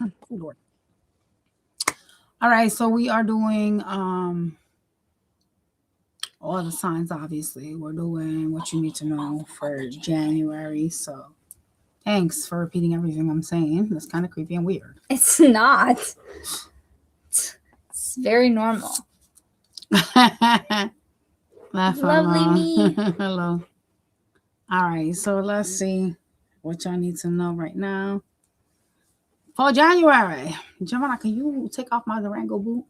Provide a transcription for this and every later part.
Oh, Lord. All right, so we are doing all the signs. Obviously, we're doing what you need to know for January. So thanks for repeating everything I'm saying. That's kind of creepy and weird. It's not. It's very normal. Lovely me. Hello. All right, so let's see what y'all need to know right now. For January, Gemini, can you take off my Durango boot?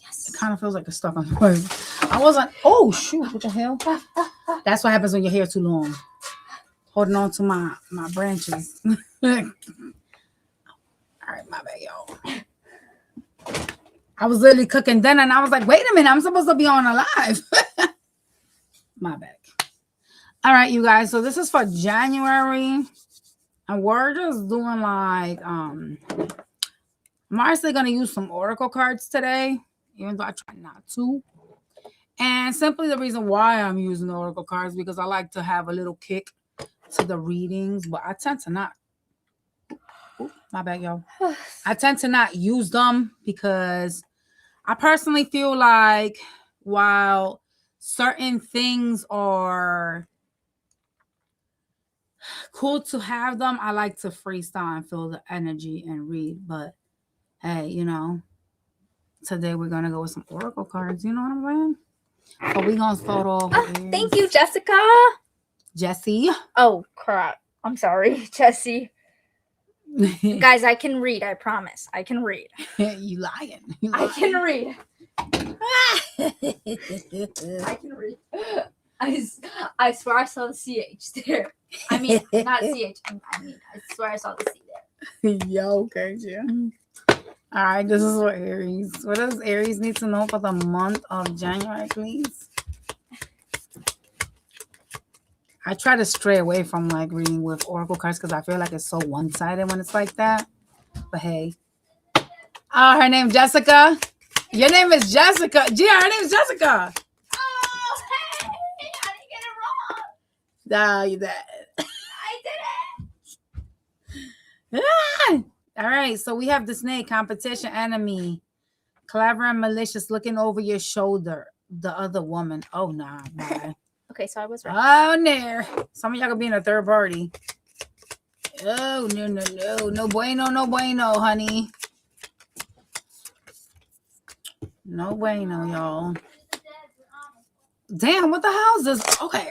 Yes. It kind of feels like it's stuck on the way. I wasn't. Oh shoot! What the hell? That's what happens when your hair too long. Holding on to my branches. All right, my bad, y'all. I was literally cooking dinner, and I was like, "Wait a minute! I'm supposed to be on a live." My bad. All right, you guys. So this is for January, and we're just doing like I'm actually gonna use some oracle cards today, even though I try not to. And simply the reason why I'm using the oracle cards because I like to have a little kick to the readings, but I tend to not. Ooh, my bad, y'all. I tend to not use them because I personally feel like while certain things are cool to have them, I like to freestyle and feel the energy and read. But hey, today we're gonna go with some oracle cards. You know what I'm saying? So we're gonna start off. Thank you, Jessica. Jesse. Oh crap! I'm sorry, Jesse. Guys, I can read. I promise. I can read. You lying. I can read. I can read. I swear I saw the CH there. I mean, not CH. I swear I saw the C there. Yeah, okay, yeah. All right, this is what Aries. What does Aries need to know for the month of January, please? I try to stray away from like reading with oracle cards because I feel like it's so one-sided when it's like that. But hey. Oh, her name's Jessica. Your name is Jessica. Gia, her name is Jessica. Oh, hey! I didn't get it wrong. Nah, you did. I did it. All right, so we have the snake competition enemy, clever and malicious, looking over your shoulder. The other woman. Oh nah, bye. Okay, so I was right. Oh no, some of y'all could be in a third party. Oh no bueno, honey. No bueno, y'all. Damn, what the hell is this? Okay.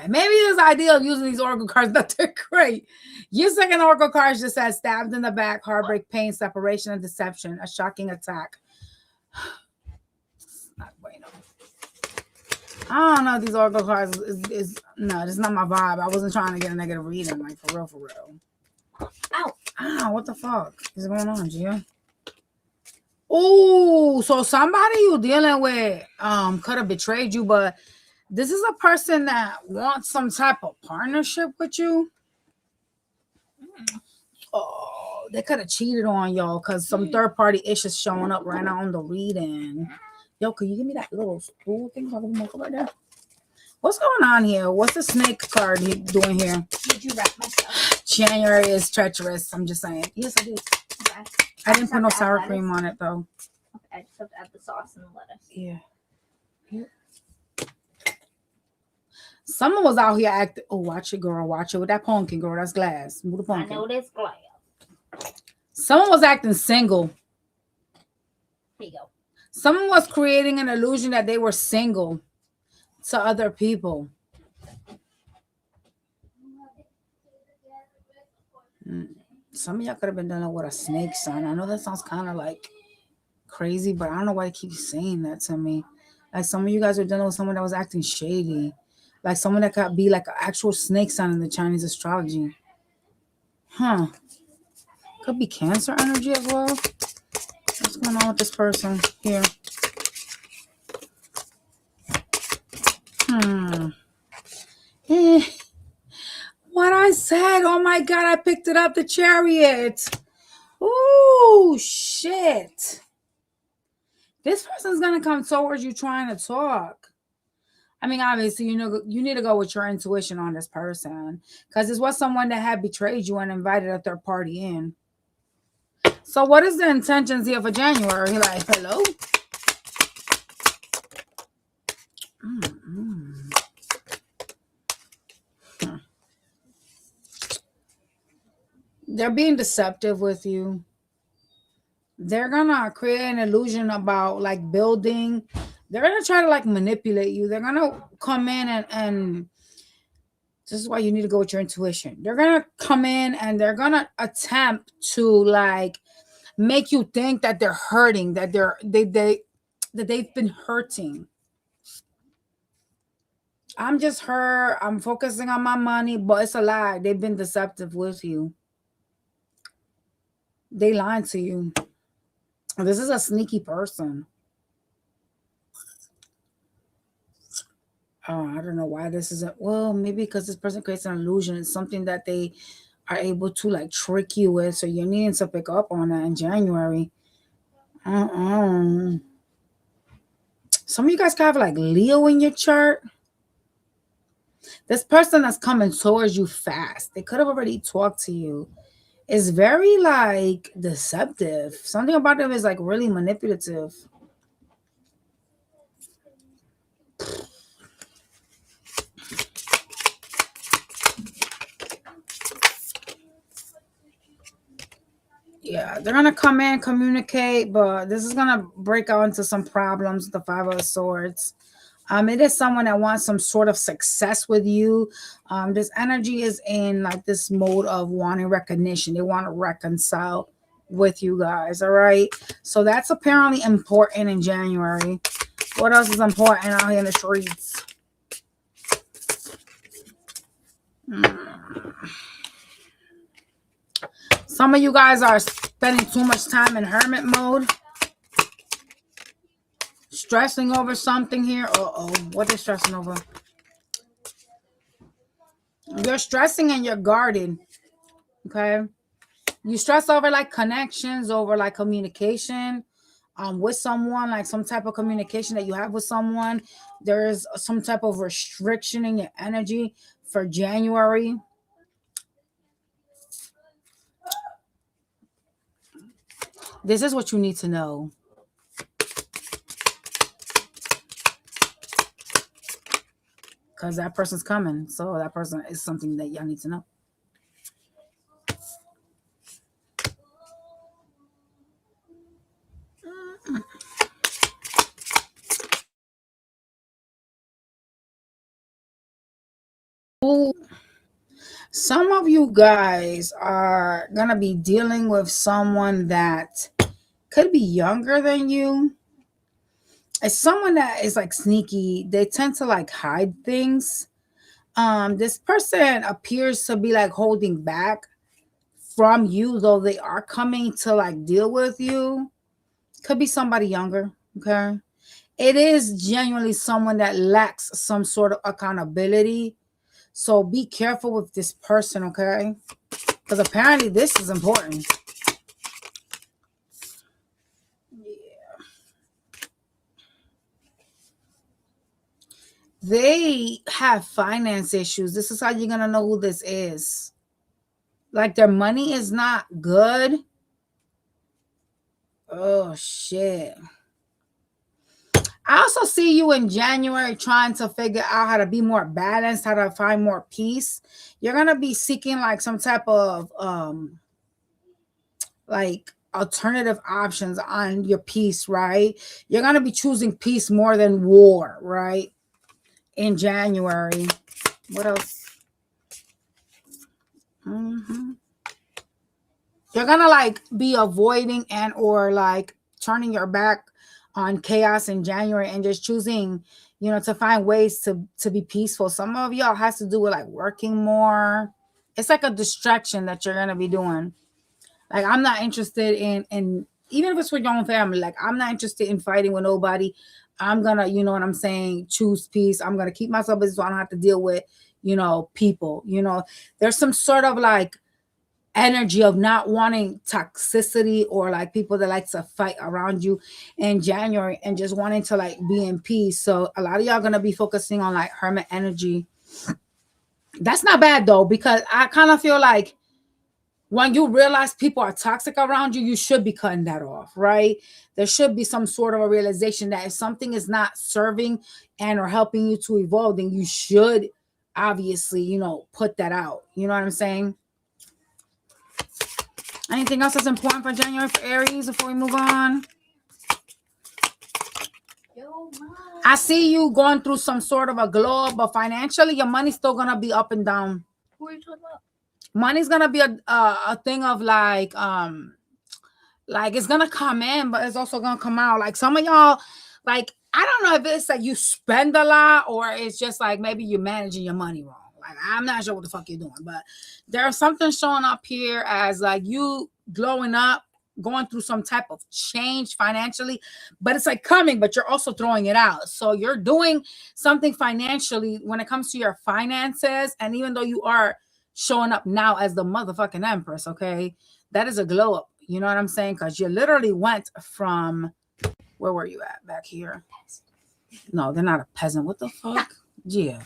Maybe this idea of using these oracle cards not that great. Your second oracle card just says stabbed in the back, heartbreak, pain, separation, and deception, a shocking attack. Not bueno. I don't know if these oracle cards is no, this is not my vibe. I wasn't trying to get a negative reading, like for real. Ow, what the fuck is going on, Gia? Oh, so somebody you dealing with could have betrayed you, but this is a person that wants some type of partnership with you. Oh, they could have cheated on y'all because some third party issues showing up right now on the reading. Yo, can you give me that little spool thing so I can look right there? What's going on here? What's the snake card doing here? Did you wrap myself? January is treacherous. I'm just saying. Yes, I did. Okay. I didn't put no sour cream on it though. Okay, I just have to add the sauce and the lettuce. Yeah. Someone was out here acting. Oh, watch it, girl. Watch it with that pumpkin, girl. That's glass. Move the pumpkin. I know this glass. Someone was acting single. Here you go. Someone was creating an illusion that they were single to other people. Some of y'all could have been dealing with a snake sign. I know that sounds kind of like crazy, but I don't know why they keep saying that to me. Like some of you guys were dealing with someone that was acting shady. Like someone that could be like an actual snake sign in the Chinese astrology. Huh. Could be Cancer energy as well. What's going on with this person here? What I said. Oh my God, I picked it up. The Chariot. Oh, shit. This person's going to come towards you trying to talk. I mean, obviously, you need to go with your intuition on this person because this was someone that had betrayed you and invited a third party in. So what is the intentions here for January? Like, hello? They're being deceptive with you. They're gonna create an illusion about like building. They're gonna try to like manipulate you. They're gonna come in and this is why you need to go with your intuition. They're gonna come in and they're gonna attempt to like make you think that they're hurting, that they've been hurting. I'm just hurt. I'm focusing on my money, but it's a lie. They've been deceptive with you. They lied to you. This is a sneaky person. Oh, I don't know why this isn't. Well, maybe because this person creates an illusion. It's something that they are able to like trick you with. So you're needing to pick up on that in January. Some of you guys can have like Leo in your chart. This person that's coming towards you fast, they could have already talked to you. It's very like deceptive. Something about them is like really manipulative. Yeah, they're gonna come in, communicate, but this is gonna break out into some problems with the Five of Swords. It is someone that wants some sort of success with you. This energy is in like this mode of wanting recognition. They want to reconcile with you guys. All right. So that's apparently important in January. What else is important out here in the streets? Some of you guys are spending too much time in hermit mode. Stressing over something here. What are they stressing over? You're stressing and you're guarded. Okay. You stress over like connections, over like communication with someone, like some type of communication that you have with someone. There is some type of restriction in your energy for January. This is what you need to know. Because that person's coming. So that person is something that y'all need to know. Some of you guys are going to be dealing with someone that could be younger than you. It's someone that is like sneaky. They tend to like hide things. This person appears to be like holding back from you, though they are coming to like deal with you. Could be somebody younger. Okay. It is genuinely someone that lacks some sort of accountability. So be careful with this person, okay? Because apparently this is important. Yeah. They have finance issues. This is how you're going to know who this is. Like their money is not good. Oh, shit. I also see you in January trying to figure out how to be more balanced, how to find more peace. You're going to be seeking like some type of like alternative options on your peace, right? You're going to be choosing peace more than war, right? In January. What else? You're going to like be avoiding and or like turning your back on chaos in January and just choosing, you know, to find ways to be peaceful. Some of y'all has to do with like working more. It's like a distraction that you're going to be doing. Like, I'm not interested in even if it's with your own family, like I'm not interested in fighting with nobody. I'm gonna, you know what I'm saying, choose peace. I'm gonna keep myself busy so I don't have to deal with, you know, people. You know, there's some sort of like energy of not wanting toxicity or like people that like to fight around you in January and just wanting to like be in peace. So a lot of y'all gonna be focusing on like hermit energy. That's not bad though, because I kind of feel like when you realize people are toxic around you, you should be cutting that off, right? There should be some sort of a realization that if something is not serving and or helping you to evolve, then you should obviously, put that out. You know what I'm saying? Anything else that's important for January for Aries before we move on? I see you going through some sort of a glow up, but financially, your money's still gonna be up and down. What are you talking about? Money's gonna be a thing of like it's gonna come in, but it's also gonna come out. Like some of y'all, like I don't know if it's that you spend a lot or it's just like maybe you're managing your money wrong. Like I'm not sure what the fuck you're doing, but there's something showing up here as like you glowing up, going through some type of change financially, but it's like coming, but you're also throwing it out. So you're doing something financially when it comes to your finances. And even though you are showing up now as the motherfucking Empress, okay, that is a glow up. You know what I'm saying? Because you literally went from, where were you at back here? No, they're not a peasant. What the fuck? Yeah.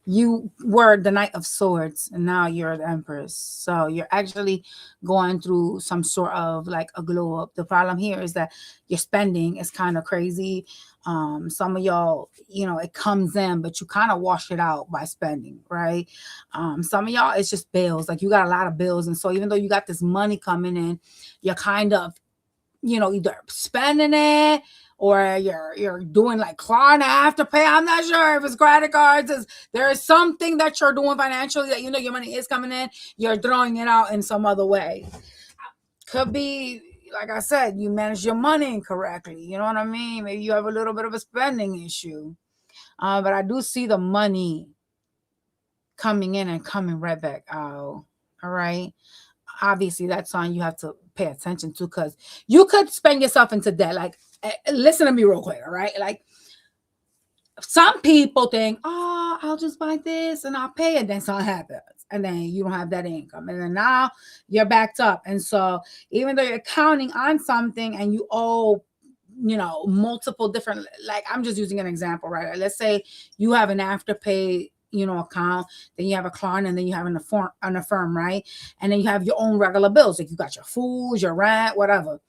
You were the Knight of Swords and now you're the Empress. So you're actually going through some sort of like a glow up. The problem here is that your spending is kind of crazy. Some of y'all, it comes in, but you kind of wash it out by spending, right? Some of y'all, it's just bills. Like you got a lot of bills. And so even though you got this money coming in, you're kind of, either spending it or you're doing like Klarna Afterpay. I'm not sure if it's credit cards. There is something that you're doing financially that your money is coming in. You're throwing it out in some other way. Could be, like I said, you manage your money incorrectly. You know what I mean? Maybe you have a little bit of a spending issue. But I do see the money coming in and coming right back out. All right. Obviously, that's something you have to pay attention to because you could spend yourself into debt. Like, listen to me real quick, all right? Like, some people think, oh, I'll just buy this and I'll pay it. Then something happens. And then you don't have that income. And then now you're backed up. And so even though you're counting on something and you owe, multiple different, like I'm just using an example, right? Let's say you have an Afterpay account, then you have a Klarna, and then you have an Affirm, right? And then you have your own regular bills, like you got your food, your rent, whatever.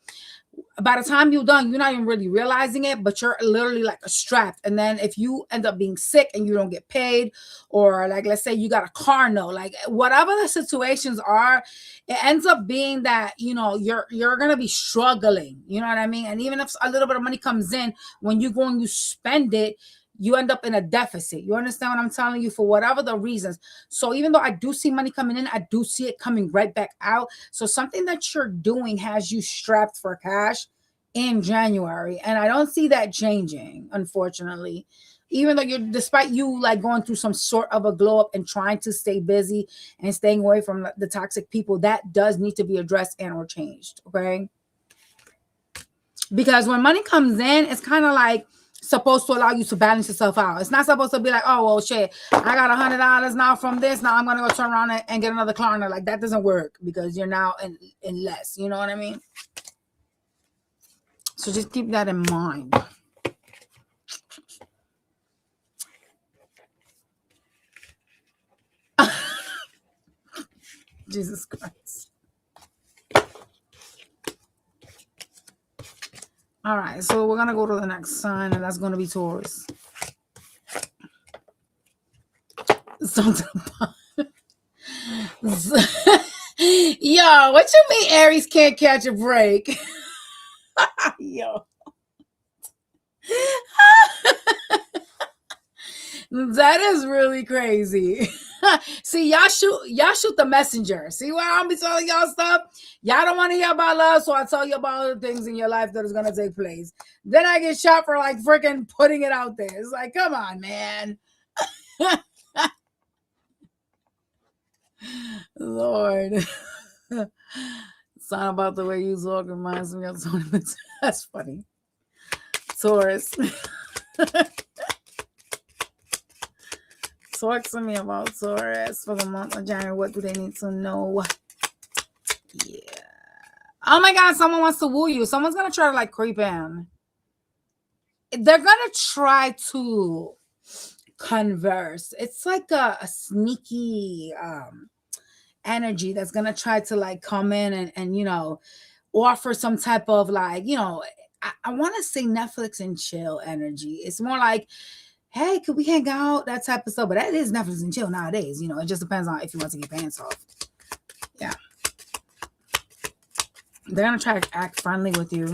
By the time you're done, you're not even really realizing it, but you're literally like strapped. And then if you end up being sick and you don't get paid, or like let's say you got a car note, like whatever the situations are, it ends up being that you're gonna be struggling. You know what I mean? And even if a little bit of money comes in, when you go and you spend it, you end up in a deficit. You understand what I'm telling you? For whatever the reasons. So even though I do see money coming in, I do see it coming right back out. So something that you're doing has you strapped for cash in January. And I don't see that changing, unfortunately. Even though despite you like going through some sort of a glow up and trying to stay busy and staying away from the toxic people, that does need to be addressed and or changed. Okay. Because when money comes in, it's kind of like supposed to allow you to balance yourself out. It's not supposed to be like, oh, well, shit, I got $100 now from this. Now I'm going to go turn around and get another Klarna. Like that doesn't work because you're now in less. You know what I mean? So just keep that in mind. Jesus Christ. All right, so we're going to go to the next sign, and that's going to be Taurus. Yo, what you mean Aries can't catch a break? Yo. That is really crazy. See, y'all shoot the messenger. See why I'm be telling y'all stuff? Y'all don't want to hear about love, so I tell you about other things in your life that is gonna take place. Then I get shot for like freaking putting it out there. It's like, come on, man. Lord. Something about the way you talk reminds me of something. That's funny. Taurus. Talk to me about Taurus for the month of January. What do they need to know? Yeah. Oh my God, someone wants to woo you. Someone's going to try to like creep in. They're going to try to converse. It's like a sneaky, energy that's gonna try to like come in and offer some type of like, I want to say Netflix and chill energy. It's more like, hey, could we hang out? That type of stuff. But that is Netflix and chill nowadays. It just depends on if you want to get pants off. Yeah. They're going to try to act friendly with you.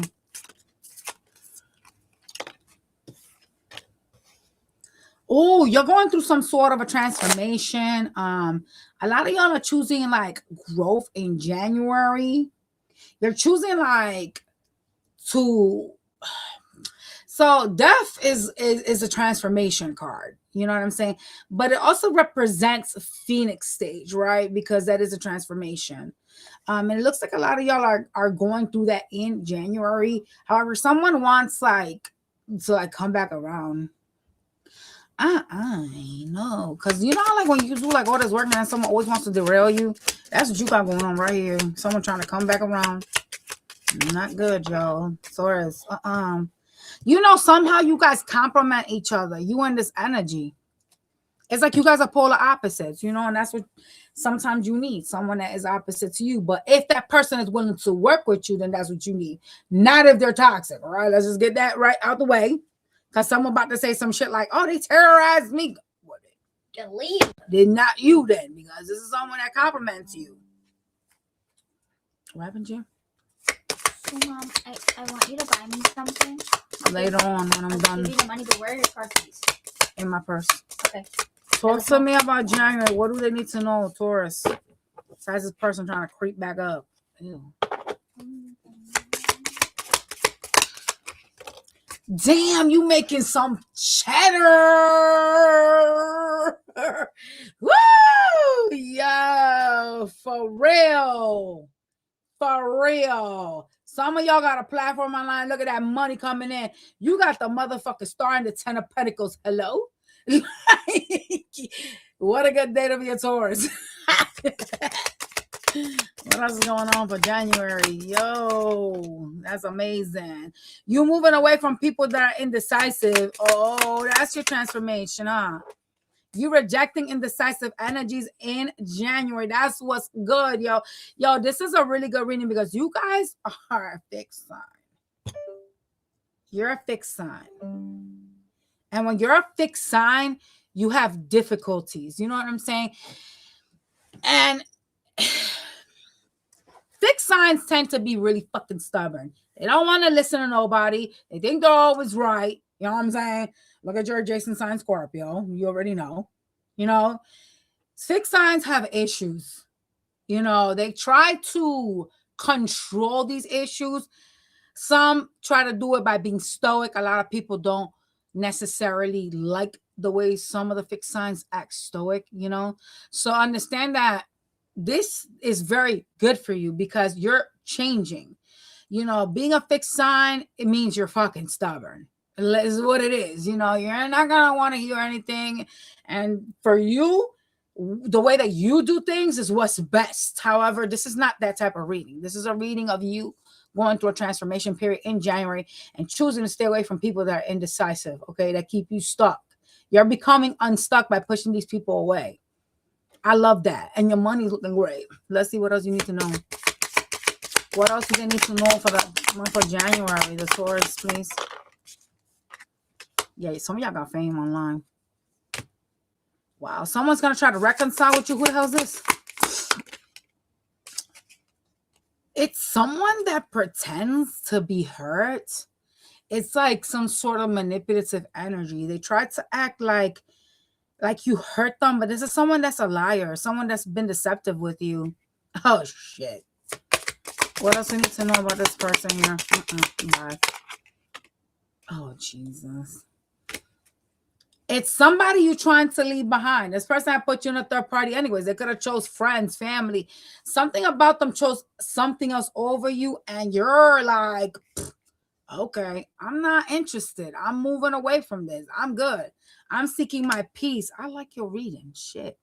Oh, you're going through some sort of a transformation. A lot of y'all are choosing like growth in January. You're choosing like to... So death is a transformation card. You know what I'm saying? But it also represents Phoenix stage, right? Because that is a transformation. And it looks like a lot of y'all are going through that in January. However, someone wants like to like come back around. No. Because like when you do like all this work and someone always wants to derail you. That's what you got going on right here. Someone trying to come back around. Not good, y'all. Taurus. Somehow you guys complement each other. You and this energy. It's like you guys are polar opposites, and that's what sometimes you need. Someone that is opposite to you. But if that person is willing to work with you, then that's what you need. Not if they're toxic. All right, let's just get that right out the way. Because someone about to say some shit like, oh, they terrorized me. Well, Delete. Did not you then, because this is someone that compliments you. What happened, Jim? So, Mom, I want you to buy me something. Later on when I'm done. I'll give you the money, but where are your car keys? In my purse. Okay. Talk to me about January. What do they need to know, Taurus? Besides this person trying to creep back up. Ew. Damn, you making some cheddar. Woo! Yo, for real. For real. Some of y'all got a platform online. Look at that money coming in. You got the motherfucking star in the 10 of Pentacles. Hello? What a good day to be a Taurus. What else is going on for January? Yo, that's amazing. You moving away from people that are indecisive. Oh, that's your transformation, huh? You rejecting indecisive energies in January. That's what's good, yo. Yo, this is a really good reading because you guys are a fixed sign. You're a fixed sign. And when you're a fixed sign, you have difficulties. You know what I'm saying? And fixed signs tend to be really fucking stubborn. They don't want to listen to nobody. They think they're always right. You know what I'm saying? Look at your adjacent sign, Scorpio. You already know. Fixed signs have issues. They try to control these issues. Some try to do it by being stoic. A lot of people don't necessarily like the way some of the fixed signs act stoic, So understand that this is very good for you because you're changing. Being a fixed sign, it means you're fucking stubborn. Is what it is. You're not gonna want to hear anything. And for you, the way that you do things is what's best. However, this is not that type of reading. This is a reading of you going through a transformation period in January and choosing to stay away from people that are indecisive, okay, that keep you stuck. You're becoming unstuck by pushing these people away. I love that. And your money's looking great. Let's see what else you need to know. What else do they need to know for January? The Taurus, please. Yeah, some of y'all got fame online. Wow, someone's going to try to reconcile with you. Who the hell is this? It's someone that pretends to be hurt. It's like some sort of manipulative energy. They try to act like you hurt them, but this is someone that's a liar, someone that's been deceptive with you. Oh, shit. What else we need to know about this person here? Bye. Oh, Jesus. It's somebody you're trying to leave behind. This person had put you in a third party anyways. They could have chose friends, family. Something about them chose something else over you, and you're like, okay, I'm not interested. I'm moving away from this. I'm good. I'm seeking my peace. I like your reading. Shit.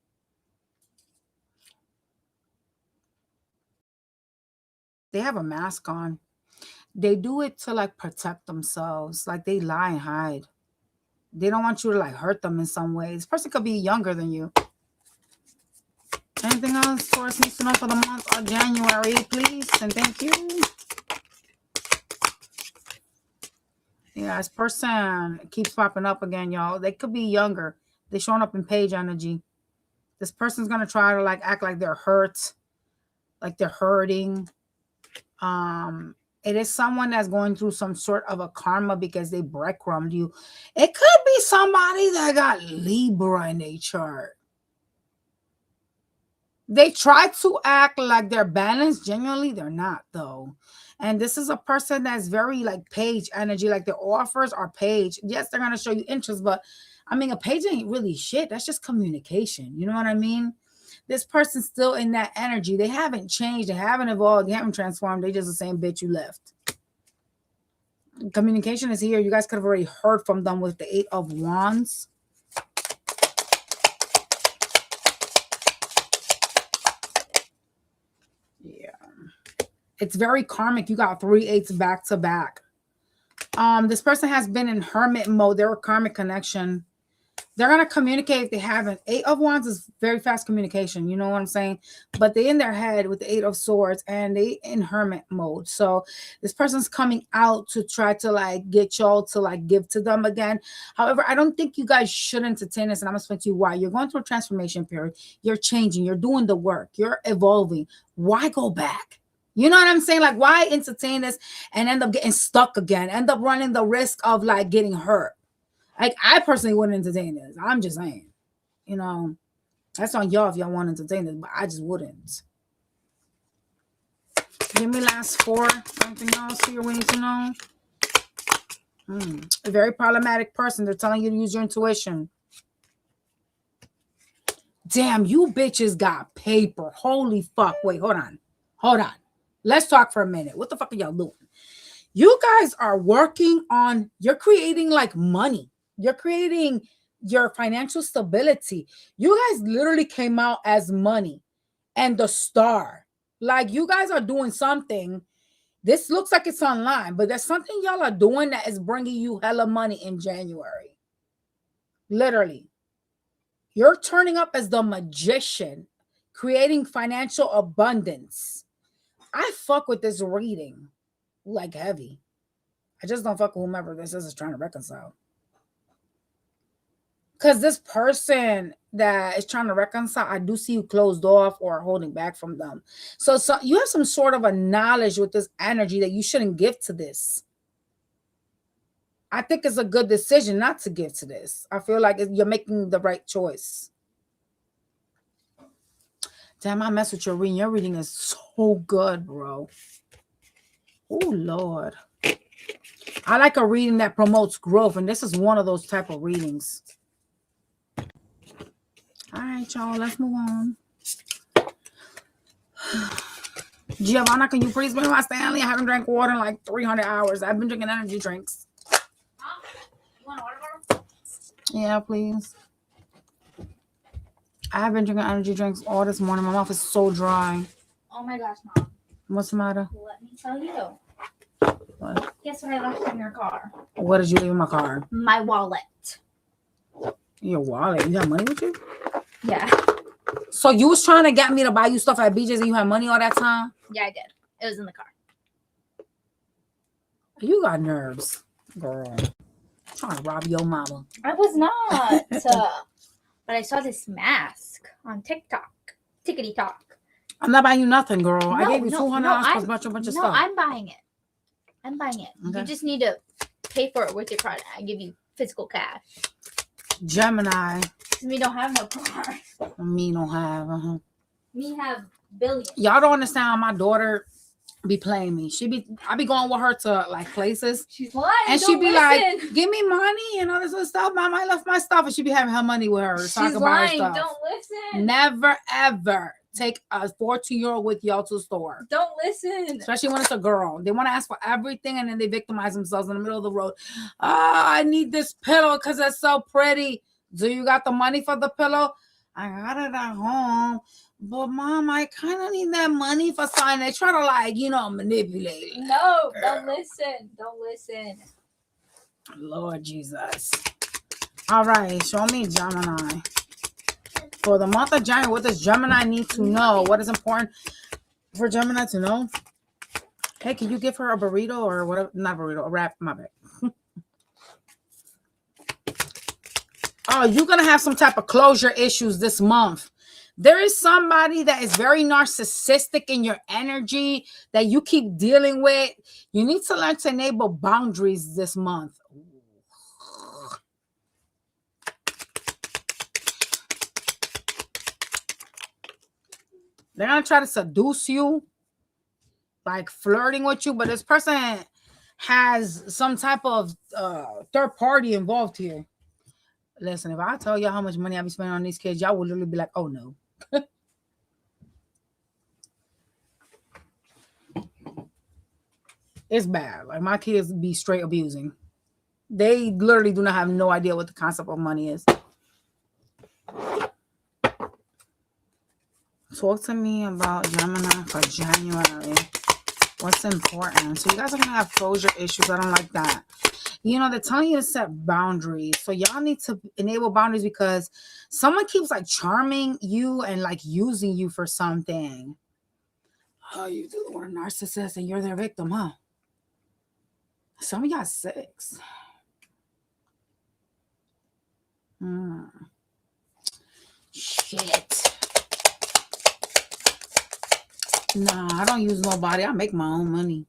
They have a mask on. They do it to like protect themselves. Like they lie and hide. They don't want you to like hurt them in some way. This person could be younger than you. Anything else Taurus needs to know for the month of January, please? And thank you. Yeah, this person keeps popping up again, y'all. They could be younger. They're showing up in page energy. This person's going to try to like act like they're hurt, like they're hurting. It is someone that's going through some sort of a karma because they breadcrumbed you. It could be somebody that got Libra in their chart. They try to act like they're balanced. Genuinely, they're not, though. And this is a person that's very like page energy. Like their offers are page. Yes, they're going to show you interest, but I mean, a page ain't really shit. That's just communication. You know what I mean? This person's still in that energy. They haven't changed. They haven't evolved. They haven't transformed. They just the same bitch you left. Communication is here. You guys could have already heard from them with the 8 of Wands. Yeah. It's very karmic. You got 3 8s back to back. This person has been in hermit mode. They're a karmic connection. They're going to communicate if they haven't. 8 of Wands is very fast communication. You know what I'm saying? But they in their head with the 8 of Swords and they in hermit mode. So this person's coming out to try to like get y'all to like give to them again. However, I don't think you guys should entertain this. And I'm going to explain to you why. You're going through a transformation period. You're changing. You're doing the work. You're evolving. Why go back? You know what I'm saying? Like, why entertain this and end up getting stuck again? End up running the risk of like getting hurt. Like, I personally wouldn't entertain this. I'm just saying, you know, that's on y'all if y'all want to entertain this, but I just wouldn't. Give me last 4. Anything else here we need to know? A very problematic person. They're telling you to use your intuition. Damn, you bitches got paper. Holy fuck. Wait, hold on. Hold on. Let's talk for a minute. What the fuck are y'all doing? You guys are working on, you're creating like money. You're creating your financial stability. You guys literally came out as money and the star. Like, you guys are doing something. This looks like it's online, but there's something y'all are doing that is bringing you hella money in January. Literally. You're turning up as the magician, creating financial abundance. I fuck with this reading like heavy. I just don't fuck with whomever this is trying to reconcile. Because this person that is trying to reconcile, I do see you closed off or holding back from them. So you have some sort of a knowledge with this energy that you shouldn't give to this. I think it's a good decision not to give to this. I feel like you're making the right choice. Damn, I mess with your reading. Your reading is so good, bro. Oh, Lord. I like a reading that promotes growth, and this is one of those type of readings. All right, y'all, let's move on. Giovanna, can you please bring my Stanley? I haven't drank water in like 300 hours. I've been drinking energy drinks. You want water? Yeah, please. I've been drinking energy drinks all this morning. My mouth is so dry. Oh my gosh, Mom. What's the matter? Let me tell you. What? Guess what I left in your car? What did you leave in my car? My wallet. Your wallet? You have money with you? Yeah. So you was trying to get me to buy you stuff at BJ's and you had money all that time? Yeah, I did. It was in the car. You got nerves, girl. I'm trying to rob your mama. I was not. But I saw this mask on TikTok. Tickety talk. I'm not buying you nothing, girl. No, I gave you $200 plus a bunch of No, stuff. I'm buying it. I'm buying it. Okay. You just need to pay for it with your card. I give you physical cash. Gemini. We don't have no car. Me don't have. We have billions. Y'all don't understand how my daughter be playing me. I be going with her to like places. She's lying. And Don't she be listen. like, give me money and all this other stuff. Mom, I left my stuff. And she be having her money with her. So I She's can buy her lying. stuff. Don't listen. Never, ever take a 14-year-old with y'all to the store. Don't listen. Especially when it's a girl. They want to ask for everything and then they victimize themselves in the middle of the road. I need this pillow because it's so pretty. Do you got the money for the pillow? I got it at home. But Mom, I kind of need that money for something. They try to manipulate. No, don't listen. Don't listen. Lord Jesus. All right, show me Gemini. For the month of January, what does Gemini need to know? What is important for Gemini to know? Hey, can you give her a burrito or whatever? Not burrito, a wrap. My bad. Oh, you're going to have some type of closure issues this month. There is somebody that is very narcissistic in your energy that you keep dealing with. You need to learn to enable boundaries this month. They're going to try to seduce you, like flirting with you, but this person has some type of third party involved here. Listen, if I tell y'all how much money I be spending on these kids, y'all would literally be like, oh no. It's bad. Like my kids be straight abusing. They literally do not have no idea what the concept of money is. Talk to me about Gemini for January. What's important? So you guys are going to have closure issues. I don't like that. You know, they're telling you to set boundaries. So y'all need to enable boundaries because someone keeps like charming you and like using you for something. Oh, you do the word narcissist and you're their victim, huh? Some of y'all 6. Shit. Nah, I don't use nobody. I make my own money.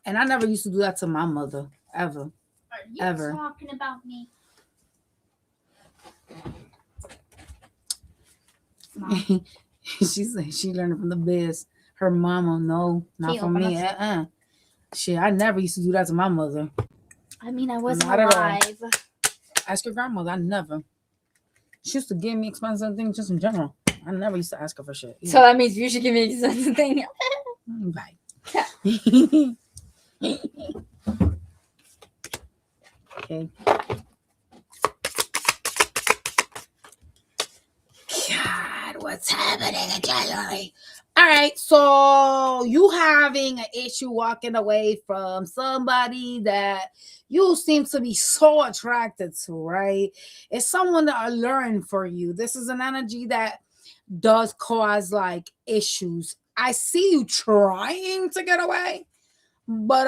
And I never used to do that to my mother. Ever. Are you Ever. talking about me? She said she learned it from the biz. Her mama, no, not from me. Shit, I never used to do that to my mother. I mean, I wasn't Not at all. alive. Ask your grandmother. I never. She used to give me expensive things just in general. I never used to ask her for shit. So that means you should give me something. Bye. Okay. God, what's happening in January? All right, so you having an issue walking away from somebody that you seem to be so attracted to, right? It's someone that are learning for you. This is an energy that does cause like issues. I see you trying to get away, but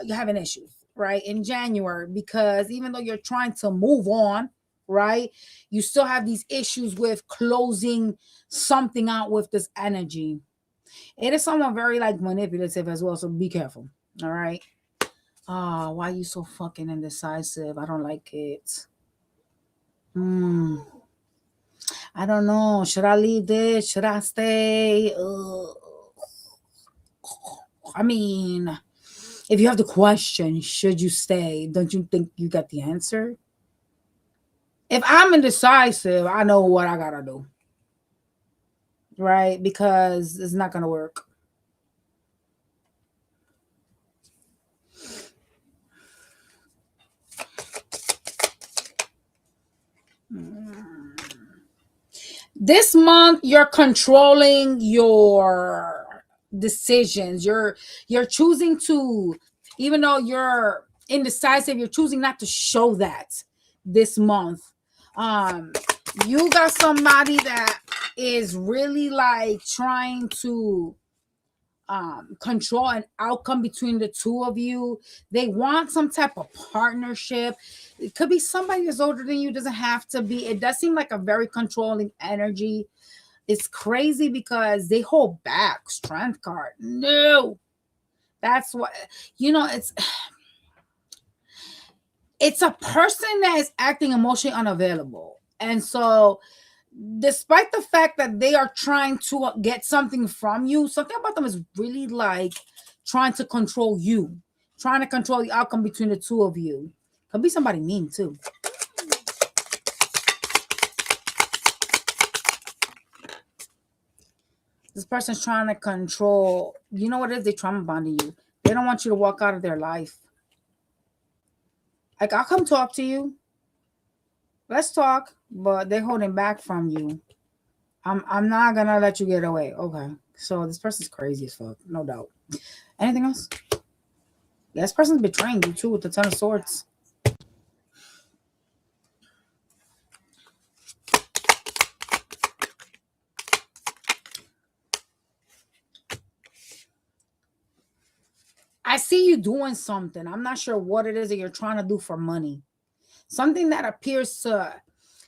you're having issues, right? In January, because even though you're trying to move on, right, you still have these issues with closing something out with this energy. It is someone very like manipulative as well, so be careful. All right. Why are you so fucking indecisive? I don't like it. I don't know. Should I leave this? Should I stay? I mean, if you have the question, should you stay? Don't you think you got the answer? If I'm indecisive, I know what I gotta do. Right? Because it's not gonna work. This month, you're controlling your decisions. You're choosing to, even though you're indecisive, you're choosing not to show that this month. You got somebody that is really like trying to control an outcome between the two of you. They want some type of partnership. It could be somebody that's older than you. Doesn't have to be. It does seem like a very controlling energy. It's crazy because they hold back. Strength card. No. That's what, it's a person that is acting emotionally unavailable. And so despite the fact that they are trying to get something from you, something about them is really like trying to control you, trying to control the outcome between the two of you. Could be somebody mean too. This person's trying to control, you know what it is? They trauma bonding you. They don't want you to walk out of their life. Like, I'll come talk to you. Let's talk, but they're holding back from you. I'm not gonna let you get away. Okay. So this person's crazy as fuck, no doubt. Anything else? Yeah, this person's betraying you too with the 10 of Swords. see you doing something. I'm not sure what it is that you're trying to do for money. Something that appears to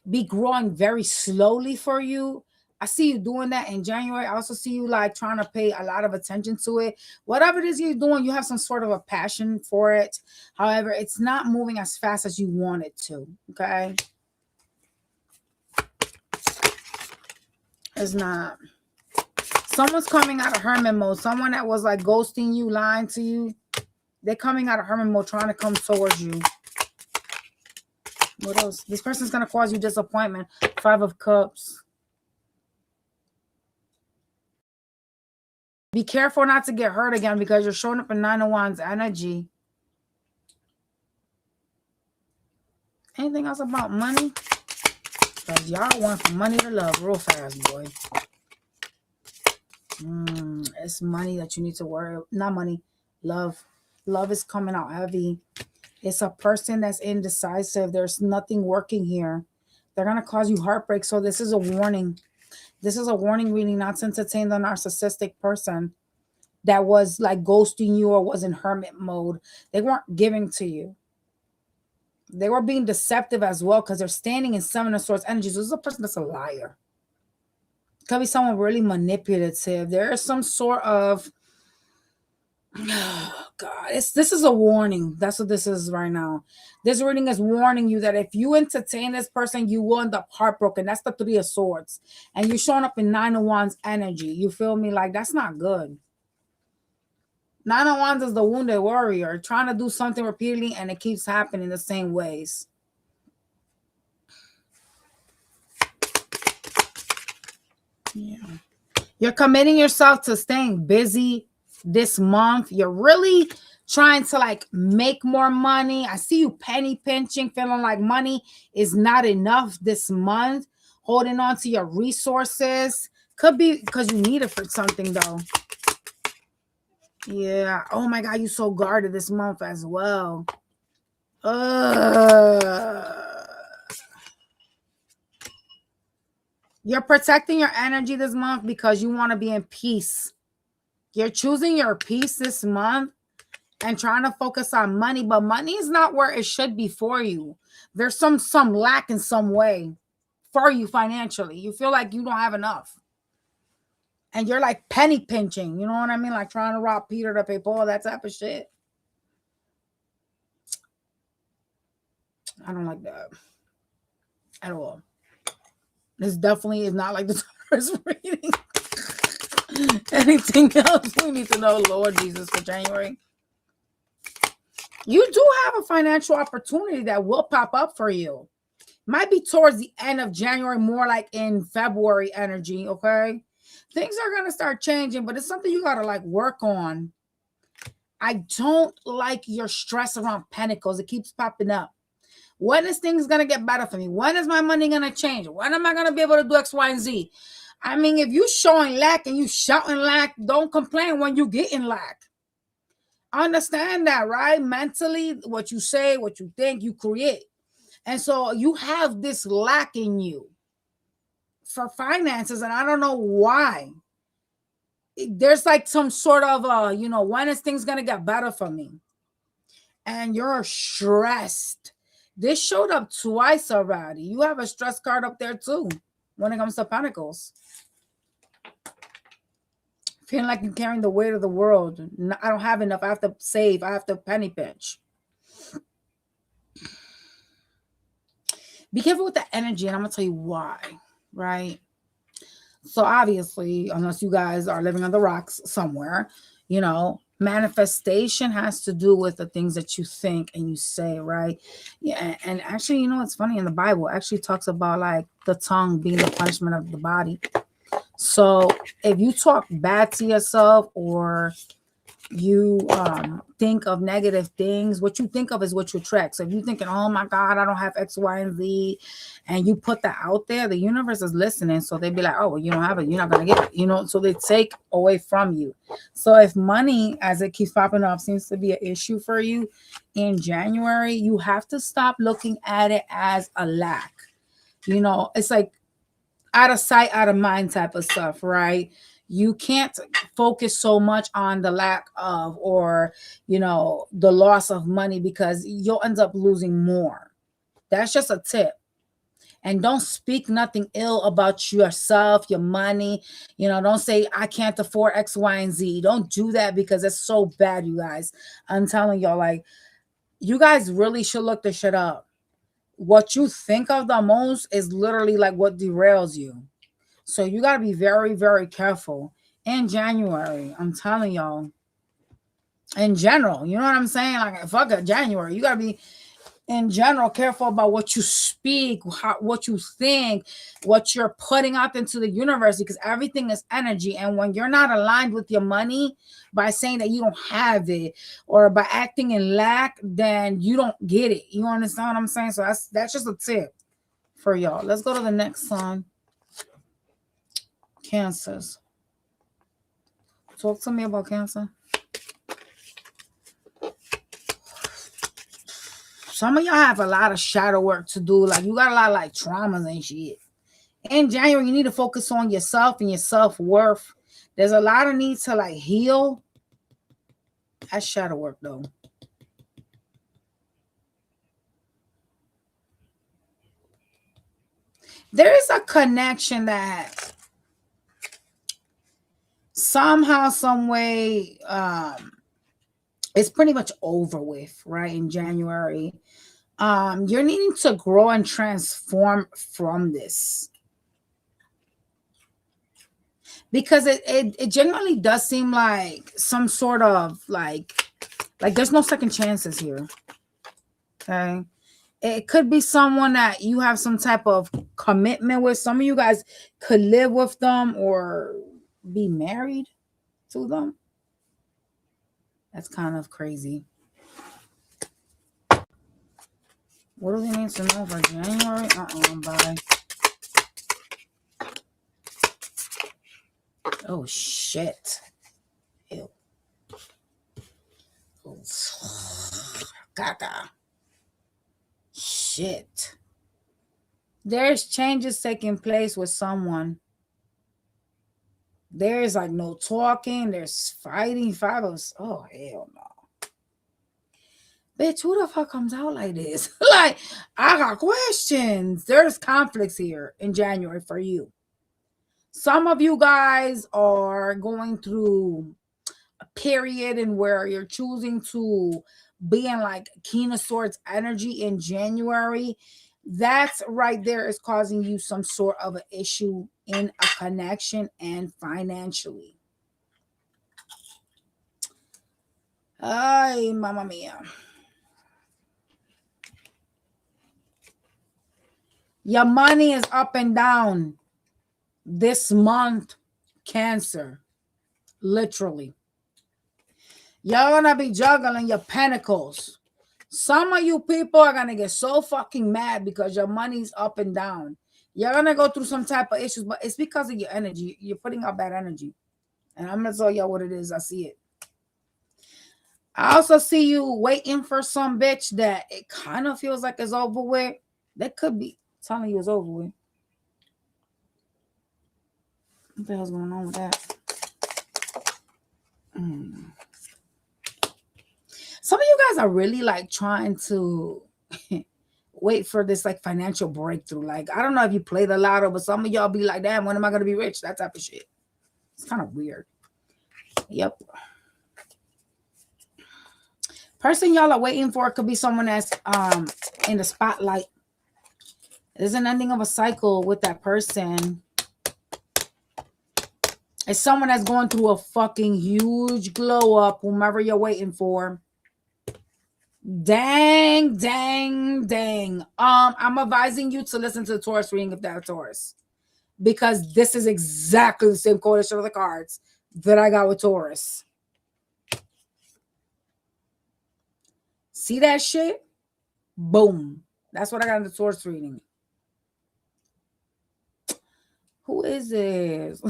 be growing very slowly for you. I see you doing that in January. I also see you like trying to pay a lot of attention to it. Whatever it is you're doing, you have some sort of a passion for it. However, it's not moving as fast as you want it to. Okay. It's not. Someone's coming out of hermit mode. Someone that was like ghosting you, lying to you. They're coming out of hermit mode, trying to come towards you. What else? This person's going to cause you disappointment. 5 of Cups. Be careful not to get hurt again because you're showing up in 9 of Wands energy. Anything else about money? Because y'all want from money to love real fast, boy. It's money that you need to worry. Not money. Love. Love is coming out heavy. It's a person that's indecisive. There's nothing working here. They're going to cause you heartbreak. So this is a warning. This is a warning really not to entertain the narcissistic person that was like ghosting you or was in hermit mode. They weren't giving to you. They were being deceptive as well because they're standing in 7 of Swords energy. So this is a person that's a liar. Could be someone really manipulative. There is some sort of, oh God, this is a warning. That's what this is right now. This reading is warning you that if you entertain this person, you will end up heartbroken. That's the 3 of Swords. And you're showing up in 9 of Wands energy. You feel me? Like, that's not good. 9 of Wands is the wounded warrior trying to do something repeatedly and it keeps happening the same ways. Yeah. You're committing yourself to staying busy this month. You're really trying to like make more money. I see you penny pinching, feeling like money is not enough this month. Holding on to your resources. Could be because you need it for something though. Yeah. Oh my God, you're so guarded this month as well. You're protecting your energy this month because you want to be in peace. You're choosing your peace this month and trying to focus on money, but money is not where it should be for you. There's some lack in some way for you financially. You feel like you don't have enough. And you're like penny pinching. You know what I mean? Like trying to rob Peter to pay Paul, that type of shit. I don't like that at all. This definitely is not like the first reading. Anything else we need to know, Lord Jesus, for January? You do have a financial opportunity that will pop up for you. Might be towards the end of January, more like in February energy, okay? Things are going to start changing, but it's something you got to like work on. I don't like your stress around Pentacles. It keeps popping up. When is things going to get better for me? When is my money going to change? When am I going to be able to do X, Y, and Z? I mean, if you showing lack and you shouting lack, don't complain when you get in lack. Understand that, right? Mentally, what you say, what you think, you create. And so you have this lack in you for finances, and I don't know why. There's like some sort of, when is things going to get better for me? And you're stressed. This showed up twice already. You have a stress card up there too when it comes to Pentacles. Feeling like you're carrying the weight of the world. I don't have enough. I have to save. I have to penny pinch. Be careful with the energy, and I'm going to tell you why, right? So obviously, unless you guys are living on the rocks somewhere, manifestation has to do with the things that you think and you say, right? Yeah, and actually, it's funny, in the Bible, it actually talks about like the tongue being the punishment of the body. So if you talk bad to yourself or you think of negative things, what you think of is what you attract. So if you're thinking, oh my God, I don't have X, Y, and Z, and you put that out there, the universe is listening. So they'd be like, oh, well, you don't have it, you're not going to get it, so they take away from you. So if money, as it keeps popping up, seems to be an issue for you in January, you have to stop looking at it as a lack. It's like out of sight, out of mind type of stuff, right? You can't focus so much on the lack of, or, you know, the loss of money, because you'll end up losing more. That's just a tip. And don't speak nothing ill about yourself, your money. You know, don't say, I can't afford X, Y, and Z. Don't do that, because it's so bad, you guys. I'm telling y'all, like, you guys really should look this shit up. What you think of the most is literally like what derails you. So you got to be very, very careful in January. I'm telling y'all, in general, you know what I'm saying? Like, fuck it, January. You got to be, in general, careful about what you speak, what you think, what you're putting out into the universe, because everything is energy. And when you're not aligned with your money, by saying that you don't have it, or by acting in lack, then you don't get it. You understand what I'm saying? So that's just a tip for y'all. Let's go to the next one. Cancers. Talk to me about Cancer. Some of y'all have a lot of shadow work to do. Like, you got a lot of like traumas and shit. In January, you need to focus on yourself and your self-worth. There's a lot of need to like heal. That's shadow work though. There is a connection that somehow, some way, it's pretty much over with, right? In January. You're needing to grow and transform from this, because it generally does seem like some sort of like there's no second chances here. Okay, it could be someone that you have some type of commitment with. Some of you guys could live with them or be married to them. That's kind of crazy. What do they need to know for January? Bye. Oh, shit. Ew. Oh, gaga. Shit. There's changes taking place with someone. There's like no talking. There's fighting. Oh, hell no. Bitch, who the fuck comes out like this? Like, I got questions. There's conflicts here in January for you. Some of you guys are going through a period in where you're choosing to be in like King of Swords energy in January. That's right there is causing you some sort of an issue in a connection and financially. Ay, mamma mia. Your money is up and down this month, Cancer. Literally. You're gonna be juggling your pentacles. Some of you people are gonna get so fucking mad because your money's up and down. You're gonna go through some type of issues, but it's because of your energy. You're putting out bad energy. And I'm gonna tell y'all what it is. I see it. I also see you waiting for some bitch that it kind of feels like it's over with. That could be telling you it's over with. What the hell's going on with that? Some of you guys are really like trying to wait for this like financial breakthrough. Like, I don't know if you play the lotto, but some of y'all be like, damn, when am I going to be rich? That type of shit. It's kind of weird. Yep. Person y'all are waiting for could be someone that's in the spotlight. There's an ending of a cycle with that person. It's someone that's going through a fucking huge glow up, whomever you're waiting for. Dang. I'm advising you to listen to the Taurus reading if that's Taurus, because this is exactly the same coalition of the cards that I got with Taurus. See that shit? Boom. That's what I got in the Taurus reading. Who is this?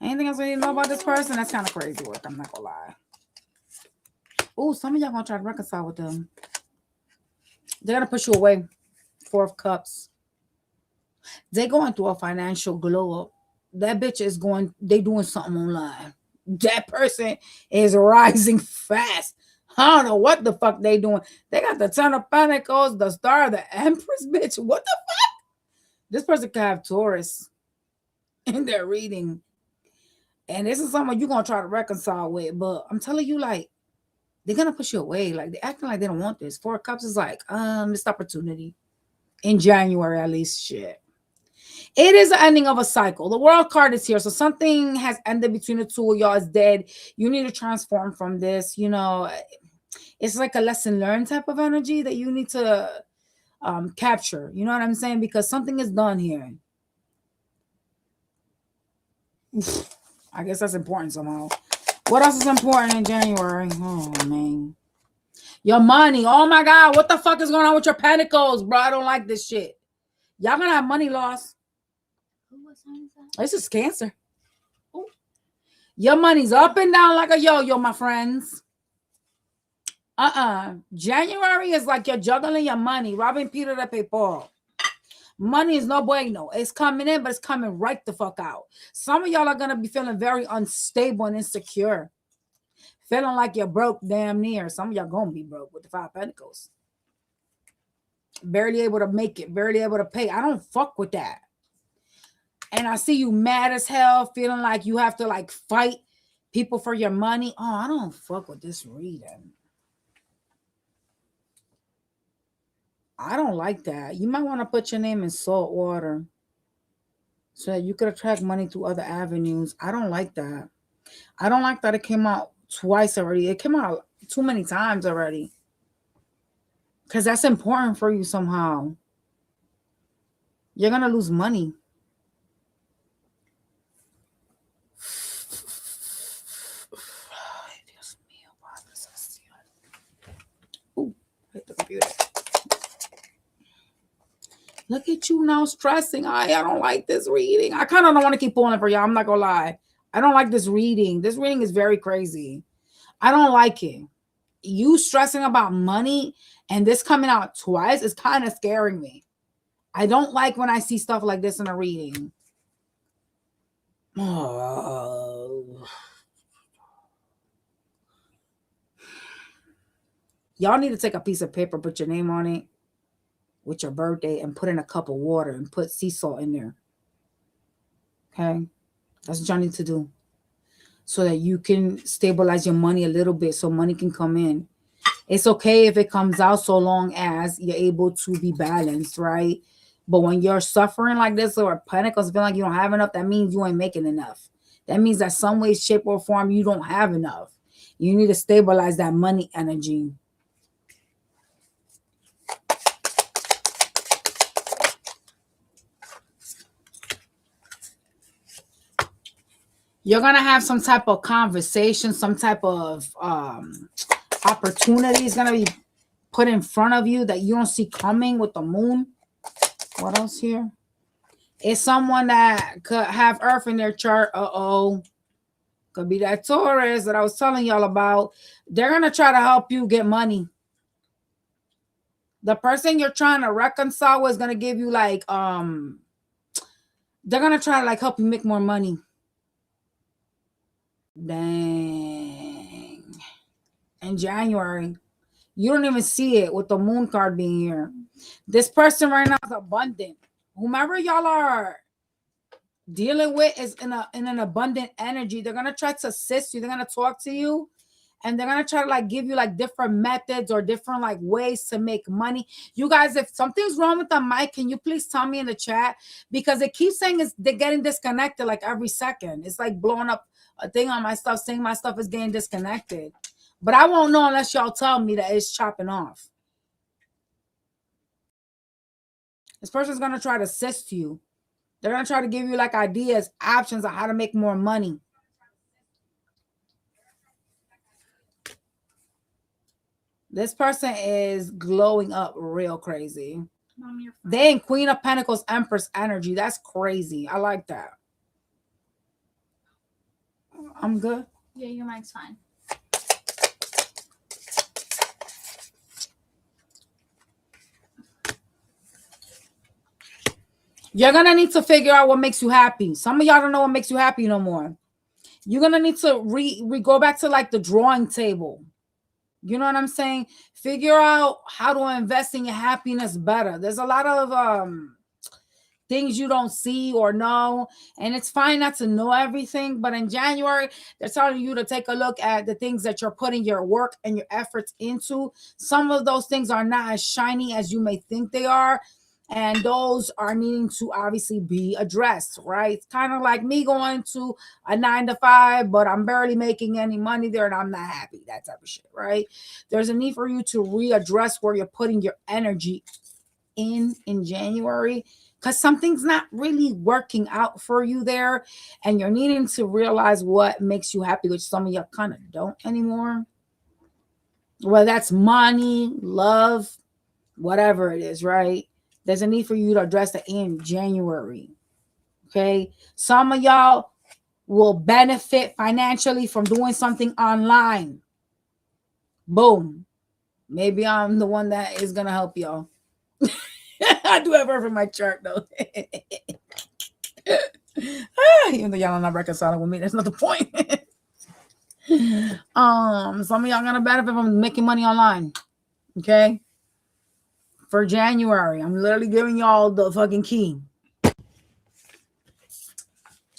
Anything else we need to know about this person? That's kind of crazy work. I'm not gonna lie. Oh, some of y'all gonna try to reconcile with them. They're gonna push you away. 4 of Cups. They going through a financial glow up. That bitch is going. They doing something online. That person is rising fast. I don't know what the fuck they doing. They got the Ten of Pentacles, the Star, the Empress, bitch. What the fuck? This person can have Taurus in their reading. And this is someone you're gonna try to reconcile with. But I'm telling you, like, they're gonna push you away. Like they're acting like they don't want this. Four of Cups is like, missed opportunity. In January, at least. Shit. It is the ending of a cycle. The World card is here. So something has ended between the two of y'all. Is dead. You need to transform from this. You know, it's like a lesson learned type of energy that you need to capture. You know what I'm saying? Because something is done here. I guess that's important somehow. What else is important in January? Oh, man. Your money. Oh, my God. What the fuck is going on with your pentacles, bro? I don't like this shit. Y'all gonna have money loss. What sign is that? This is Cancer. Ooh. Your money's up and down like a yo-yo, my friends. January is like you're juggling your money, robbing Peter to pay Paul. Money is no bueno. It's coming in, but it's coming right the fuck out. Some of y'all are gonna be feeling very unstable and insecure, feeling like you're broke damn near. Some of y'all gonna be broke with the Five Pentacles. Barely able to make it, barely able to pay. I don't fuck with that. And I see you mad as hell, feeling like you have to like fight people for your money. Oh, I don't fuck with this reading. I don't like that. You might want to put your name in salt water so that you could attract money through other avenues. I don't like that. I don't like that it came out twice already. It came out too many times already. Because that's important for you somehow. You're going to lose money. Ooh, hit the computer. Look at you now stressing. I don't like this reading. I kind of don't want to keep pulling for y'all. I'm not going to lie. I don't like this reading. This reading is very crazy. I don't like it. You stressing about money and this coming out twice is kind of scaring me. I don't like when I see stuff like this in a reading. Oh. Y'all need to take a piece of paper, put your name on it with your birthday and put in a cup of water and put sea salt in there. Okay? That's what y'all need to do. So that you can stabilize your money a little bit so money can come in. It's okay if it comes out so long as you're able to be balanced, right? But when you're suffering like this or Pentacles feel like you don't have enough, that means you ain't making enough. That means that some way, shape, or form, you don't have enough. You need to stabilize that money energy. You're going to have some type of conversation, some type of opportunity is going to be put in front of you that you don't see coming with the moon. What else here? It's someone that could have Earth in their chart. Could be that Taurus that I was telling y'all about. They're going to try to help you get money. The person you're trying to reconcile with is going to give you like, they're going to try to like help you make more money. Dang. In January. You don't even see it with the moon card being here. This person right now is abundant. Whomever y'all are dealing with is in an abundant energy. They're going to try to assist you. They're going to talk to you. And they're going to try to like give you like different methods or different like ways to make money. You guys, if something's wrong with the mic, can you please tell me in the chat? Because it keeps saying they're getting disconnected like every second. It's like blowing up a thing on my stuff, saying my stuff is getting disconnected. But I won't know unless y'all tell me that it's chopping off. This person's going to try to assist you. They're going to try to give you like ideas, options on how to make more money. This person is glowing up real crazy. They in Queen of Pentacles, Empress energy. That's crazy. I like that. I'm good. Yeah, your mic's fine. You're gonna need to figure out what makes you happy. Some of y'all don't know what makes you happy no more. You're gonna need to go back to like the drawing table. You know what I'm saying? Figure out how to invest in your happiness better. There's a lot of things you don't see or know, and it's fine not to know everything, but in January they're telling you to take a look at the things that you're putting your work and your efforts into. Some of those things are not as shiny as you may think they are, and those are needing to obviously be addressed, right? It's kind of like me going to a 9 to 5, but I'm barely making any money there and I'm not happy, that type of shit, right? There's a need for you to readdress where you're putting your energy in January, because something's not really working out for you there, and you're needing to realize what makes you happy, which some of you kind of don't anymore. Well, that's money, love, whatever it is, right? There's a need for you to address that in January. Okay. Some of y'all will benefit financially from doing something online. Boom. Maybe I'm the one that is going to help y'all. I do have her for my chart though. Even though y'all are not reconciling with me, that's not the point. Some of y'all gonna benefit from making money online. Okay. For January, I'm literally giving y'all the fucking key.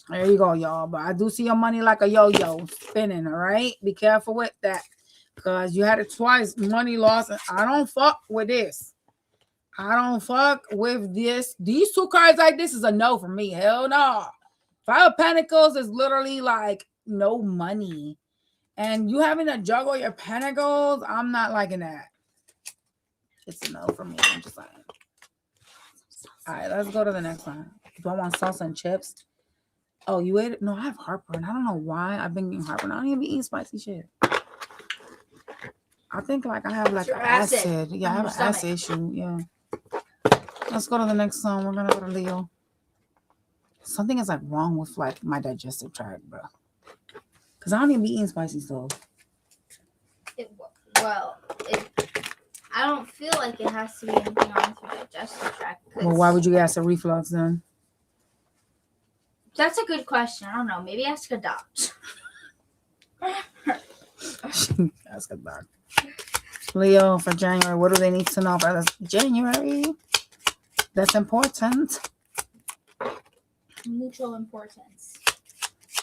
There you go, y'all. But I do see your money like a yo-yo spinning. All right, be careful with that, because you had it twice. Money loss, and I don't fuck with this. I don't fuck with this. These two cards like this is a no for me. Hell no. Five of Pentacles is literally like no money. And you having to juggle your pentacles, I'm not liking that. It's a no for me. I'm just like, all right, let's go to the next one. Do I want salsa and chips? Oh, you ate it? No, I have heartburn. I don't know why I've been getting heartburn. I don't even be eating spicy shit. I think like I have like an acid. Yeah, I have an acid issue. Yeah. Let's go to the next one. We're gonna go to Leo. Something is like wrong with like my digestive tract, bro. Cause I don't even be eating spicy stuff. I don't feel like it has to be anything wrong with your digestive tract. Well, why would you get acid reflux then? That's a good question. I don't know. Maybe ask a doctor. Ask a doctor. Leo, for January, what do they need to know about this January? That's important. Mutual importance.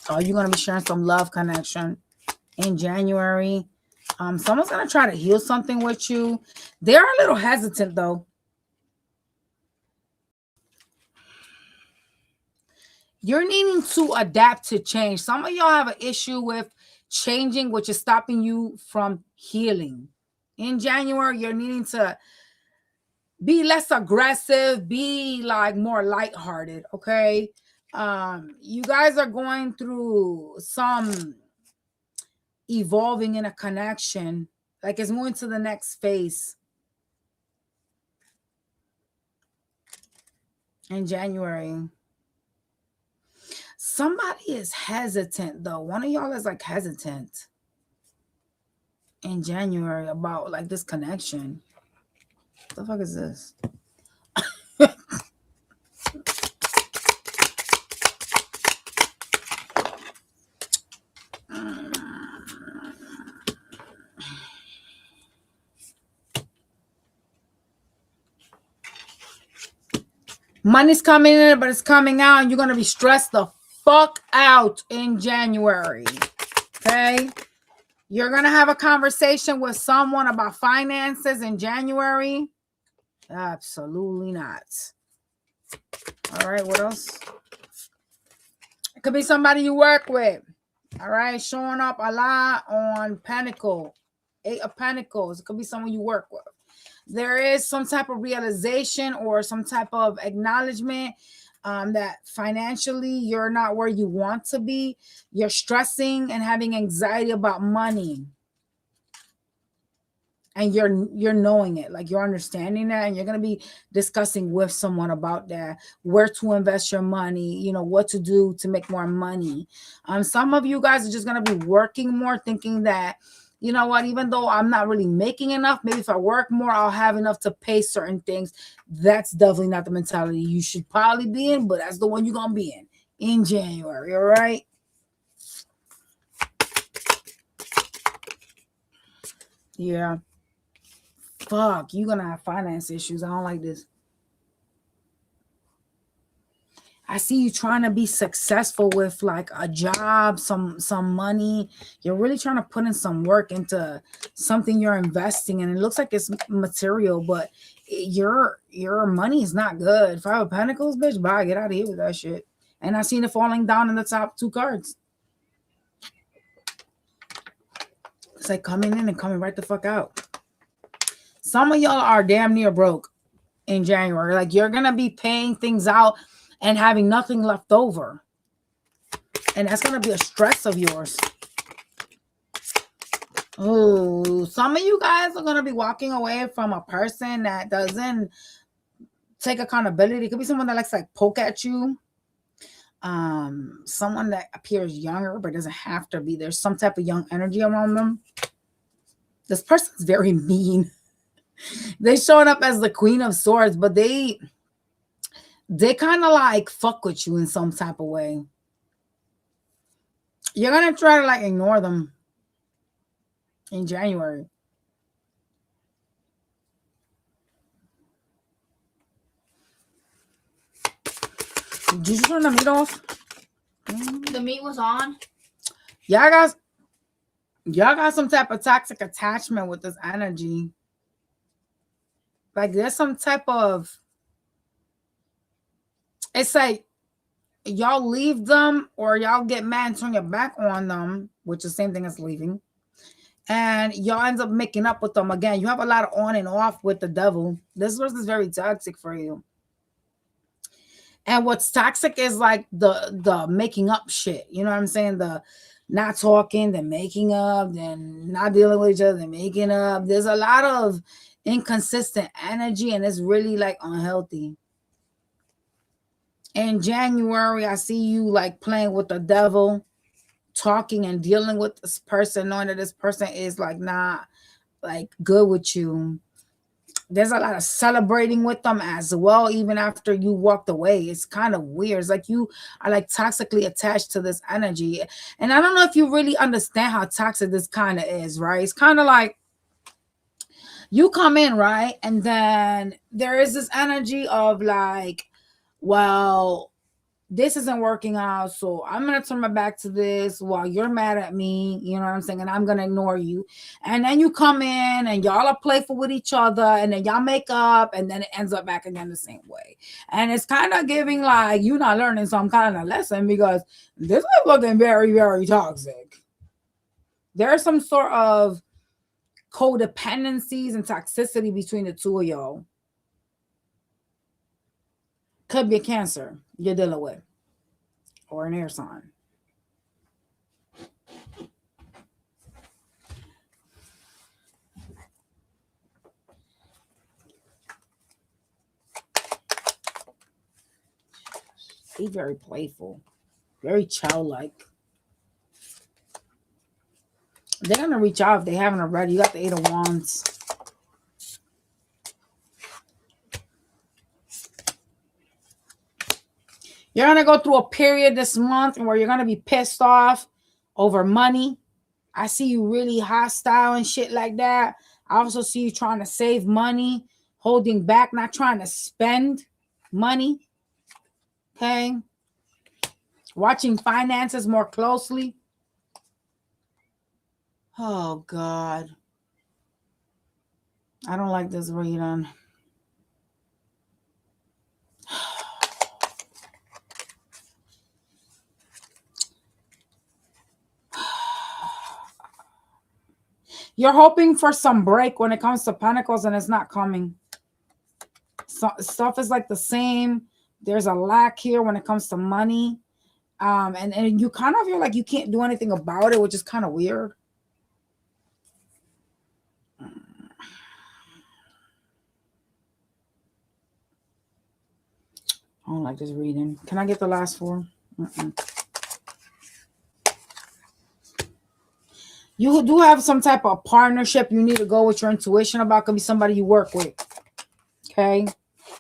Oh, you're gonna be sharing some love connection in January. Someone's gonna try to heal something with you. They're a little hesitant though. You're needing to adapt to change. Some of y'all have an issue with changing, which is stopping you from healing. In January, you're needing to be less aggressive, be like more lighthearted, okay? You guys are going through some evolving in a connection, like it's moving to the next phase in January. Somebody is hesitant though. One of y'all is like hesitant in January about like this connection. What the fuck is this? Money's coming in, but it's coming out, and you're going to be stressed the fuck out in January. Okay? You're going to have a conversation with someone about finances in January. Absolutely not. All right, what else? It could be somebody you work with. All right, showing up a lot on Pentacle. 8 of Pentacles. It could be someone you work with. There is some type of realization or some type of acknowledgement that financially you're not where you want to be. You're stressing and having anxiety about money. And you're knowing it, like you're understanding that, and you're going to be discussing with someone about that, where to invest your money, you know, what to do to make more money. Some of you guys are just going to be working more, thinking that you know what, even though I'm not really making enough, maybe if I work more, I'll have enough to pay certain things. That's definitely not the mentality you should probably be in, but that's the one you're going to be in January. All right. Yeah. Fuck, you're going to have finance issues. I don't like this. I see you trying to be successful with like a job, some money. You're really trying to put in some work into something you're investing in. It looks like it's material, but your money is not good. Five of Pentacles, bitch, bye. Get out of here with that shit. And I seen it falling down in the top two cards. It's like coming in and coming right the fuck out. Some of y'all are damn near broke in January. Like you're gonna be paying things out and having nothing left over. And that's going to be a stress of yours. Oh, some of you guys are going to be walking away from a person that doesn't take accountability. It could be someone that likes to like poke at you. Someone that appears younger but doesn't have to be. There's some type of young energy around them. This person's very mean. They're showing up as the Queen of Swords, but they kind of like fuck with you in some type of way. You're going to try to like ignore them in January. Did you turn the meat off? The meat was on. Y'all got some type of toxic attachment with this energy. Like there's some type of, it's like y'all leave them or y'all get mad and turn your back on them, which is the same thing as leaving. And y'all end up making up with them again. You have a lot of on and off with the devil. This person is very toxic for you. And what's toxic is like the making up shit. You know what I'm saying? The not talking, the making up, then not dealing with each other, the making up. There's a lot of inconsistent energy and it's really like unhealthy. In January, I see you like playing with the devil, talking and dealing with this person, knowing that this person is like not like good with you. There's a lot of celebrating with them as well, even after you walked away. It's kind of weird. It's like you are like toxically attached to this energy. And I don't know if you really understand how toxic this kind of is, right? It's kind of like you come in, right? And then there is this energy of like, well, this isn't working out, so I'm going to turn my back to this while you're mad at me, you know what I'm saying, and I'm going to ignore you. And then you come in and y'all are playful with each other and then y'all make up and then it ends up back again the same way. And it's kind of giving like you're not learning some kind of lesson because this is looking very, very toxic. There's some sort of codependencies and toxicity between the two of y'all. Could be a Cancer you're dealing with or an air sign. He's very playful, very childlike. They're going to reach out if they haven't already. You got the 8 of Wands. You're going to go through a period this month where you're going to be pissed off over money. I see you really hostile and shit like that. I also see you trying to save money, holding back, not trying to spend money. Okay? Watching finances more closely. Oh, God. I don't like this reading. You're hoping for some break when it comes to Pentacles and it's not coming. So, stuff is like the same. There's a lack here when it comes to money. And you kind of feel like you can't do anything about it, which is kind of weird. I don't like this reading. Can I get the last 4? You do have some type of partnership you need to go with your intuition about. Could be somebody you work with. Okay.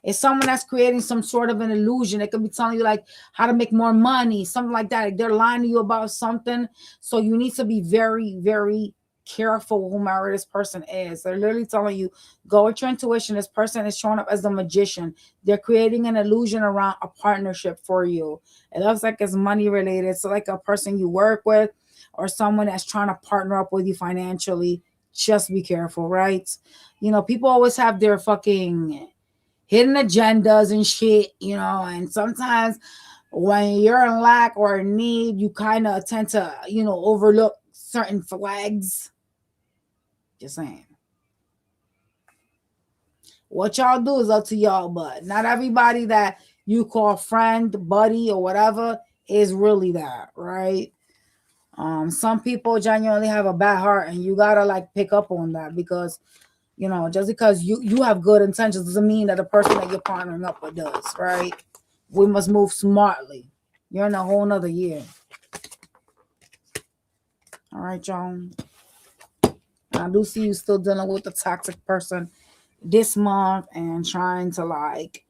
It's someone that's creating some sort of an illusion. It could be telling you like how to make more money, something like that. Like they're lying to you about something. So you need to be very, very careful whomever this person is. They're literally telling you, go with your intuition. This person is showing up as a magician. They're creating an illusion around a partnership for you. It looks like it's money related. So like a person you work with or someone that's trying to partner up with you financially. Just be careful, right? You know, people always have their fucking hidden agendas and shit, you know, and sometimes when you're in lack or in need, you kind of tend to, you know, overlook certain flags. Just saying. What y'all do is up to y'all, but not everybody that you call friend, buddy, or whatever is really that, right? Some people genuinely have a bad heart, and you gotta like pick up on that because you know, just because you have good intentions doesn't mean that the person that you're partnering up with does, right? We must move smartly. You're in a whole nother year. All right, y'all. I do see you still dealing with the toxic person this month and trying to like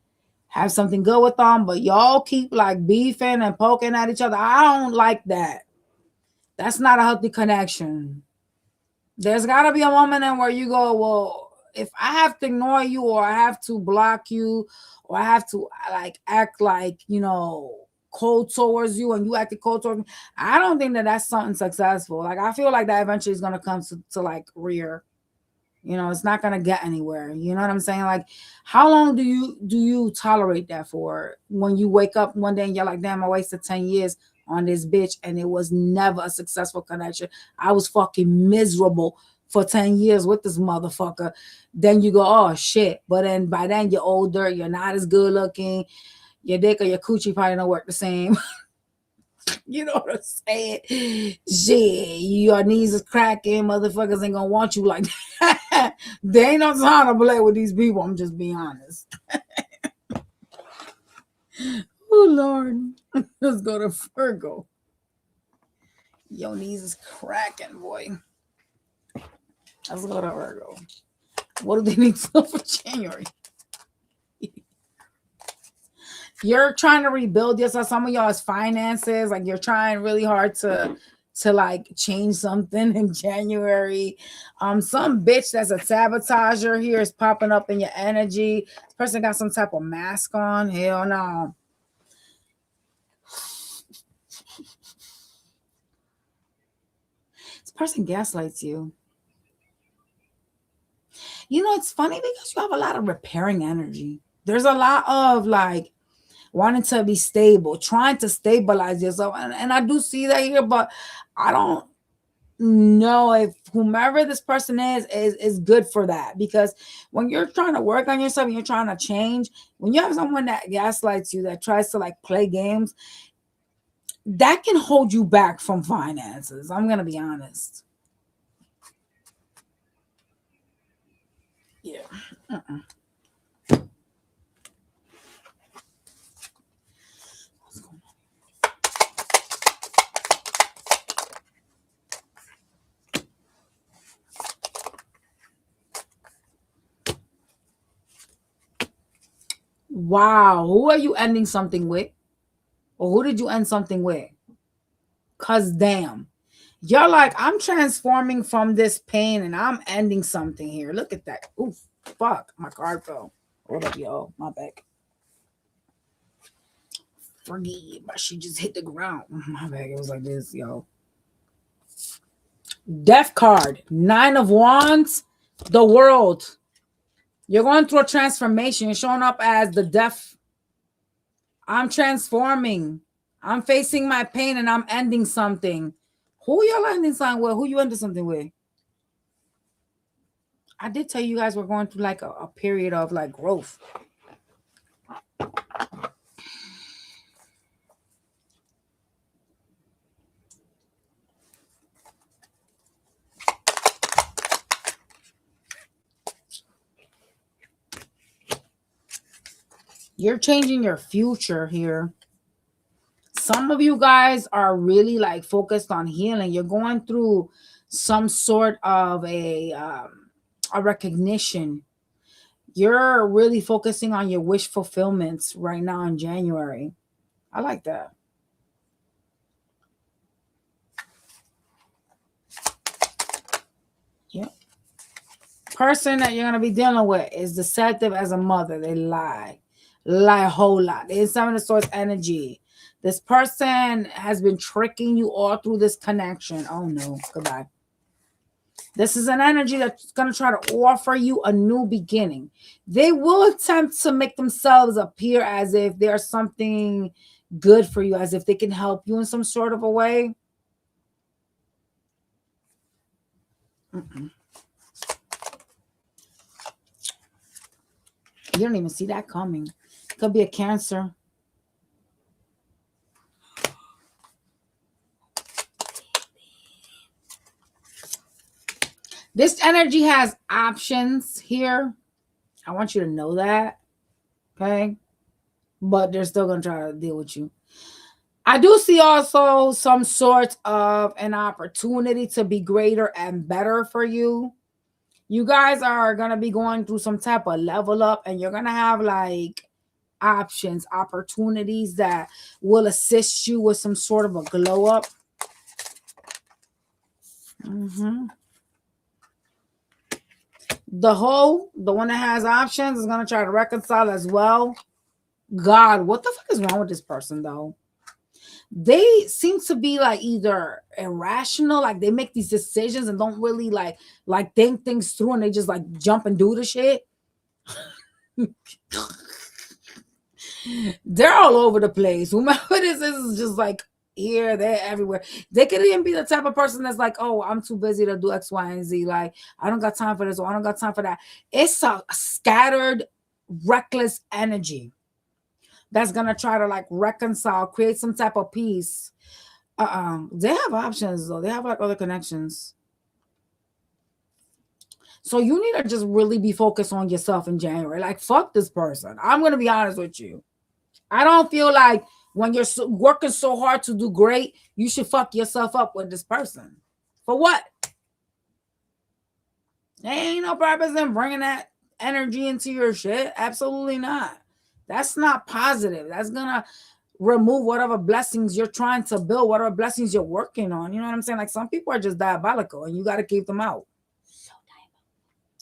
have something good with them, but y'all keep like beefing and poking at each other. I don't like that. That's not a healthy connection. There's got to be a moment in where you go, well, if I have to ignore you or I have to block you or I have to like act like, you know, cold towards you and you acted cold towards me, I don't think that that's something successful. Like, I feel like that eventually is going to come to like rear. You know, it's not going to get anywhere. You know what I'm saying? Like, how long do you tolerate that for? When you wake up one day and you're like, damn, I wasted 10 years on this bitch and it was never a successful connection. I was fucking miserable for 10 years with this motherfucker. Then you go, oh shit. But then by then you're older, you're not as good looking. Your dick or your coochie probably don't work the same. You know what I'm saying? Shit, your knees is cracking. Motherfuckers ain't gonna want you like that. They ain't no time to play with these people. I'm just being honest. Oh Lord, let's go to Virgo. Your knees is cracking, boy. Let's go to Virgo. What do they need to know for January? You're trying to rebuild yourself. Some of y'all's finances, like you're trying really hard to like change something in January. Some bitch that's a sabotager here is popping up in your energy. This person got some type of mask on. Hell no. This person gaslights you. You know, it's funny because you have a lot of repairing energy. There's a lot of like wanting to be stable, trying to stabilize yourself. And I do see that here, but I don't know if whomever this person is good for that. Because when you're trying to work on yourself and you're trying to change, when you have someone that gaslights you, that tries to like play games, that can hold you back from finances. I'm going to be honest. Yeah. Wow. Who are you ending something with? Or who did you end something with? Cause damn. You're like, I'm transforming from this pain and I'm ending something here. Look at that. Oof. Fuck. My card fell. Hold up, yo. My back. Forgive. She just hit the ground. My bag. It was like this, yo. Death card. 9 of Wands. The World. You're going through a transformation. You're showing up as the death. I'm transforming. I'm facing my pain and I'm ending something. Who y'all ending something with? Who you ending something with? I did tell you guys we're going through like a period of like growth. You're changing your future here. Some of you guys are really like focused on healing. You're going through some sort of a recognition. You're really focusing on your wish fulfillments right now in January. I like that. Yep. Person that you're gonna be dealing with is deceptive as a mother. They lie a whole lot. There's some of the source energy. This person has been tricking you all through this connection. Oh no, goodbye. This is an energy that's going to try to offer you a new beginning. They will attempt to make themselves appear as if they're something good for you, as if they can help you in some sort of a way. You don't even see that coming. Could be a Cancer. This energy has options here. I want you to know that. Okay. But they're still going to try to deal with you. I do see also some sort of an opportunity to be greater and better for you. You guys are going to be going through some type of level up, and you're going to have like options, opportunities that will assist you with some sort of a glow up. The one that has options, is going to try to reconcile as well. God, what the fuck is wrong with this person though? They seem to be like either irrational, like they make these decisions and don't really like think things through, and they just like jump and do the shit. They're all over the place. Whomever this is just like here, there, everywhere. They could even be the type of person that's like, oh, I'm too busy to do X, Y, and Z. Like, I don't got time for this, or I don't got time for that. It's a scattered, reckless energy that's gonna try to like reconcile, create some type of peace. They have options though. They have like other connections. So you need to just really be focused on yourself in January. Like, fuck this person. I'm gonna be honest with you. I don't feel like when you're working so hard to do great, you should fuck yourself up with this person. For what? There ain't no purpose in bringing that energy into your shit. Absolutely not. That's not positive. That's gonna remove whatever blessings you're trying to build, whatever blessings you're working on. You know what I'm saying? Like, some people are just diabolical, and you got to keep them out.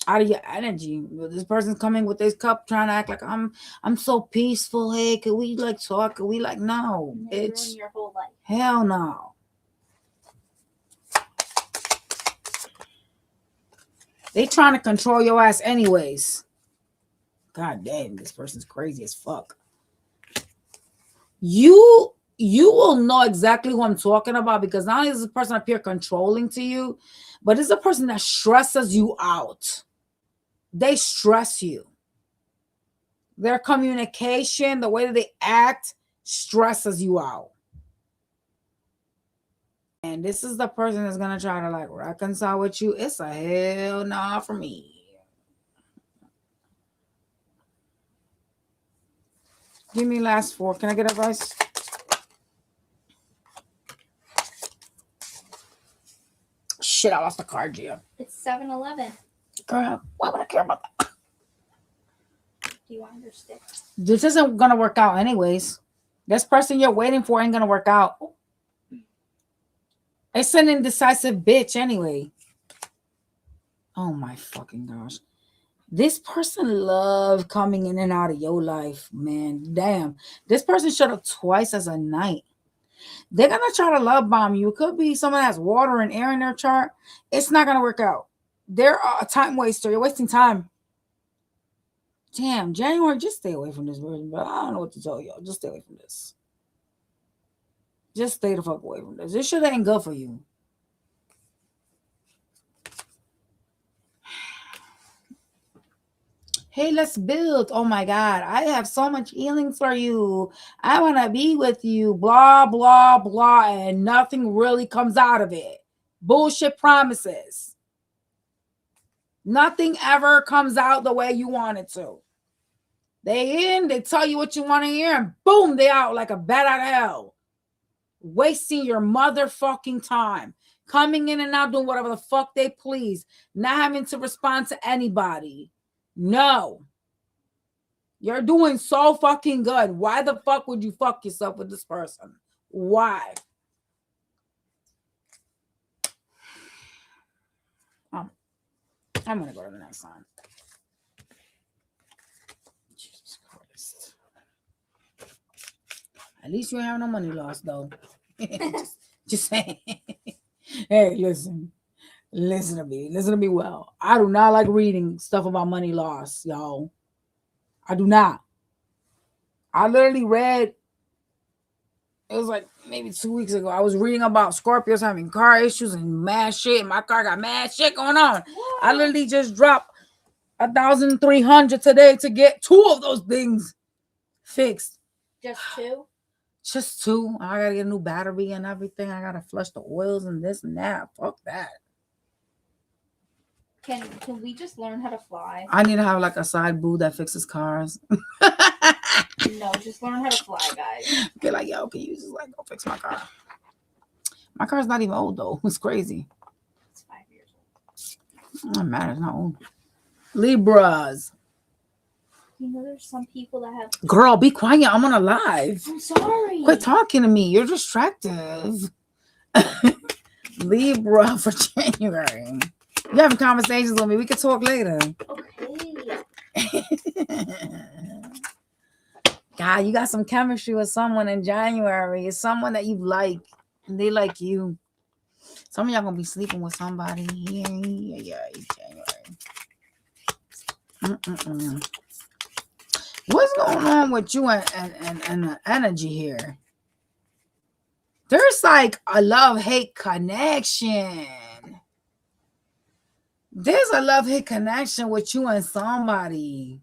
Out of your energy. This person's coming with this cup trying to act like I'm so peaceful. Hey, could we like talk? Could we like no? It's your whole life. Hell no. They trying to control your ass anyways. God damn, this person's crazy as fuck. You will know exactly what I'm talking about, because not only is this person up here controlling to you, but it's a person that stresses you out. They stress you. Their communication, the way that they act, stresses you out. And this is the person that's going to try to like reconcile with you. It's a hell nah for me. Give me last 4. Can I get advice? Shit, I lost the card, Gia. It's 7-Eleven. Girl, why would I care about that? Do you want your stick? This isn't going to work out anyways. This person you're waiting for ain't going to work out. It's an indecisive bitch anyway. Oh my fucking gosh. This person loves coming in and out of your life, man. Damn. This person showed up twice as a night. They're going to try to love bomb you. It could be someone that has water and air in their chart. It's not going to work out. They're a time waster. You're wasting time. Damn, January, just stay away from this version. But I don't know what to tell y'all. Just stay away from this. Just stay the fuck away from this. This shit ain't good for you. Hey, let's build. Oh my God. I have so much healing for you. I want to be with you. Blah, blah, blah. And nothing really comes out of it. Bullshit promises. Nothing ever comes out the way you want it to. They in, they tell you what you want to hear, and boom, they out like a bat out of hell. Wasting your motherfucking time. coming in and out, doing whatever the fuck they please, not having to respond to anybody. No. You're doing so fucking good. Why the fuck would you fuck yourself with this person? Why? I'm gonna go to the next one. Jesus Christ. At least you ain't have no money lost though. just saying. Hey, listen to me well. I do not like reading stuff about money loss, y'all. I do not. I literally read, it was like maybe 2 weeks ago. I was reading about Scorpios having car issues and mad shit. My car got mad shit going on. What? I literally just dropped 1,300 today to get 2 of those things fixed. Just 2? Just 2. I gotta get a new battery and everything. I gotta flush the oils and this and that. Fuck that. Can we just learn how to fly? I need to have like a side boo that fixes cars. No, just learn how to fly, guys. Okay, like, yo, can you just like go fix my car? My car's not even old though. It's crazy. It's 5 years old. It doesn't matter. It's not old. Libras. You know, there's some people that have. Girl, be quiet. I'm on a live. I'm sorry. Quit talking to me. You're distractive. Libra for January. You having conversations with me. We can talk later. Okay. God, you got some chemistry with someone in January. It's someone that you like, and they like you. Some of y'all gonna be sleeping with somebody here. Yeah, January. What's going on with you and the energy here? There's like a love-hate connection. There's a love-hate connection with you and somebody.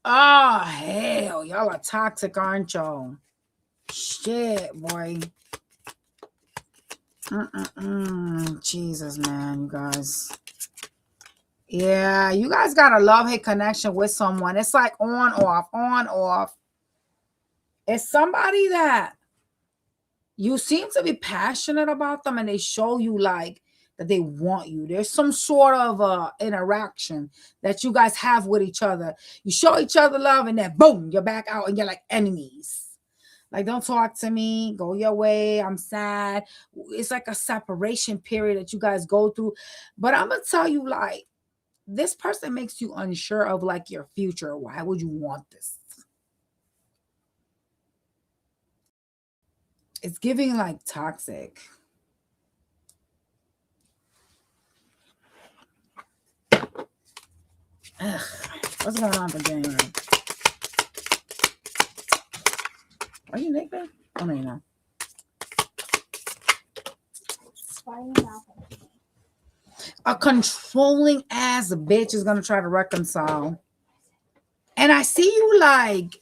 Oh, hell. Y'all are toxic, aren't y'all? Shit, boy. Jesus, man, you guys. Yeah, you guys got a love-hate connection with someone. It's like on, off. It's somebody that you seem to be passionate about them and they show you like that they want you. There's some sort of interaction that you guys have with each other. You show each other love and then boom, you're back out and you're like enemies. Like, don't talk to me. Go your way. I'm sad. It's like a separation period that you guys go through. But I'm going to tell you, like, this person makes you unsure of like your future. Why would you want this? It's giving like toxic. Ugh, what's going on for January? Are you naked? Oh, no, you're not. A controlling ass bitch is going to try to reconcile. And I see you like,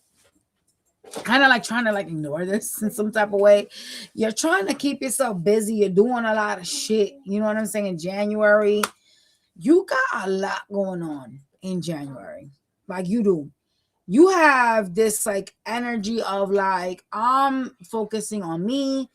kind of like trying to like ignore this in some type of way. You're trying to keep yourself busy. You're doing a lot of shit. You know what I'm saying? In January, you got a lot going on in January. Like you do. You have this like energy of like, I'm focusing on me.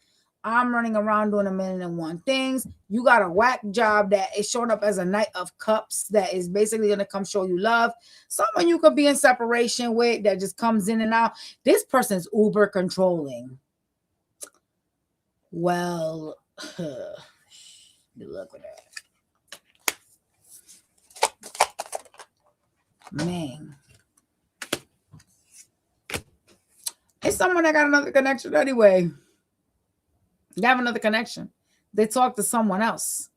I'm running around doing 1,000,001 things. You got a whack job that is showing up as a Knight of Cups that is basically going to come show you love. Someone you could be in separation with that just comes in and out. This person's uber controlling. Well, good luck with that. Man. It's someone that got another connection anyway. You have another connection. They talk to someone else.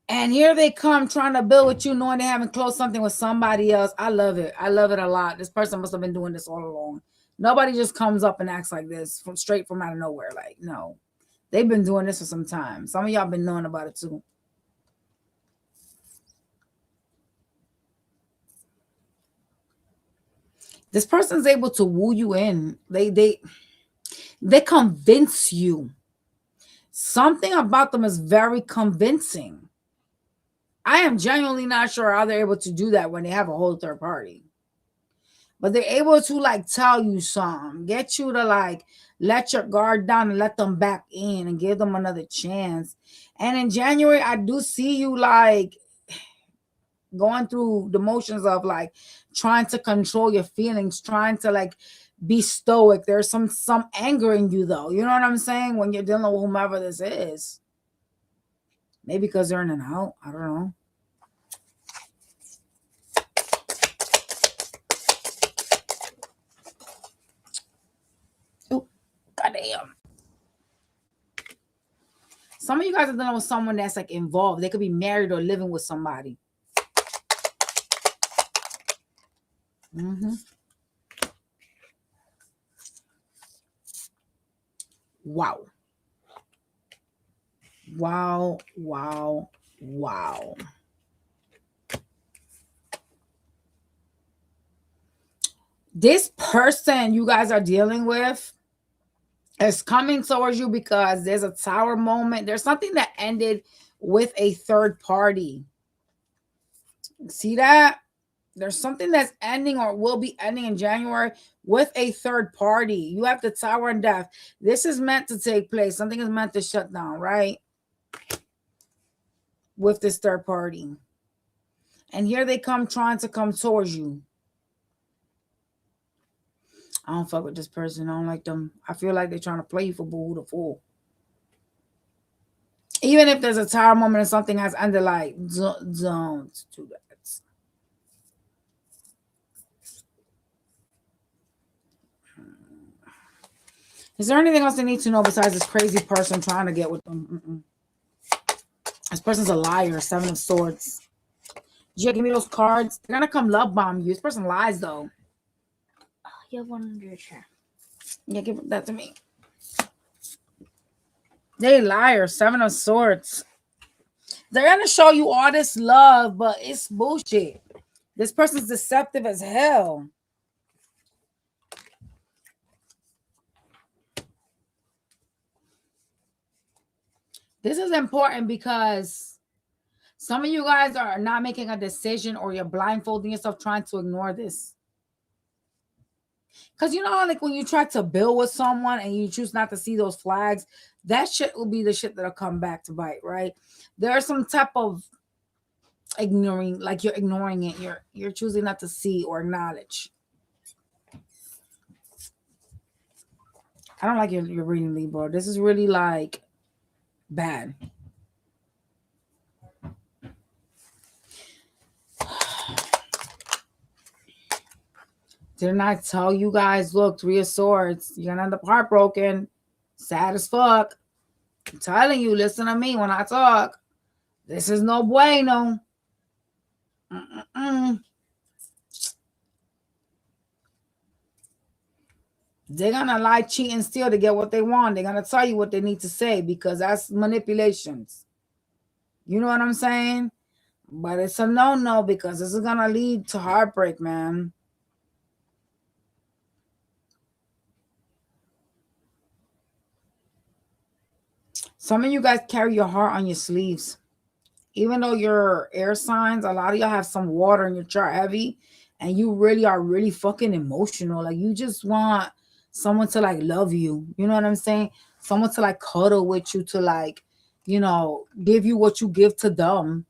And here they come trying to build with you, knowing they haven't closed something with somebody else. I love it. I love it a lot. This person must have been doing this all along. Nobody just comes up and acts like this straight from out of nowhere. Like, no. They've been doing this for some time. Some of y'all been knowing about it too. This person's able to woo you in. They convince you. Something about them is very convincing. I am genuinely not sure how they're able to do that when they have a whole third party. but they're able to like tell you something, get you to like let your guard down and let them back in and give them another chance. And in January, I do see you like going through the motions of like trying to control your feelings, trying to like be stoic. There's some anger in you though. You know what I'm saying? When you're dealing with whomever this is. Maybe because they're in and out. I don't know. Oh, goddamn. Some of you guys are dealing with someone that's like involved. They could be married or living with somebody. Wow. Wow, wow, wow. This person you guys are dealing with is coming towards you because there's a tower moment. There's something that ended with a third party. See that? There's something that's ending or will be ending in January with a third party. You have the Tower and Death. This is meant to take place. Something is meant to shut down, right? With this third party. And here they come trying to come towards you. I don't fuck with this person. I don't like them. I feel like they're trying to play you for boo the fool. Even if there's a tower moment and something has ended, like, don't do that. Is there anything else they need to know besides this crazy person trying to get with them? This person's a liar. 7 of Swords. Yeah, give me those cards. They're gonna come love bomb you. This person lies though. Oh, you have one under your chair. Yeah, give that to me. They liar. 7 of Swords. They're gonna show you all this love, but it's bullshit. This person's deceptive as hell. This is important because some of you guys are not making a decision or you're blindfolding yourself trying to ignore this. Because you know, like when you try to build with someone and you choose not to see those flags, that shit will be the shit that'll come back to bite, right? There's some type of ignoring, like you're ignoring it. You're choosing not to see or acknowledge. I don't like your reading, Libra. This is really like bad. Didn't I tell you guys, look, 3 of Swords, you're gonna end up heartbroken, sad as fuck. I'm telling you, listen to me when I talk. This is no bueno. They're gonna lie, cheat, and steal to get what they want. They're gonna tell you what they need to say because that's manipulations. You know what I'm saying? But it's a no because this is gonna lead to heartbreak, man. Some of you guys carry your heart on your sleeves. Even though you're air signs, a lot of y'all have some water in your chart heavy, and you really are really fucking emotional. Like you just want someone to like love you. You know what I'm saying? Someone to like cuddle with you, to like, you know, give you what you give to them.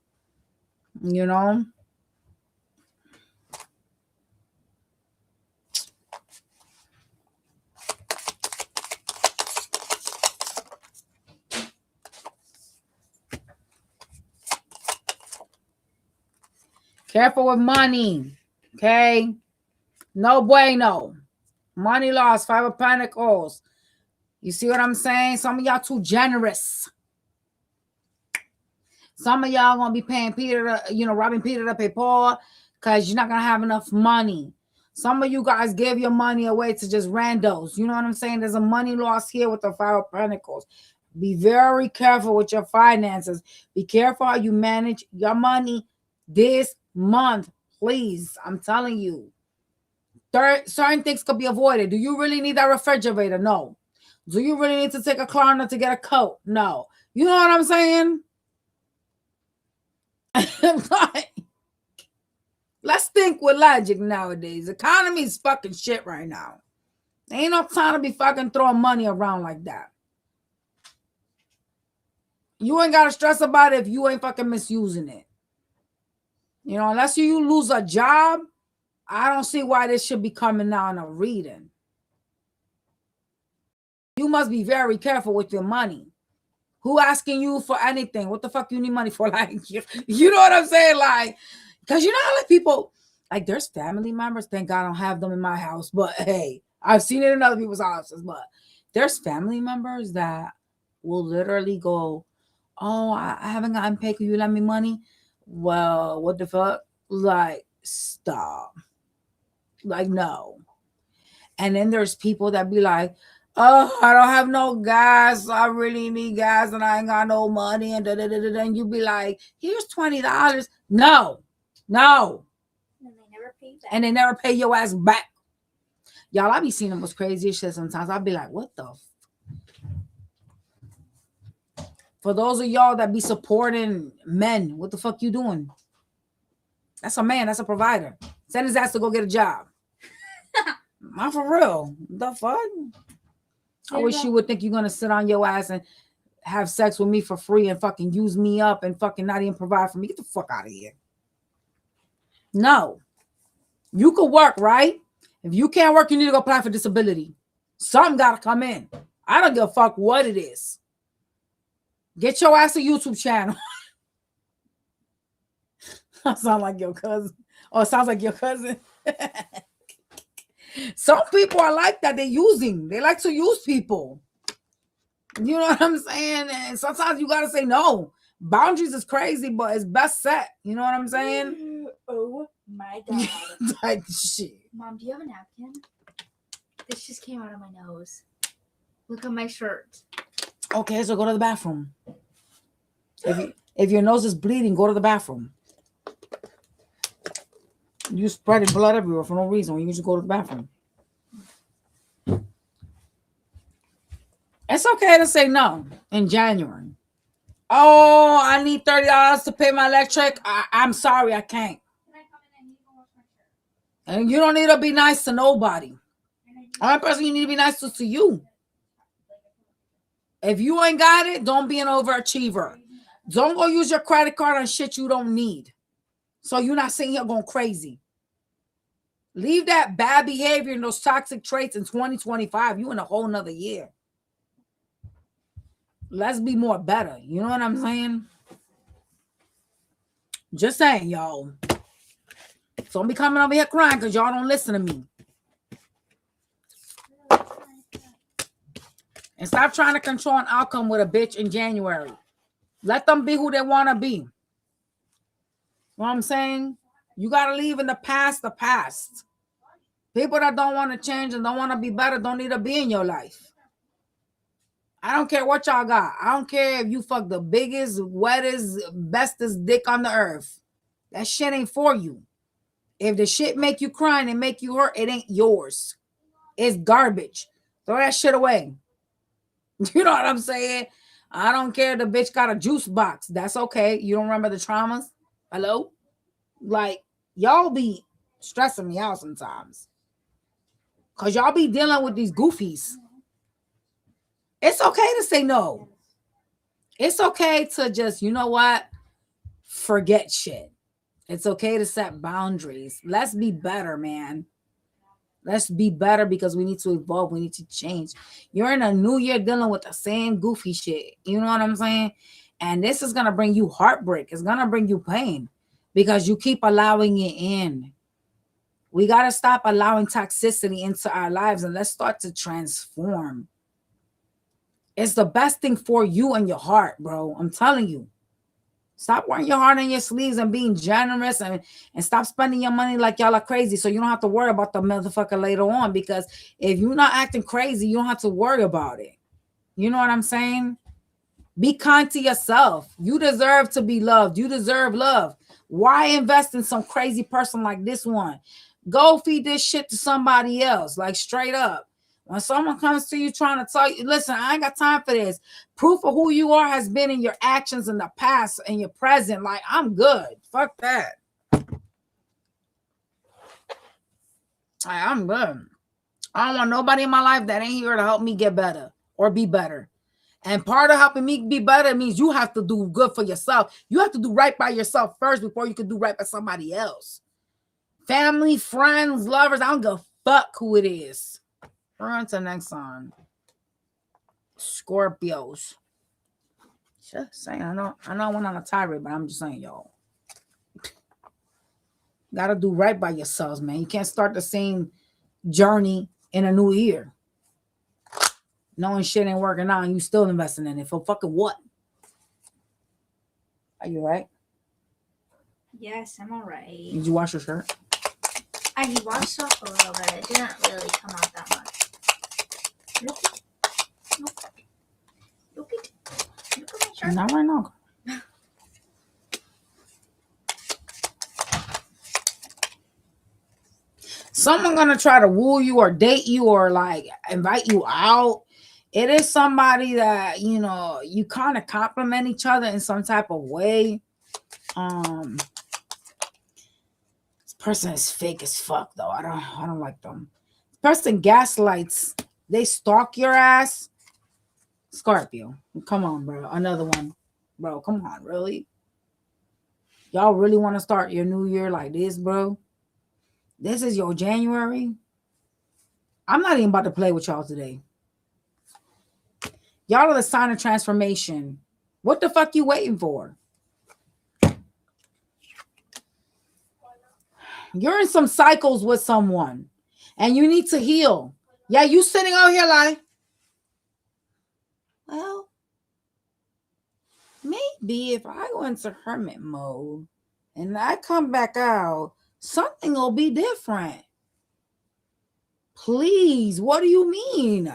You know? Careful with money. Okay? No bueno. Money loss, 5 of Pentacles. You see what I'm saying? Some of y'all too generous. Some of y'all gonna be paying Peter to, you know, robbing Peter to pay Paul because you're not gonna have enough money. Some of you guys give your money away to just randos. You know what I'm saying? There's a money loss here with the 5 of Pentacles. Be very careful with your finances. Be careful how you manage your money this month, please. I'm telling you. Certain things could be avoided. Do you really need that refrigerator? No. Do you really need to take a Klarna to get a coat? No. You know what I'm saying? Let's think. think with logic nowadays. Economy is fucking shit right now. Ain't no time to be fucking throwing money around like that. You ain't got to stress about it if you ain't fucking misusing it. You know, unless you lose a job, I don't see why this should be coming down a reading. You must be very careful with your money. Who asking you for anything? What the fuck you need money for? Like, you know what I'm saying? Like, because you know how like people, like there's family members, thank God I don't have them in my house, but hey, I've seen it in other people's houses, but there's family members that will literally go, oh, I haven't gotten paid. Can you lend me money? Well, what the fuck? Like, stop. Like, no. And then there's people that be like, oh, I don't have no gas. I really need gas and I ain't got no money. And then you be like, here's $20. No. And they never pay back. And they never pay your ass back. Y'all, I be seeing the most craziest shit sometimes. I'll be like, what the For those of y'all that be supporting men, what the fuck you doing? That's a man. That's a provider. Send his ass to go get a job. Not for real. The fuck? I wish you would think you're going to sit on your ass and have sex with me for free and fucking use me up and fucking not even provide for me. Get the fuck out of here. No. You could work, right? If you can't work, you need to go apply for disability. Something got to come in. I don't give a fuck what it is. Get your ass a YouTube channel. I sound like your cousin. Oh, it sounds like your cousin. Some people are like that. They're using. They like to use people. You know what I'm saying? And sometimes you got to say no. Boundaries is crazy, but it's best set. You know what I'm saying? Oh my God. Like shit. Mom, do you have a napkin? This just came out of my nose. Look at my shirt. Okay, so go to the bathroom. If your nose is bleeding, go to the bathroom. You spreading blood everywhere for no reason when you just go to the bathroom. It's okay to say no in January. Oh, I need $30 to pay my electric. I'm sorry, I can't. And you don't need to be nice to nobody. Only person you need to be nice to you. If you ain't got it, don't be an overachiever. Don't go use your credit card on shit you don't need. So you're not sitting here going crazy. Leave that bad behavior and those toxic traits in 2025. You in a whole nother year. Let's be more better. You know what I'm saying? Just saying, y'all. Don't be coming over here crying because y'all don't listen to me. And stop trying to control an outcome with a bitch in January. Let them be who they want to be. You know what I'm saying? You got to leave in the past the past. People that don't want to change and don't want to be better don't need to be in your life. I don't care what y'all got. I don't care if you fuck the biggest, wettest, bestest dick on the earth. That shit ain't for you. If the shit make you cry and make you hurt, it ain't yours. It's garbage. Throw that shit away. You know what I'm saying? I don't care if the bitch got a juice box. That's okay. You don't remember the traumas? Hello? Like, y'all be stressing me out sometimes. Because y'all be dealing with these goofies. It's okay to say no. It's okay to just, you know what? Forget shit. It's okay to set boundaries. Let's be better, man. Let's be better because we need to evolve. We need to change. You're in a new year dealing with the same goofy shit. You know what I'm saying? And this is going to bring you heartbreak. It's going to bring you pain because you keep allowing it in. We got to stop allowing toxicity into our lives and let's start to transform. It's the best thing for you and your heart, bro. I'm telling you. Stop wearing your heart on your sleeves and being generous and stop spending your money like y'all are crazy so you don't have to worry about the motherfucker later on because if you're not acting crazy, you don't have to worry about it. You know what I'm saying? Be kind to yourself. You deserve to be loved. You deserve love. Why invest in some crazy person like this one? Go feed this shit to somebody else, like straight up. When someone comes to you trying to tell you, listen, I ain't got time for this. Proof of who you are has been in your actions in the past and your present. Like, I'm good. Fuck that. I'm good. I don't want nobody in my life that ain't here to help me get better or be better. And part of helping me be better means you have to do good for yourself. You have to do right by yourself first before you can do right by somebody else. Family, friends, lovers, I don't give a fuck who it is. We're on to the next one. Scorpios. Just saying, I know I went on a tirade, but I'm just saying, y'all. Gotta do right by yourselves, man. You can't start the same journey in a new year. Knowing shit ain't working out and you still investing in it. For fucking what? Are you right? Yes, I'm alright. Did you wash your shirt? I washed off a little bit. It didn't really come out that much. Look at my shirt. Not right now. Someone gonna try to woo you or date you or like invite you out. It is somebody that you kind of compliment each other in some type of way. This person is fake as fuck though. I don't like them. This person gaslights. They stalk your ass. Scorpio, come on, bro. Another one, bro. Come on, really? Y'all really want to start your new year like this, bro? This is your January. I'm not even about to play with y'all today. Y'all are the sign of transformation. What the fuck you waiting for? You're in some cycles with someone and you need to heal. Yeah, you sitting out here like, well, maybe if I go into hermit mode and I come back out, something will be different. Please, what do you mean?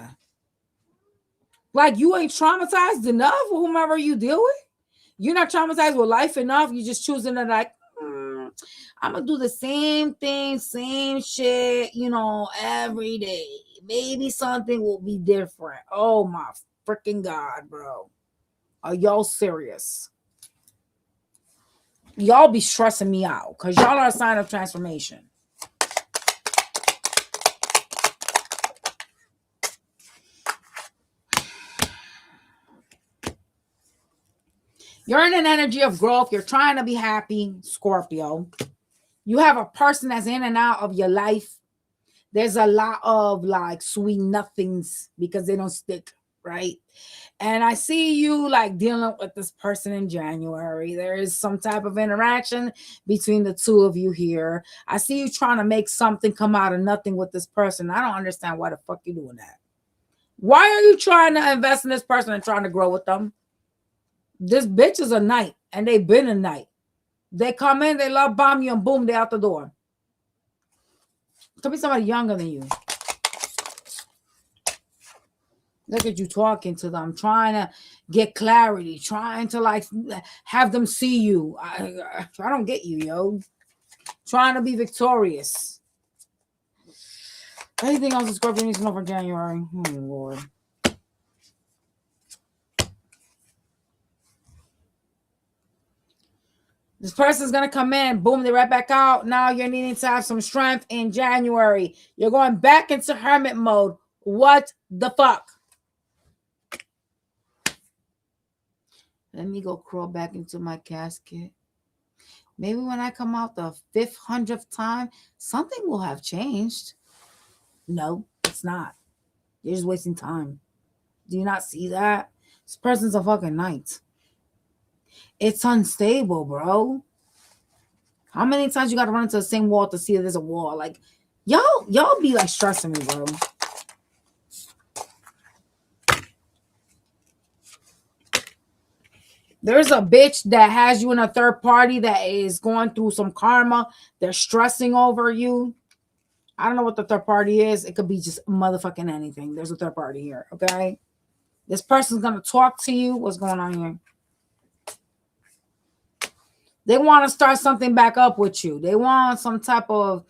Like you ain't traumatized enough with whomever you deal with? You're not traumatized with life enough? You just choosing to like, I'm going to do the same thing, same shit, every day. Maybe something will be different. Oh my freaking God, bro. Are y'all serious? Y'all be stressing me out because y'all are a sign of transformation. You're in an energy of growth. You're trying to be happy, Scorpio. You have a person that's in and out of your life. There's a lot of like sweet nothings because they don't stick, right? And I see you like dealing with this person in January. There is some type of interaction between the two of you here. I see you trying to make something come out of nothing with this person. I don't understand why the fuck you doing that. Why are you trying to invest in this person and trying to grow with them? This bitch is a knight and they've been a knight. They come in, they love bomb you, and boom, they out the door. Could be somebody younger than you. Look at you talking to them, trying to get clarity, trying to like have them see you. I don't get you, yo. Trying to be victorious. Anything else the Scorpio needs to know for January? Oh, Lord. This person's going to come in, boom, they're right back out. Now you're needing to have some strength in January. You're going back into hermit mode. What the fuck? Let me go crawl back into my casket. Maybe when I come out the 500th time, something will have changed. No, it's not. You're just wasting time. Do you not see that? This person's a fucking knight. It's unstable, bro. How many times you got to run into the same wall to see that there's a wall? Like, y'all be like stressing me, bro. There's a bitch that has you in a third party that is going through some karma. They're stressing over you. I don't know what the third party is. It could be just motherfucking anything. There's a third party here, okay? This person's going to talk to you. What's going on here? They want to start something back up with you. They want some type of,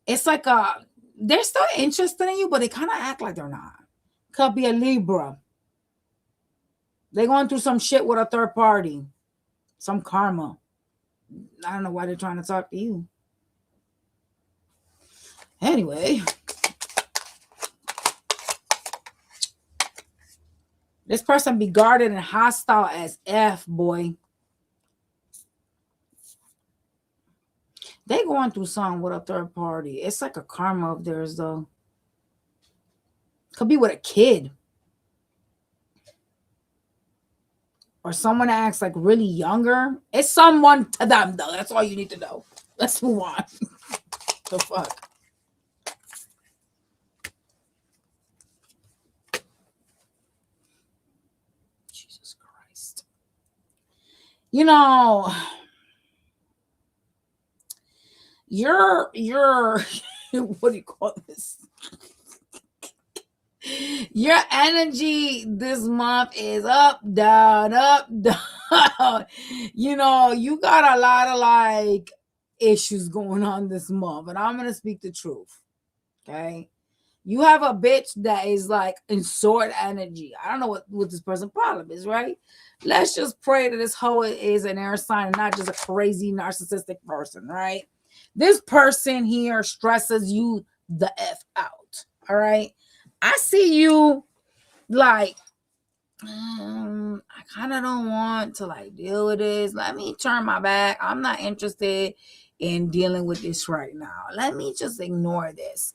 it's like they're still interested in you, but they kind of act like they're not. Could be a Libra. They're going through some shit with a third party. Some karma. I don't know why they're trying to talk to you. Anyway, this person be guarded and hostile as F, boy. They going through something with a third party. It's like a karma of theirs, though. Could be with a kid. Or someone that acts like really younger. It's someone to them, though. That's all you need to know. Let's move on. The fuck? Jesus Christ. You know, you're what do you call this? Your energy this month is up, down, up, down. You know, you got a lot of like issues going on this month, and I'm gonna speak the truth. Okay. You have a bitch that is like in sword energy. I don't know what this person's problem is, right? Let's just pray that this hoe is an air sign and not just a crazy narcissistic person, right? This person here stresses you the F out. All right. I see you like, I kind of don't want to like deal with this. Let me turn my back. I'm not interested in dealing with this right now. Let me just ignore this.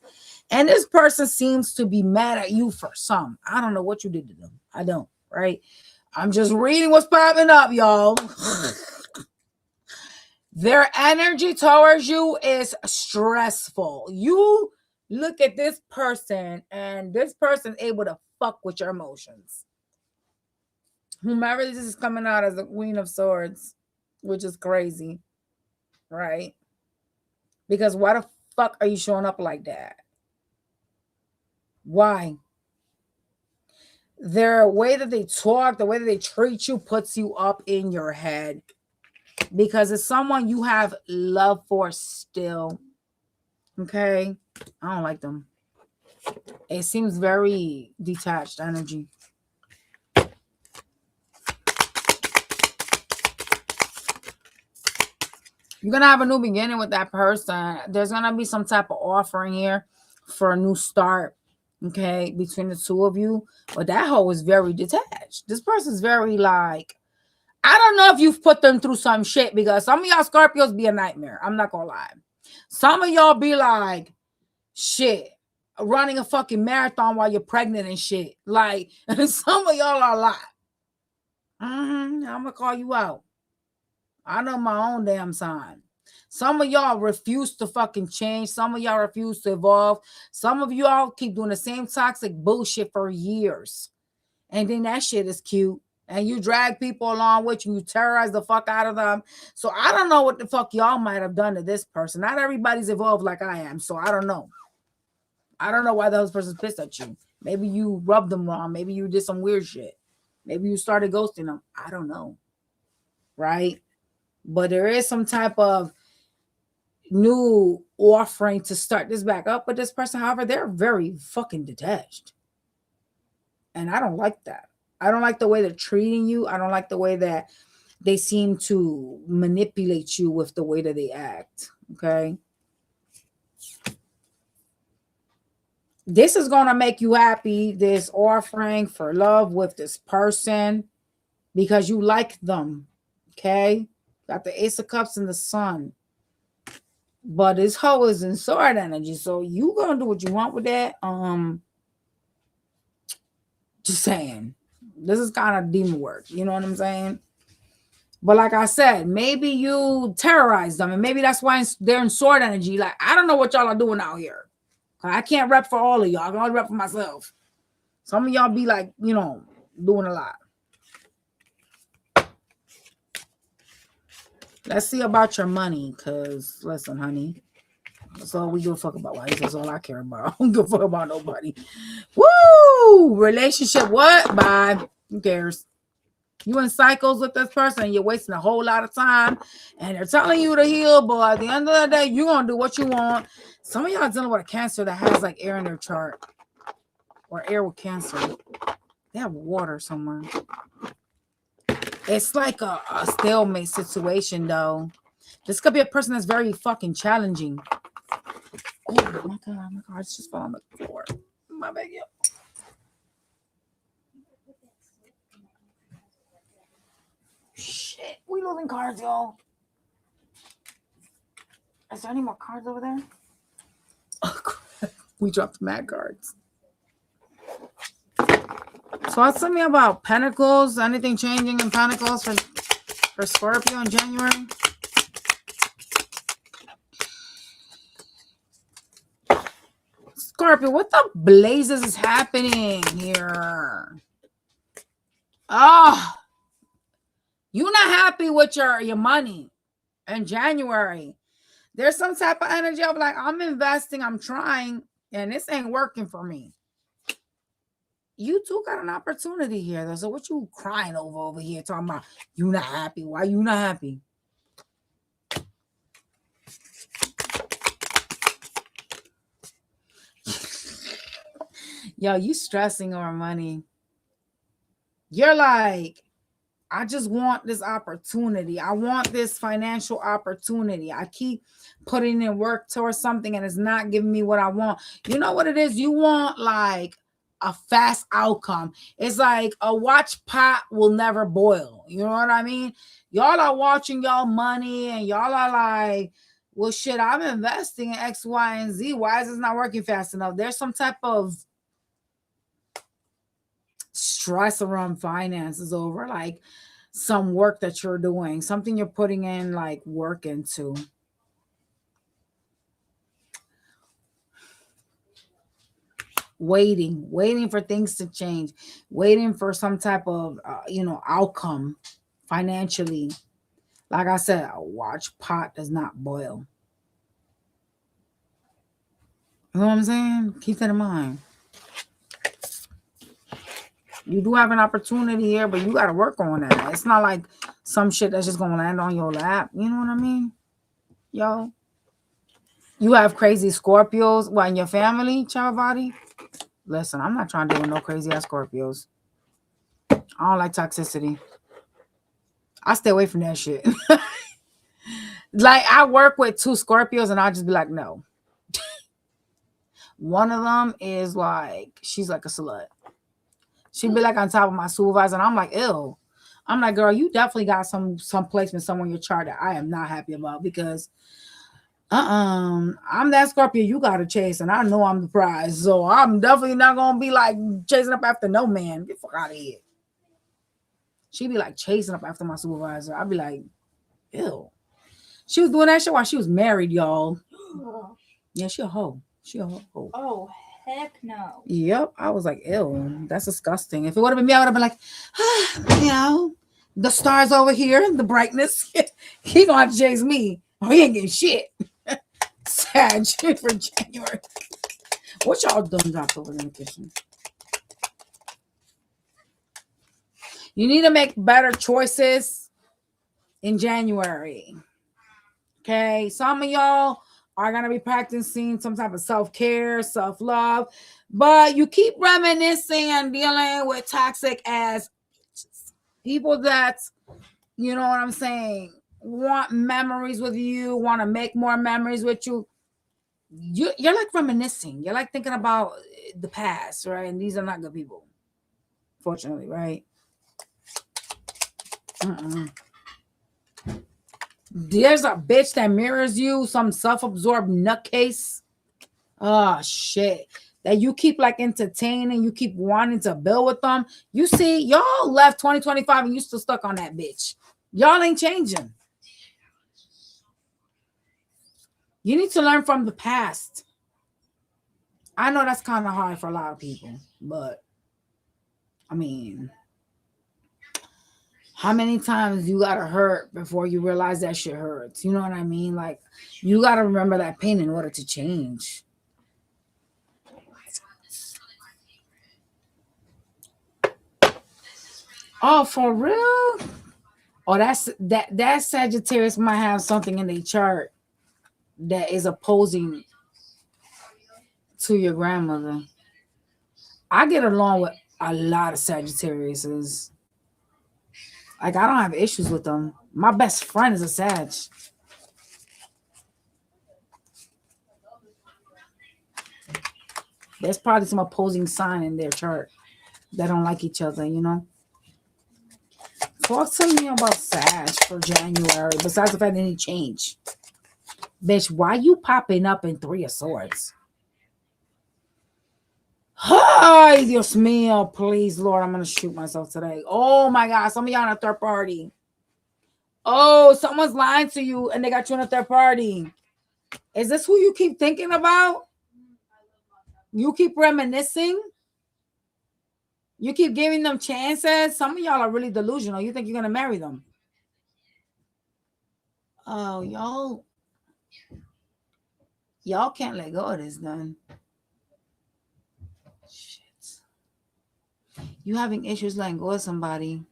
And this person seems to be mad at you for some. I don't know what you did to them. I don't, right? I'm just reading what's popping up, y'all. Their energy towards you is stressful. You look at this person and this person's able to fuck with your emotions. Whomever this is coming out as the Queen of Swords, which is crazy, right? Because why the fuck are you showing up like that? Why? Their way that they talk, the way that they treat you puts you up in your head. Because it's someone you have love for still. Okay? I don't like them. It seems very detached energy. You're going to have a new beginning with that person. There's going to be some type of offering here for a new start. Okay? Between the two of you. But that hoe is very detached. This person's very like, I don't know if you've put them through some shit because some of y'all Scorpios be a nightmare. I'm not gonna lie. Some of y'all be like, shit, running a fucking marathon while you're pregnant and shit. Like, some of y'all are a lot. I'm gonna call you out. I know my own damn sign. Some of y'all refuse to fucking change. Some of y'all refuse to evolve. Some of y'all keep doing the same toxic bullshit for years. And then that shit is cute. And you drag people along with you. You terrorize the fuck out of them. So I don't know what the fuck y'all might have done to this person. Not everybody's evolved like I am. So I don't know. I don't know why those person's pissed at you. Maybe you rubbed them wrong. Maybe you did some weird shit. Maybe you started ghosting them. I don't know. Right? But there is some type of new offering to start this back up. But this person, however, they're very fucking detached. And I don't like that. I don't like the way they're treating you. I don't like the way that they seem to manipulate you with the way that they act. Okay. This is going to make you happy. This offering for love with this person because you like them. Okay. Got the Ace of Cups and the Sun. But this hoe is in sword energy. So you going to do what you want with that. Just saying. This is kind of demon work. You know what I'm saying? But like I said, maybe you terrorize them. And maybe that's why they're in sword energy. Like, I don't know what y'all are doing out here. I can't rep for all of y'all. I can only rep for myself. Some of y'all be like, you know, doing a lot. Let's see about your money. Because, listen, honey. That's all we give a fuck about. Why? That's all I care about. I don't give a fuck about nobody. Woo! Relationship, what? Bye. Who cares? You in cycles with this person and you're wasting a whole lot of time and they're telling you to heal, but at the end of the day, you're going to do what you want. Some of y'all are dealing with a cancer that has like air in their chart or air with cancer. They have water somewhere. It's like a stalemate situation though. This could be a person that's very fucking challenging. my God, my cards just fell on the floor. My bad, yo. Shit, we losing cards, y'all. Is there any more cards over there? Oh, crap. We dropped mad cards. So ask me about Pentacles. Anything changing in Pentacles for Scorpio in January? Scorpio, what the blazes is happening here? Oh, you're not happy with your money in January. There's some type of energy of like, I'm investing, I'm trying, and this ain't working for me. You too got an opportunity here, though. So what you crying over here, talking about you not happy? Why you not happy? Yo, you stressing over money. You're like, I just want this opportunity. I want this financial opportunity. I keep putting in work towards something and it's not giving me what I want. You know what it is? You want like a fast outcome. It's like a watch pot will never boil. You know what I mean? Y'all are watching y'all money and y'all are like, well, shit, I'm investing in X, Y, and Z. Why is this not working fast enough? There's some type of stress around finances over like some work that you're doing, something you're putting in like work into. Waiting for things to change, waiting for some type of outcome financially. Like I said, a watch pot does not boil. You know what I'm saying? Keep that in mind. You do have an opportunity here, but you got to work on that. It's not like some shit that's just going to land on your lap. You know what I mean? Yo. You have crazy Scorpios. What, in your family, child body? Listen, I'm not trying to deal with no crazy ass Scorpios. I don't like toxicity. I stay away from that shit. Like, I work with 2 Scorpios and I'll just be like, no. One of them is like, she's like a slut. She'd be like on top of my supervisor, and I'm like, ew. I'm like, girl, you definitely got some placement somewhere in your chart that I am not happy about because I'm that Scorpio you gotta chase, and I know I'm the prize. So I'm definitely not gonna be like chasing up after no man. Get the fuck out of here. She'd be like chasing up after my supervisor. I'd be like, ew. She was doing that shit while she was married, y'all. Yeah, she a hoe. She a hoe. Oh, heck no. Yep. I was like, ew, that's disgusting. If it would have been me, I would have been like, the stars over here, the brightness. He gonna have to chase me. Oh, he ain't getting shit. Sad shit for January. What y'all done dropped over in the kitchen? You need to make better choices in January. Okay. Some of y'all are going to be practicing some type of self-care, self-love, but you keep reminiscing and dealing with toxic ass people that, you know what I'm saying, want memories with you, want to make more memories with you. You're like reminiscing. You're like thinking about the past, right? And these are not good people, fortunately, right? There's a bitch that mirrors you, some self-absorbed nutcase. Oh, shit. That you keep like entertaining, you keep wanting to build with them. You see, y'all left 2025 and you still stuck on that bitch. Y'all ain't changing. You need to learn from the past. I know that's kind of hard for a lot of people, but I mean, how many times you gotta hurt before you realize that shit hurts? You know what I mean? Like, you gotta remember that pain in order to change. Oh, for real? Oh, that Sagittarius might have something in their chart that is opposing to your grandmother. I get along with a lot of Sagittariuses. Like, I don't have issues with them. My best friend is a Sag. There's probably some opposing sign in their chart that don't like each other, you know. Talk to me about Sag for January, besides the fact that any change. Bitch, why you popping up in 3 of Swords? Hi, Dios mío, please, Lord, I'm gonna shoot myself today. Oh my God, some of y'all in a third party. Oh, someone's lying to you and they got you in a third party. Is this who you keep thinking about? You keep reminiscing? You keep giving them chances? Some of y'all are really delusional. You think you're gonna marry them. Oh, y'all can't let go of this then. Shit. You having issues letting go of somebody.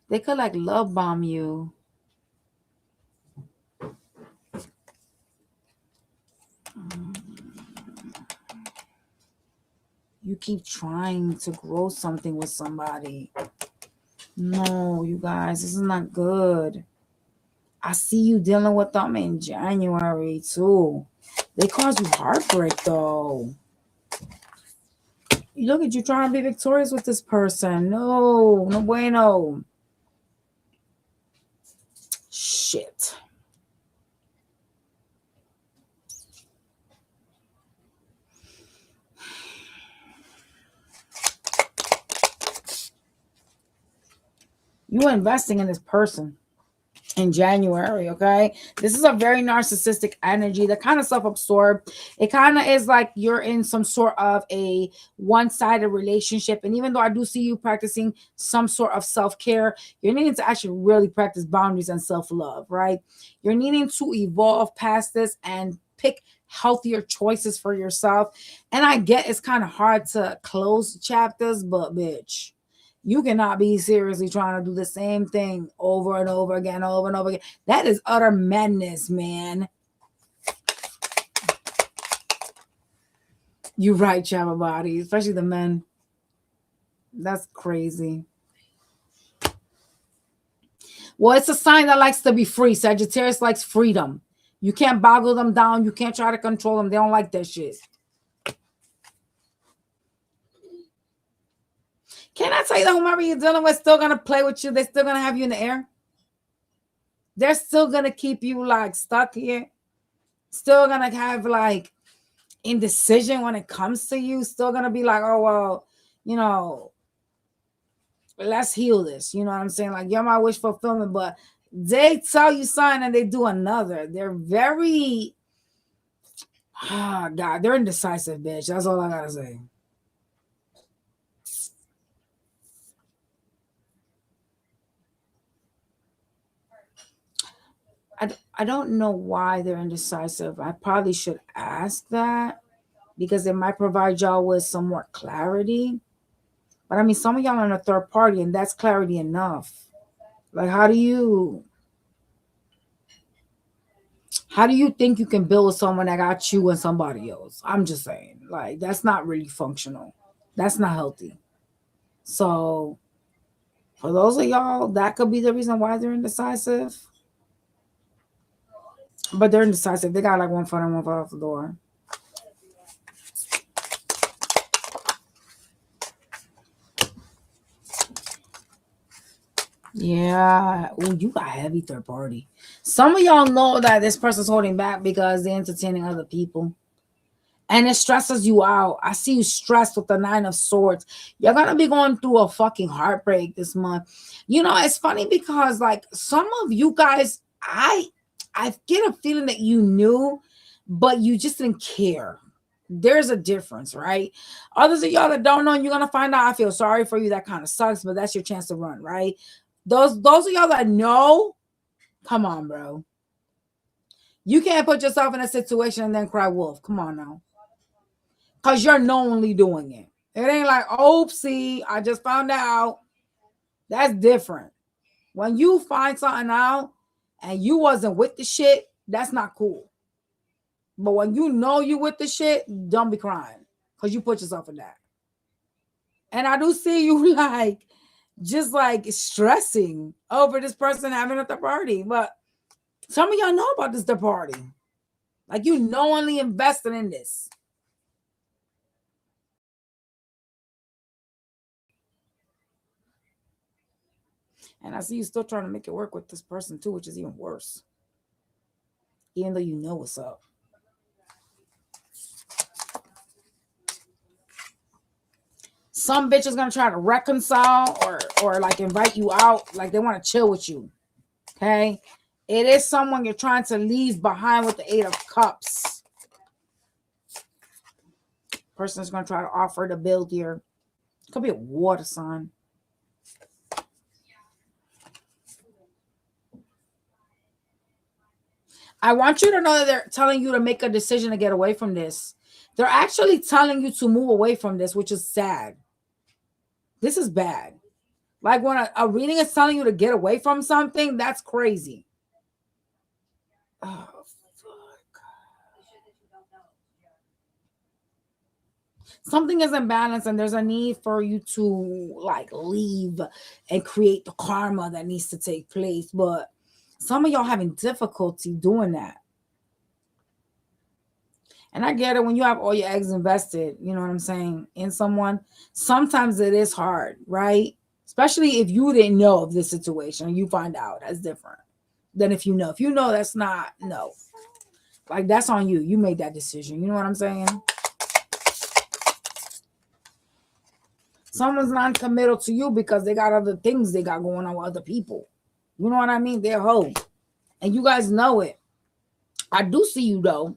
They could like love bomb you. You keep trying to grow something with somebody. No, you guys, this is not good. I see you dealing with them in January too. They cause you heartbreak though. Look at you trying to be victorious with this person. No, no bueno. Shit. You are investing in this person in January, okay? This is a very narcissistic energy. They're kind of self-absorbed. It kind of is like you're in some sort of a one-sided relationship. And even though I do see you practicing some sort of self-care, you're needing to actually really practice boundaries and self-love, right? You're needing to evolve past this and pick healthier choices for yourself. And I get it's kind of hard to close chapters, but bitch, you cannot be seriously trying to do the same thing over and over again, over and over again. That is utter madness, man. You're right, Chava Body, especially the men. That's crazy. Well, it's a sign that likes to be free. Sagittarius likes freedom. You can't boggle them down. You can't try to control them. They don't like that shit. Can I tell you that whomever you're dealing with still going to play with you? They're still going to have you in the air. They're still going to keep you like stuck here. Still going to have like indecision when it comes to you. Still going to be like, oh, well, you know, let's heal this. You know what I'm saying? Like, you're my wish fulfillment. But they tell you something and they do another. They're very, God, they're indecisive, bitch. That's all I got to say. I don't know why they're indecisive. I probably should ask that because it might provide y'all with some more clarity. But I mean, some of y'all are in a third party and that's clarity enough. Like, how do you think you can build with someone that got you and somebody else? I'm just saying, like, that's not really functional. That's not healthy. So for those of y'all, that could be the reason why they're indecisive. But they're indecisive. They got like one foot in, one foot off the door. Yeah. Oh, you got heavy third party. Some of y'all know that this person's holding back because they're entertaining other people. And it stresses you out. I see you stressed with the 9 of Swords. You're going to be going through a fucking heartbreak this month. You know, it's funny because like some of you guys, I get a feeling that you knew, but you just didn't care. There's a difference, right? Others of y'all that don't know, you're going to find out. I feel sorry for you. That kind of sucks, but that's your chance to run, right? Those of y'all that know, come on, bro. You can't put yourself in a situation and then cry wolf. Come on now. Because you're knowingly doing it. It ain't like, oopsie, I just found out. That's different. When you find something out and you wasn't with the shit, that's not cool. But when you know you with the shit, don't be crying. Because you put yourself in that. And I do see you like, just like stressing over this person having at the party. But some of y'all know about this party. Like you knowingly invested in this. And I see you still trying to make it work with this person too, which is even worse. Even though you know what's up. Some bitch is gonna try to reconcile or like invite you out, like they want to chill with you. Okay, it is someone you're trying to leave behind with the 8 of Cups. Person is gonna try to offer to build here. Could be a water sign. I want you to know that they're telling you to make a decision to get away from this. They're actually telling you to move away from this, which is sad. This is bad. Like when a reading is telling you to get away from something, that's crazy. Oh, fuck. Something is imbalanced and there's a need for you to like leave and create the karma that needs to take place. But some of y'all having difficulty doing that. And I get it when you have all your eggs invested, you know what I'm saying, in someone. Sometimes it is hard, right? Especially if you didn't know of this situation and you find out. That's different than if you know. If you know, that's not, no. Like, that's on you. You made that decision. You know what I'm saying? Someone's non-committal to you because they got other things they got going on with other people. You know what I mean? They're hoes. And you guys know it. I do see you, though.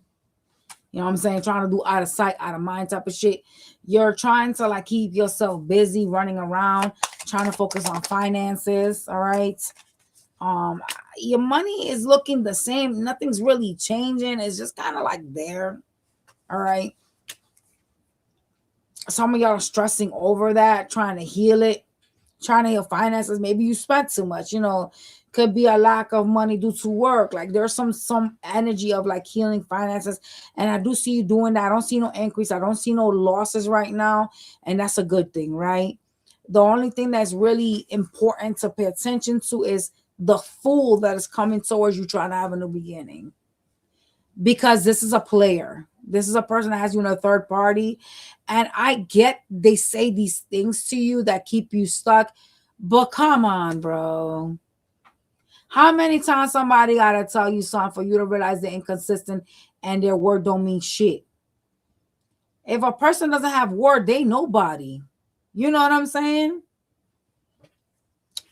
You know what I'm saying? Trying to do out of sight, out of mind type of shit. You're trying to like keep yourself busy running around, trying to focus on finances. All right. Your money is looking the same. Nothing's really changing. It's just kind of like there. All right. Some of y'all are stressing over that, trying to heal it, trying to heal finances. Maybe you spent too much, you know. Could be a lack of money due to work. Like there's some energy of like healing finances. And I do see you doing that. I don't see no increase. I don't see no losses right now. And that's a good thing, right? The only thing that's really important to pay attention to is the Fool that is coming towards you trying to have a new beginning. Because this is a player. This is a person that has you in a third party. And I get they say these things to you that keep you stuck. But come on, bro. How many times somebody gotta tell you something for you to realize they're inconsistent and their word don't mean shit? If a person doesn't have word, they nobody. You know what I'm saying?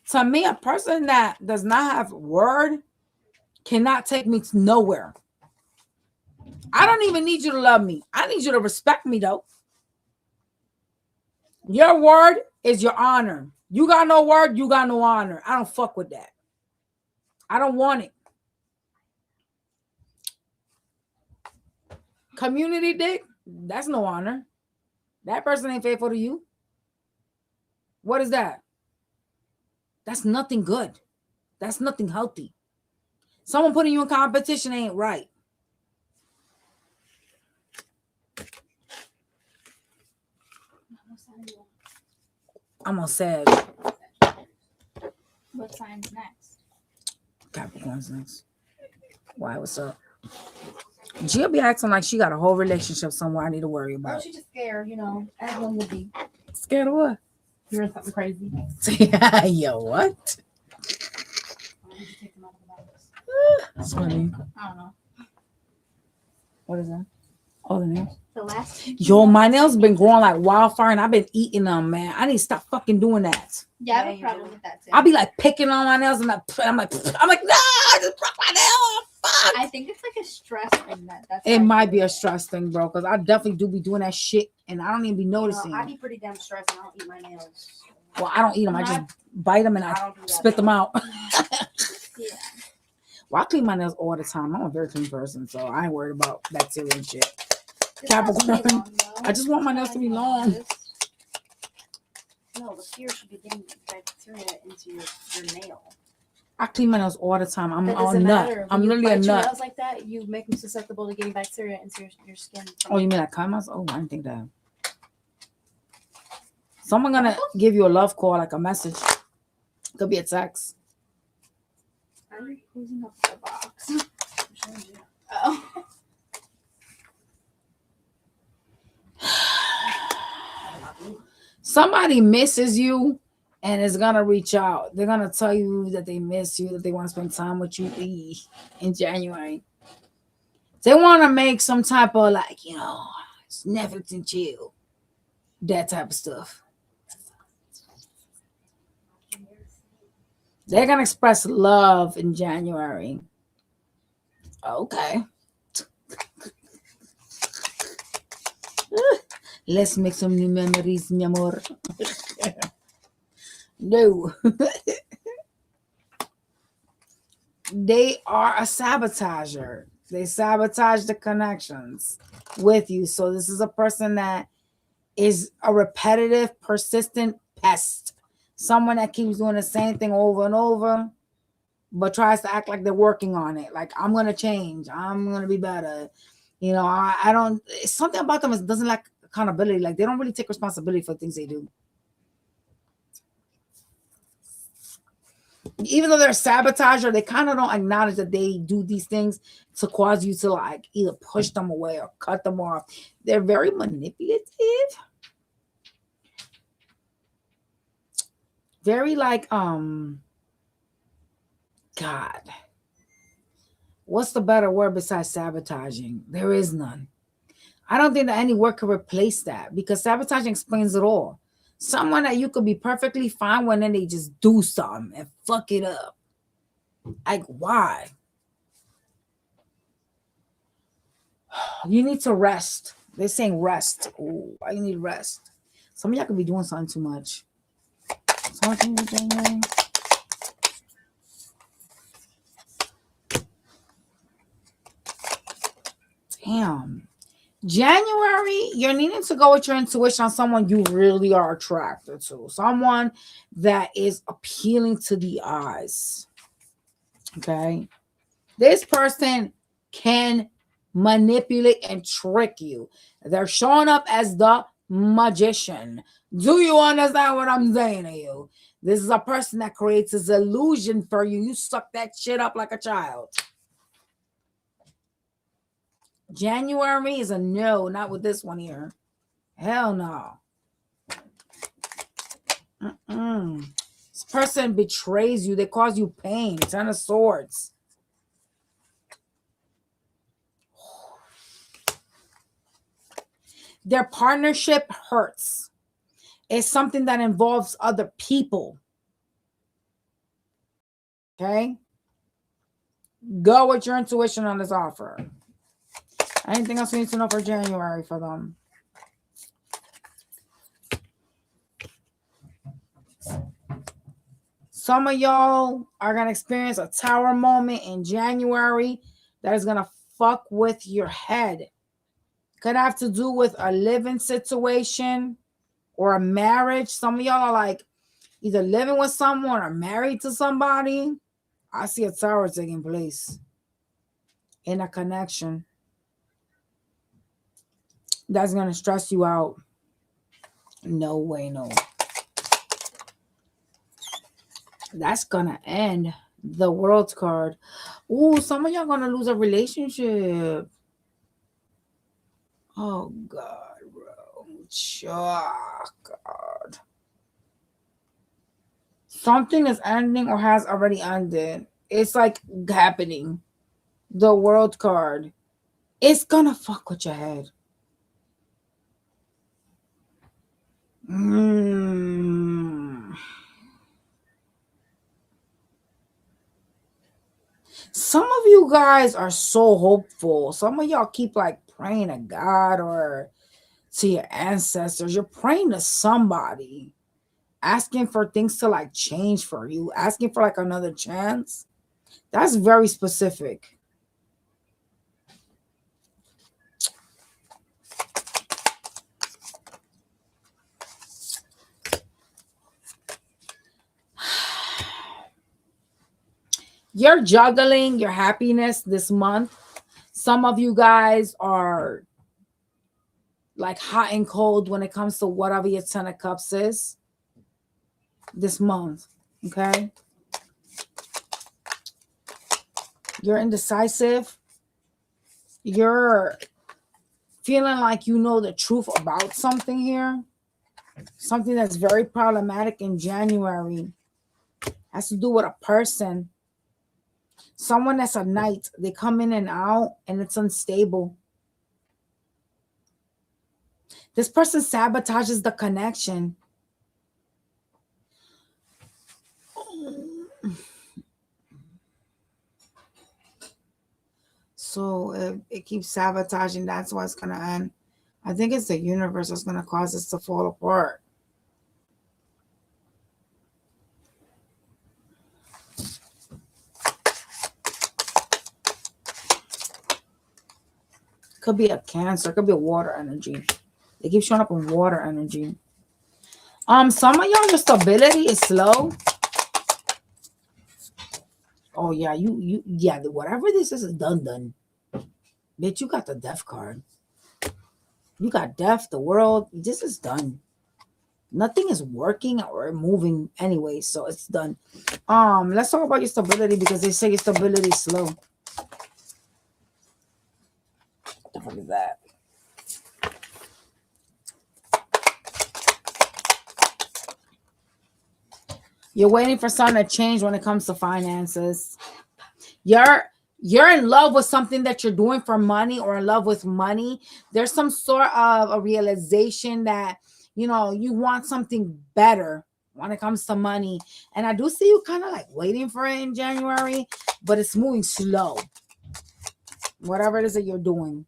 To me, a person that does not have word cannot take me to nowhere. I don't even need you to love me. I need you to respect me, though. Your word is your honor. You got no word, you got no honor. I don't fuck with that. I don't want it. Community dick, that's no honor. That person ain't faithful to you. What is that? That's nothing good. That's nothing healthy. Someone putting you in competition ain't right. I'm on sad. What sign's next? Capricorn's next. Why? What's up? She'll be acting like she got a whole relationship somewhere I need to worry Oh, about. she's just scared, you know. Everyone would be. Scared of what? Hearing something crazy. Yo, what? Take them out of the box. That's funny. I don't know. What is that? Oh, the nails. The last. Yo, my nails been growing like wildfire and I've been eating them, man. I need to stop fucking doing that. Yeah, I have a problem with that too. I'll be like picking on my nails and I'm like, no, I just broke my nail. Fuck. I think it's like a stress thing that's It why might I do be a it. stress thing, bro, because I definitely do be doing that shit and I don't even be noticing. I be pretty damn stressed and I don't eat my nails. Well, I don't eat them. I just bite them and I I don't do that. spit them out. Yeah. Well, I clean my nails all the time. I'm a very clean person, so I ain't worried about bacteria and shit. It's not too Capricorn. long, though. I just want my nails to be long. No, the fear should be getting bacteria into your nail. I clean my nails all the time. I'm That a doesn't nut. matter. I'm When you literally a bite your nut. nails like that, you make them susceptible to getting bacteria into your skin. Oh, you mean like commas? Oh, I didn't think that. Someone gonna give you a love call, like a message. Could be a text. I'm closing up the box. Oh. Somebody misses you and is gonna reach out. They're gonna tell you that they miss you, that they want to spend time with you in January. They want to make some type of like, it's Netflix and chill, that type of stuff. They're gonna express love in January. Okay. Let's make some new memories, mi amor. No. They are a sabotager. They sabotage the connections with you. So this is a person that is a repetitive, persistent pest. Someone that keeps doing the same thing over and over, but tries to act like they're working on it. Like, I'm going to change. I'm going to be better. I don't, it's something about them that doesn't like accountability. Like, they don't really take responsibility for things they do. Even though they're a sabotager, they kind of don't acknowledge that they do these things to cause you to like either push them away or cut them off. They're very manipulative. Very like, God. What's the better word besides sabotaging? There is none. I don't think that any word could replace that, because sabotaging explains it all. Someone that you could be perfectly fine with, and then they just do something and fuck it up. Like, why? You need to rest. They're saying rest. Oh, I need rest. Some of y'all could be doing something too much. Something with January. Damn. January, you're needing to go with your intuition on someone you really are attracted to. Someone that is appealing to the eyes. Okay? This person can manipulate and trick you. They're showing up as the magician. Do you understand what I'm saying to you? This is a person that creates this illusion for you. You suck that shit up like a child. January is a no, not with this one here. Hell no. This person betrays you. They cause you pain. Ten of Swords. Their partnership hurts. It's something that involves other people. Okay? Go with your intuition on this offer. Anything else we need to know for January for them? Some of y'all are going to experience a tower moment in January that is going to fuck with your head. Could have to do with a living situation or a marriage. Some of y'all are like either living with someone or married to somebody. I see a tower taking place in a connection that's going to stress you out. No way, no. That's going to end the World card. Ooh, some of y'all going to lose a relationship. Oh, God, bro. Oh, God. Something is ending or has already ended. It's like happening. The World card. It's going to fuck with your head. Some of you guys are so hopeful. Some of y'all keep like praying to God or to your ancestors. You're praying to somebody, asking for things to like change for you, asking for like another chance. That's very specific. You're juggling your happiness this month. Some of you guys are like hot and cold when it comes to whatever your Ten of Cups is this month. Okay? You're indecisive. You're feeling like you know the truth about something here. Something that's very problematic in January has to do with a person. Someone that's a knight. They come in and out and it's unstable. This person sabotages the connection. So it keeps sabotaging. That's why it's going to end. I think it's the universe that's going to cause this to fall apart. Could be a Cancer. Could be a water energy. They keep showing up in water energy. Some of y'all, your stability is slow. Oh yeah, yeah. Whatever this is done. Bitch, you got the death card. You got death, the world. This is done. Nothing is working or moving anyway, so it's done. Let's talk about your stability because they say your stability is slow. What the fuck is that? You're waiting for something to change when it comes to finances. You're in love with something that you're doing for money or in love with money. There's some sort of a realization that, you know, you want something better when it comes to money. And I do see you kind of like waiting for it in January, but it's moving slow. Whatever it is that you're doing.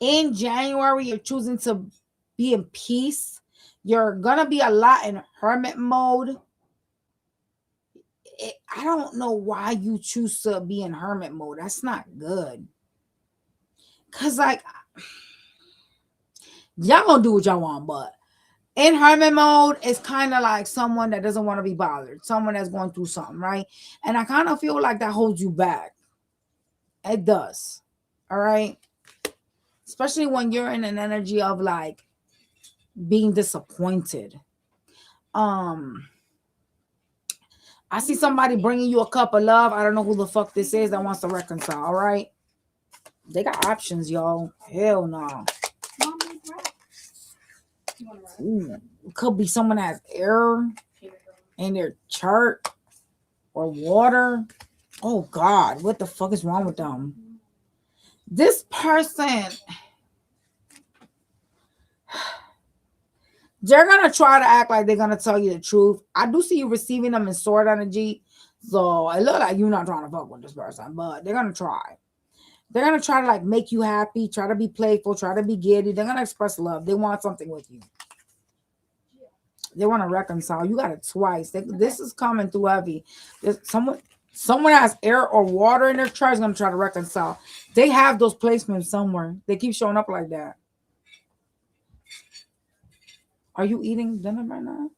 In January, you're choosing to be in peace. You're going to be a lot in hermit mode. I don't know why you choose to be in hermit mode. That's not good. Because, like, y'all gonna do what y'all want, but in hermit mode, it's kind of like someone that doesn't want to be bothered. Someone that's going through something, right? And I kind of feel like that holds you back. It does. All right? Especially when you're in an energy of, like, being disappointed. I see somebody bringing you a cup of love. I don't know who the fuck this is that wants to reconcile, all right? They got options, y'all. Hell no. Ooh, it could be someone that has air in their chart or water. Oh, God. What the fuck is wrong with them? This person... They're going to try to act like they're going to tell you the truth. I do see you receiving them in sword energy. So it looks like you're not trying to fuck with this person, but they're going to try. They're going to try to like make you happy, try to be playful, try to be giddy. They're going to express love. They want something with you. They want to reconcile. You got it twice. This is coming through heavy. Someone has air or water in their chart is going to try to reconcile. They have those placements somewhere. They keep showing up like that. Are you eating dinner right now?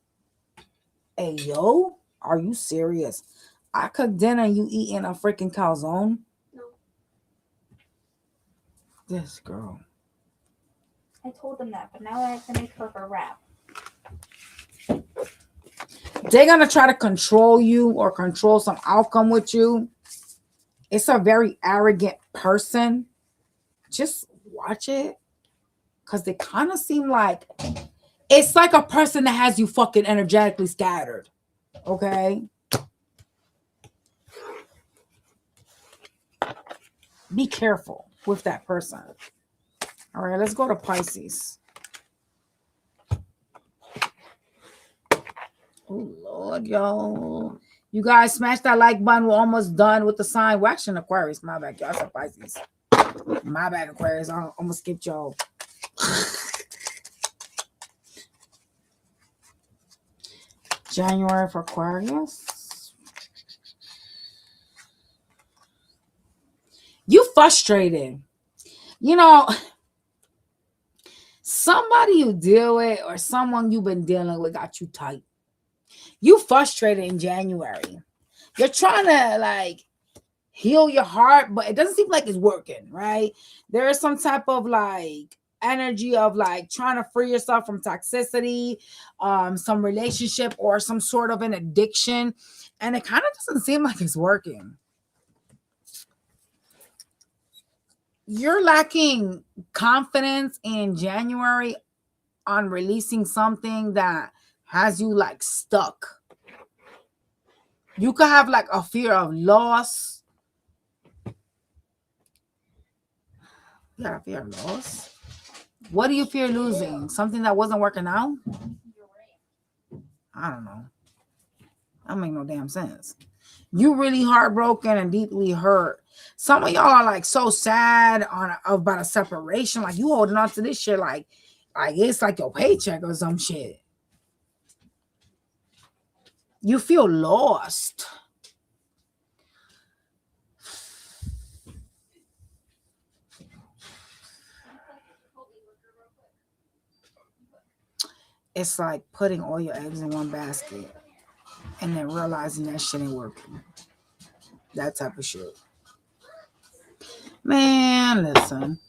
Hey, yo, are you serious? I cook dinner and you eating a freaking calzone? No. This girl. I told them that, but now I have to make her a wrap. They're going to try to control you or control some outcome with you. It's a very arrogant person. Just watch it. Because they kind of seem like... It's like a person that has you fucking energetically scattered. Okay? Be careful with that person. All right, let's go to Pisces. Oh, Lord, y'all. You guys smash that like button. We're almost done with the sign. We're actually in Aquarius. My bad, y'all. I said Pisces. My bad, Aquarius. I almost skipped y'all. January for Aquarius. You frustrated. You know, somebody you deal with or someone you've been dealing with got you tight. You frustrated in January. You're trying to like heal your heart, but it doesn't seem like it's working, right? There is some type of like energy of like trying to free yourself from toxicity, some relationship or some sort of an addiction, and it kind of doesn't seem like it's working. you're lacking confidence in January on releasing something that has you like stuck. You could have like a fear of loss. You got a fear of loss? What do you fear losing? Something that wasn't working out? I don't know. That make no damn sense. You really heartbroken and deeply hurt. Some of y'all are like so sad about a separation. Like you holding on to this shit like it's like your paycheck or some shit. You feel lost. It's like putting all your eggs in one basket and then realizing that shit ain't working. That type of shit. Man, listen.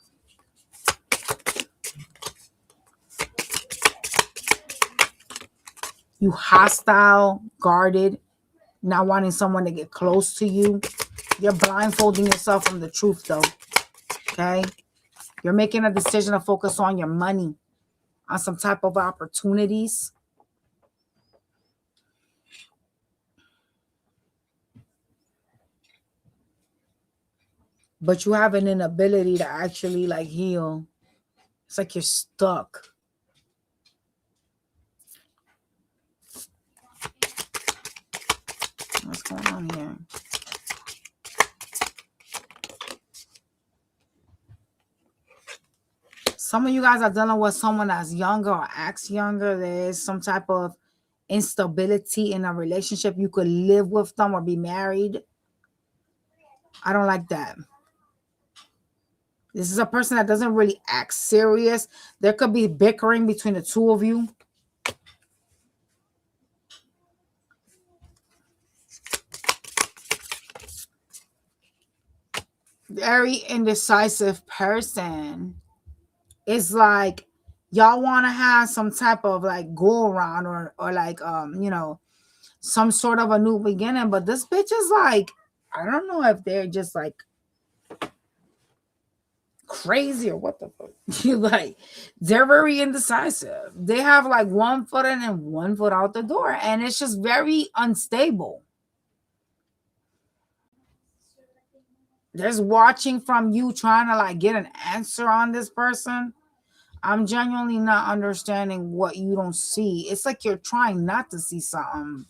You hostile, guarded, not wanting someone to get close to you. You're blindfolding yourself from the truth, though. Okay? You're making a decision to focus on your money, on some type of opportunities. But you have an inability to actually like heal. It's like you're stuck. What's going on here? Some of you guys are dealing with someone that's younger or acts younger. There's some type of instability in a relationship. You could live with them or be married. I don't like that. This is a person that doesn't really act serious. There could be bickering between the two of you. Very indecisive person. It's like y'all want to have some type of like go around or like some sort of a new beginning, but this bitch is like, I don't know if they're just like crazy or what the fuck. You like, they're very indecisive. They have like 1 foot in and 1 foot out the door, and it's just very unstable. There's watching from you trying to like get an answer on this person. I'm genuinely not understanding what you don't see. It's like you're trying not to see something.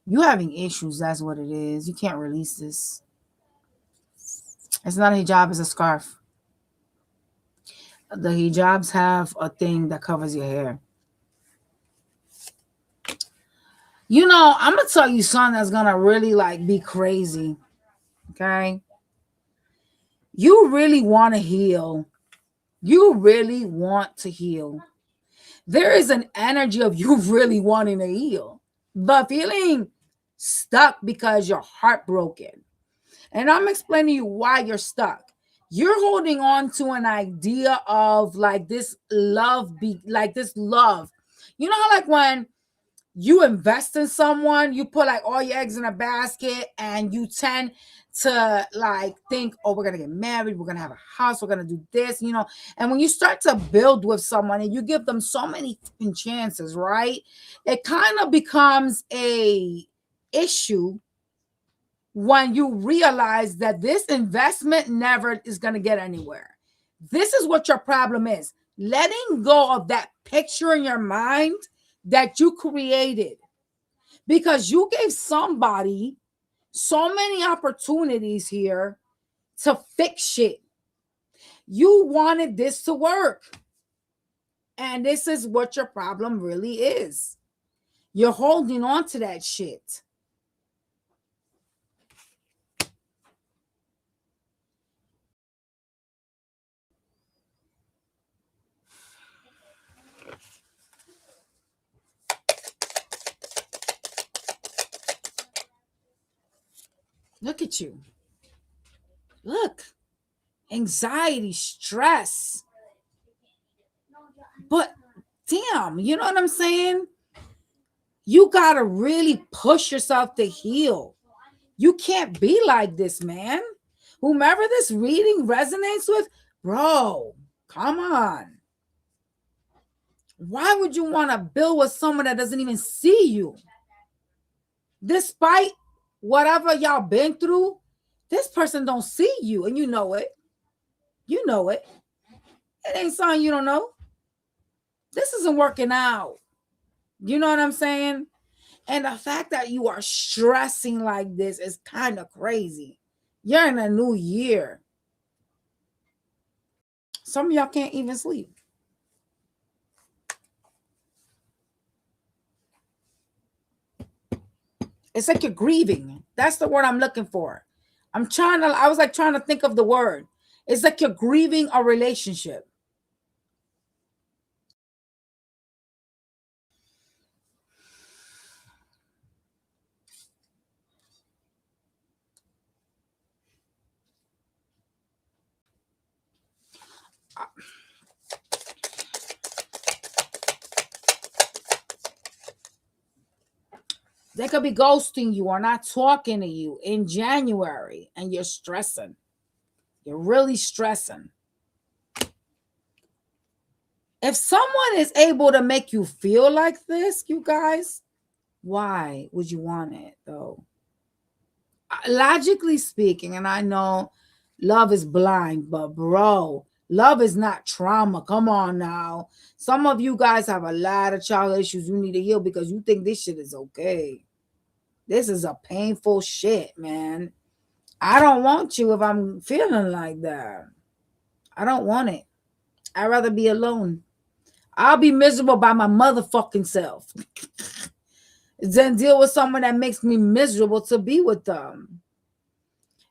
You having issues, that's what it is. You can't release this. It's not a hijab, it's a scarf. The hijabs have a thing that covers your hair. You know, I'm going to tell you something that's going to really like be crazy. Okay? You really want to heal. You really want to heal. There is an energy of you really wanting to heal, but feeling stuck because you're heartbroken. And I'm explaining to you why you're stuck. You're holding on to an idea of like this love, this love. You know how like when you invest in someone, you put like all your eggs in a basket and you tend to like think, oh, we're gonna get married, we're gonna have a house, we're gonna do this, you know. And when you start to build with someone and you give them so many chances, right? It kind of becomes a issue when you realize that this investment never is gonna get anywhere. This is what your problem is. Letting go of that picture in your mind that you created because you gave somebody so many opportunities here to fix shit. You wanted this to work. And this is what your problem really is. You're holding on to that shit. Look at you. Look. Anxiety, stress. But damn, you know what I'm saying? You got to really push yourself to heal. You can't be like this, man. Whomever this reading resonates with, bro, come on. Why would you want to build with someone that doesn't even see you? Despite whatever y'all been through, this person don't see you, and you know it. You know it. It ain't something you don't know. This isn't working out. You know what I'm saying? And the fact that you are stressing like this is kind of crazy. You're in a new year. Some of y'all can't even sleep. It's like you're grieving. That's the word I'm looking for. I was like trying to think of the word. It's like you're grieving a relationship. They could be ghosting you or not talking to you in January, and you're stressing. You're really stressing. If someone is able to make you feel like this, you guys, why would you want it though? Logically speaking, and I know love is blind, but bro, love is not trauma. Come on now. Some of you guys have a lot of childhood issues you need to heal because you think this shit is okay. This is a painful shit, man. I don't want you if I'm feeling like that. I don't want it. I'd rather be alone. I'll be miserable by my motherfucking self than deal with someone that makes me miserable to be with them.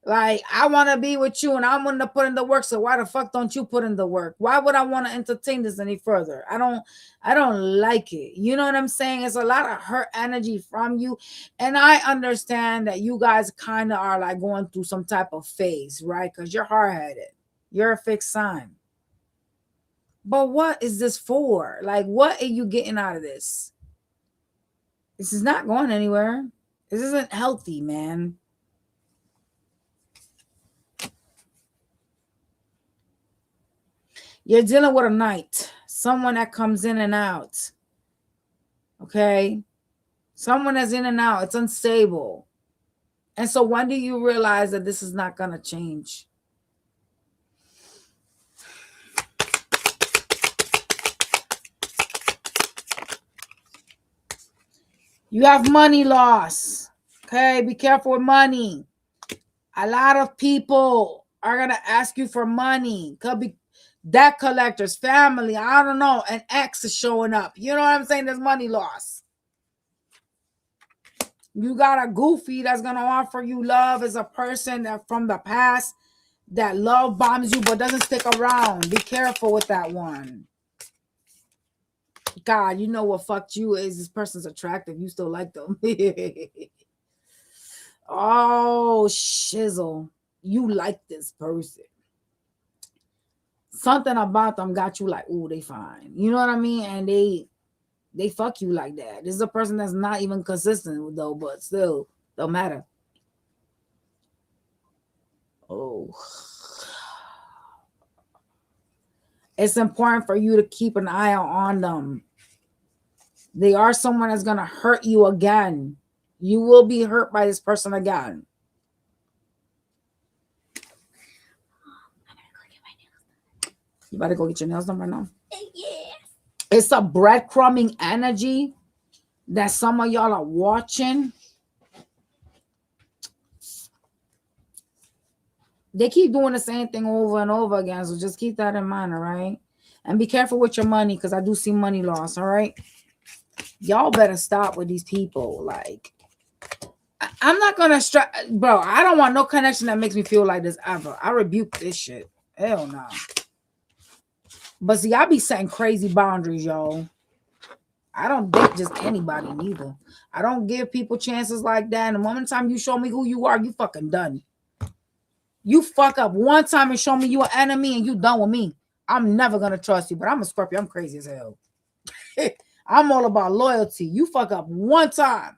Like, I want to be with you and I'm going to put in the work. So why the fuck don't you put in the work? Why would I want to entertain this any further? I don't like it. You know what I'm saying? It's a lot of hurt energy from you. And I understand that you guys kind of are like going through some type of phase, right? Because you're hard-headed. You're a fixed sign. But what is this for? Like, what are you getting out of this? This is not going anywhere. This isn't healthy, man. You're dealing with a knight, someone that comes in and out. Okay? Someone that's in and out. It's unstable. And so when do you realize that this is not going to change? You have money loss. Okay? Be careful with money. A lot of people are going to ask you for money. Could be debt collectors, family, I don't know, an ex is showing up. You know what I'm saying? There's money loss. You got a goofy that's going to offer you love as a person that from the past that love bombs you but doesn't stick around. Be careful with that one. God, you know what fucked you is this person's attractive. You still like them. Oh, shizzle. You like this person. Something about them got you like, ooh, they fine. You know what I mean? And they fuck you like that. This is a person that's not even consistent though, but still don't matter. Oh. It's important for you to keep an eye on them. They are someone that's going to hurt you again. You will be hurt by this person again. You better go get your nails done right now. Yeah. It's a breadcrumbing energy that some of y'all are watching. They keep doing the same thing over and over again. So just keep that in mind, all right? And be careful with your money because I do see money loss, all right? Y'all better stop with these people. Like, I'm not going to bro, I don't want no connection that makes me feel like this ever. I rebuke this shit. Hell no. But see, I be setting crazy boundaries, y'all. I don't date just anybody neither. I don't give people chances like that. And the moment time you show me who you are, you fucking done. You fuck up one time and show me you an enemy and you done with me. I'm never going to trust you, but I'm a Scorpio. I'm crazy as hell. I'm all about loyalty. You fuck up one time.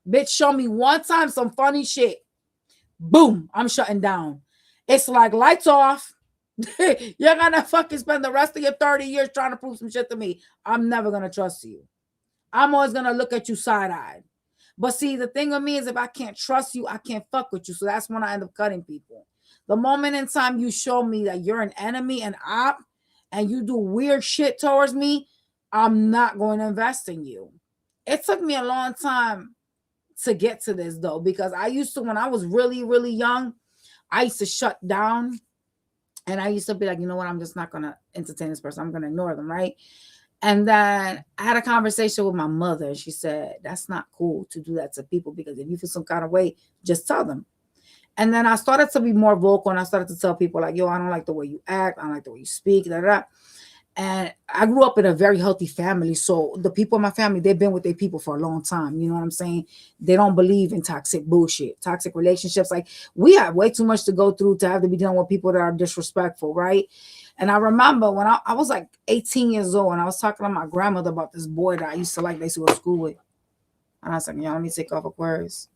Bitch, show me one time some funny shit. Boom, I'm shutting down. It's like lights off. You're gonna fucking spend the rest of your 30 years trying to prove some shit to me. I'm never gonna trust you. I'm always gonna look at you side-eyed. But see, the thing with me is if I can't trust you, I can't fuck with you. So that's when I end up cutting people. The moment in time you show me that you're an enemy and op and you do weird shit towards me, I'm not going to invest in you. It took me a long time to get to this though, because I used to, when I was really, really young, I used to shut down and I used to be like, you know what, I'm just not going to entertain this person. I'm going to ignore them, right? And then I had a conversation with my mother. And she said, that's not cool to do that to people, because if you feel some kind of way, just tell them. And then I started to be more vocal and I started to tell people like, yo, I don't like the way you act. I don't like the way you speak. Da, da, da. And I grew up in a very healthy family. So the people in my family, they've been with their people for a long time. You know what I'm saying? They don't believe in toxic bullshit, toxic relationships. Like we have way too much to go through to have to be dealing with people that are disrespectful, right? And I remember when I was like 18 years old and I was talking to my grandmother about this boy that I used to like, they used to go to school with. And I was like, yeah, let me take off Aquarius.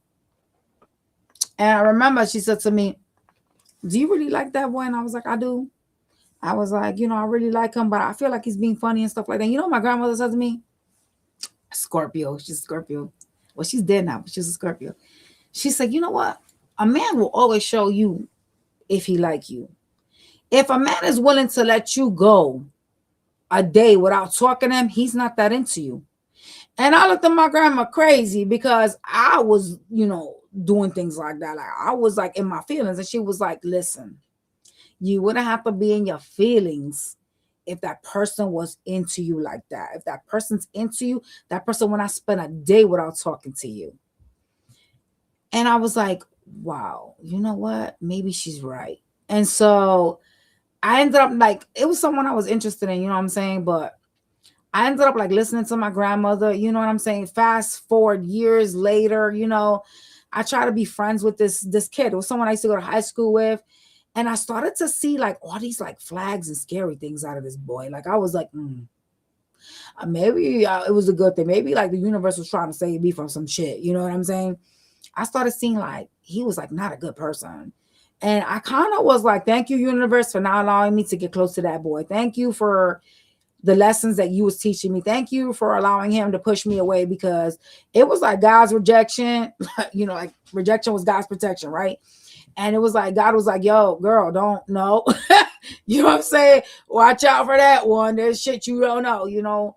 And I remember she said to me, do you really like that boy? And I was like, I do. I was like, you know, I really like him, but I feel like he's being funny and stuff like that. You know what my grandmother said to me? Scorpio. She's a Scorpio. Well, she's dead now, but she's a Scorpio. She said, you know what? A man will always show you if he like you. If a man is willing to let you go a day without talking to him, he's not that into you. And I looked at my grandma crazy because I was, you know, doing things like that. Like I was like in my feelings. And she was like, listen, you wouldn't have to be in your feelings if that person was into you like that. If that person's into you, that person would not spend a day without talking to you. And I was like, wow, you know what? Maybe she's right. And so I ended up like, it was someone I was interested in, you know what I'm saying? But I ended up like listening to my grandmother, you know what I'm saying? Fast forward years later, you know, I try to be friends with this kid. It was someone I used to go to high school with. And I started to see like all these like flags and scary things out of this boy. Like I was like, maybe it was a good thing. Maybe like the universe was trying to save me from some shit. You know what I'm saying? I started seeing like he was like not a good person. And I kind of was like, thank you, universe, for not allowing me to get close to that boy. Thank you for the lessons that you was teaching me. Thank you for allowing him to push me away, because it was like God's rejection. You know, like rejection was God's protection, right? And it was like, God was like, yo, girl, don't know. You know what I'm saying? Watch out for that one. There's shit you don't know, you know.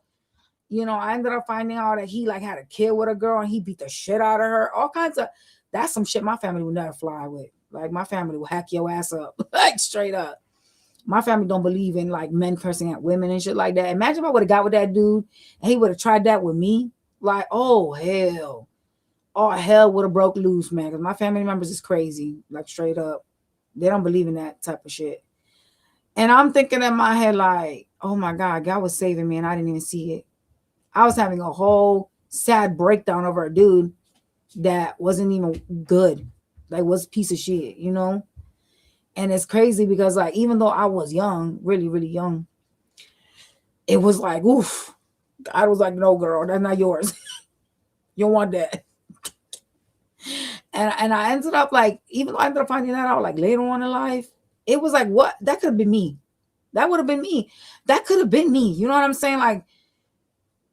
I ended up finding out that he like had a kid with a girl and he beat the shit out of her. All kinds of, that's some shit my family would never fly with. Like my family will hack your ass up, like straight up. My family don't believe in like men cursing at women and shit like that. Imagine if I would have got with that dude and he would have tried that with me. Like, oh hell. Oh, hell would have broke loose, man. Because my family members is crazy, like straight up. They don't believe in that type of shit. And I'm thinking in my head, like, oh my God, God was saving me and I didn't even see it. I was having a whole sad breakdown over a dude that wasn't even good. Like, was a piece of shit, you know? And it's crazy because, like, even though I was young, really, really young, it was like, oof. God was like, no, girl, that's not yours. You don't want that. And I ended up like, even though I ended up finding that out like later on in life, it was like, what? That could have been me. That would have been me. That could have been me. You know what I'm saying? Like,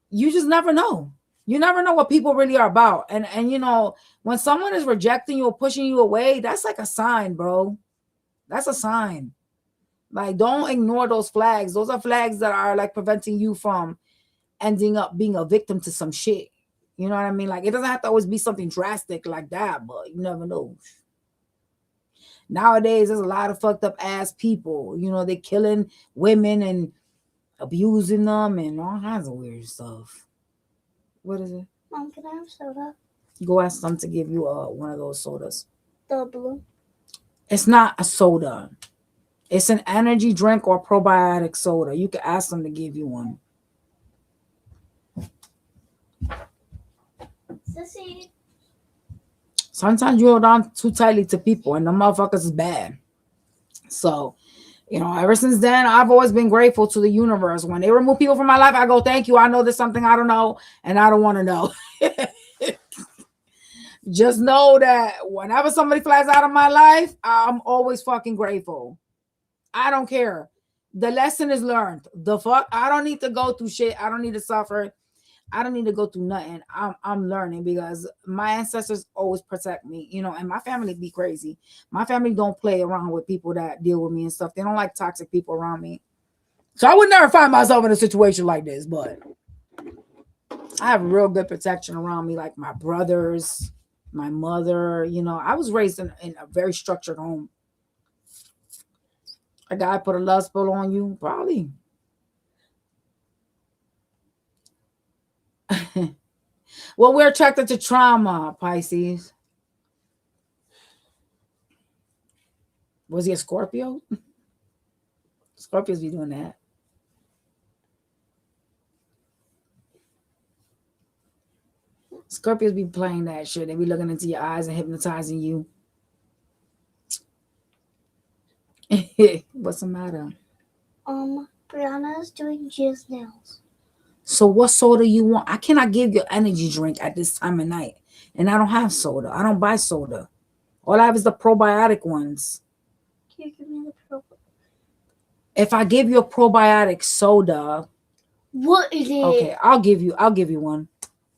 you just never know. You never know what people really are about. And you know, when someone is rejecting you or pushing you away, that's like a sign, bro. That's a sign. Like, don't ignore those flags. Those are flags that are like preventing you from ending up being a victim to some shit. You know what I mean? Like, it doesn't have to always be something drastic like that, but you never know. Nowadays, there's a lot of fucked up ass people. You know, they're killing women and abusing them and all kinds of weird stuff. What is it? Mom, can I have soda? Go ask them to give you one of those sodas. The blue. It's not a soda. It's an energy drink or probiotic soda. You can ask them to give you one. Sissy. Sometimes you hold on too tightly to people and the motherfuckers is bad. So, you know, ever since then, I've always been grateful to the universe. When they remove people from my life, I go, thank you. I know there's something I don't know and I don't want to know. Just know that whenever somebody flies out of my life, I'm always fucking grateful. I don't care. The lesson is learned. The fuck, I don't need to go through shit. I don't need to suffer. I don't need to go through nothing. I'm learning because my ancestors always protect me, you know, and my family be crazy. My family don't play around with people that deal with me and stuff. They don't like toxic people around me. So I would never find myself in a situation like this, but I have real good protection around me, like my brothers, my mother. You know, I was raised in a very structured home. A guy put a love spell on you, probably. Well, we're attracted to trauma, Pisces. Was he a Scorpio? Scorpios be doing that. Scorpios be playing that shit. They be looking into your eyes and hypnotizing you. What's the matter? Brianna's doing jizz nails. So what soda you want? I cannot give you energy drink at this time of night. And I don't have soda. I don't buy soda. All I have is the probiotic ones. Can you give me the pro? If I give you a probiotic soda, What is it? okay, I'll give you one.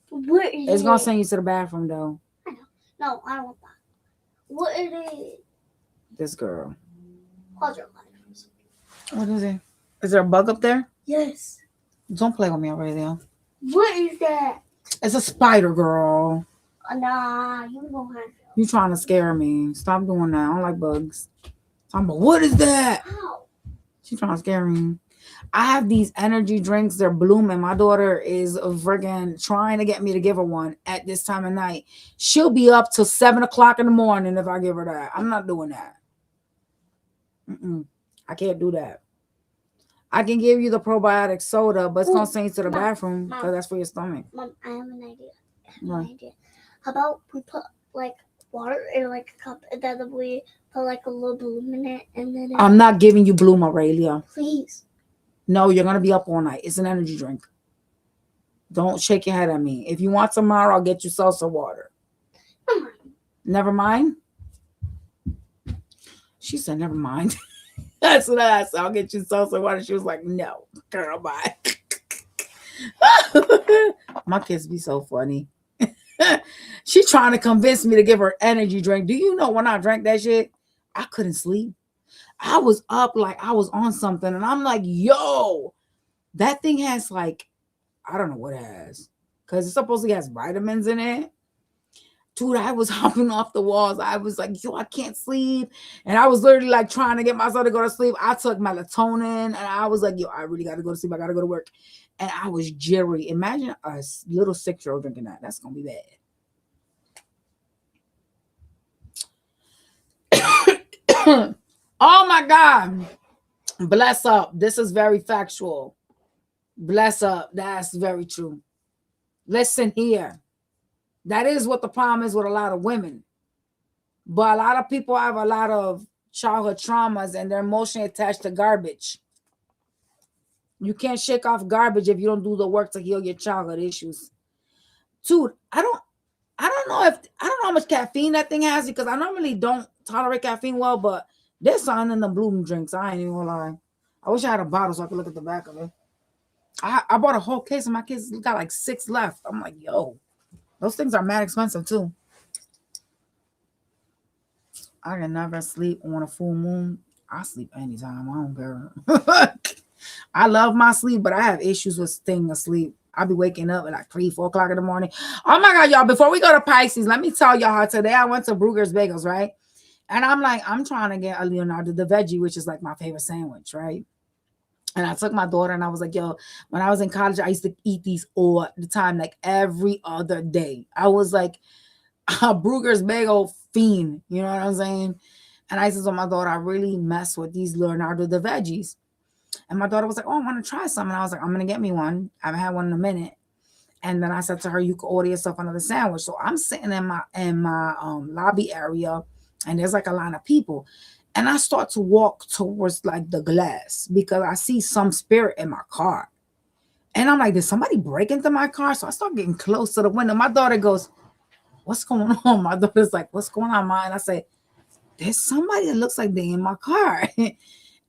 What is It's it? gonna send you to the bathroom though. No, I don't want that. What is it? This girl. Pause your life. What is it? Is there a bug up there? Yes. Don't play with me already though. What is that? It's a spider, girl. Nah, you don't have it. You trying to scare me. Stop doing that. I don't like bugs. I'm like, what is that? Ow. She's trying to scare me. I have these energy drinks. They're blooming. My daughter is friggin' trying to get me to give her one at this time of night. She'll be up till 7 o'clock in the morning if I give her that. I'm not doing that. I can't do that. I can give you the probiotic soda, but it's going to send you to the bathroom because that's for your stomach. Mom, I have an idea. Right. How about we put like water in like a cup and then we put like a little bloom in it and then I'm not giving you Bloom, Aurelia. please. No, you're going to be up all night. It's an energy drink. Don't shake your head at me. If you want tomorrow, I'll get you salsa water. Never mind? She said, never mind. That's what I said. I'll get you salsa water. She was like, no, girl, bye. My kids be so funny. She trying to convince me to give her energy drink. Do you know when I drank that shit, I couldn't sleep. I was up like I was on something. And I'm like, yo, that thing has like, I don't know what it has. Because it supposedly has vitamins in it. Dude, I was hopping off the walls. I was like, yo, I can't sleep. And I was literally like trying to get myself to go to sleep. I took melatonin and I was like, yo, I really got to go to sleep. I got to go to work. And I was jittery. Imagine a little 6-year-old drinking that. That's going to be bad. Oh my God. Bless up. This is very factual. Bless up. That's very true. Listen here. That is what the problem is with a lot of women. But a lot of people have a lot of childhood traumas and they're emotionally attached to garbage. You can't shake off garbage if you don't do the work to heal your childhood issues. Dude, I don't know how much caffeine that thing has because I normally don't tolerate caffeine well, but there's something in the bloom drinks. I ain't even gonna lie. I wish I had a bottle so I could look at the back of it. I bought a whole case and my kids got like 6 left. I'm like, yo, those things are mad expensive too. I can never sleep on a full moon. I sleep anytime. I don't care. I love my sleep, but I have issues with staying asleep. I'll be waking up at like 3, 4 o'clock in the morning. Oh my God, y'all, before we go to Pisces, let me tell y'all how today I went to Bruegger's Bagels, right? And I'm like, I'm trying to get a Leonardo da Veggie, which is like my favorite sandwich, right? And I took my daughter and I was like, yo, when I was in college, I used to eat these all the time, like every other day. I was like a Bruegger's Bagel fiend, you know what I'm saying? And I said to my daughter, I really mess with these Leonardo da Veggies. And my daughter was like, oh, I want to try some. And I was like, I'm going to get me one. I haven't had one in a minute. And then I said to her, you can order yourself another sandwich. So I'm sitting in my lobby area and there's like a line of people. And I start to walk towards like the glass because I see some spirit in my car. And I'm like, did somebody break into my car? So I start getting close to the window. My daughter goes, what's going on? My daughter's like, what's going on, Ma? And I say, there's somebody that looks like they in my car.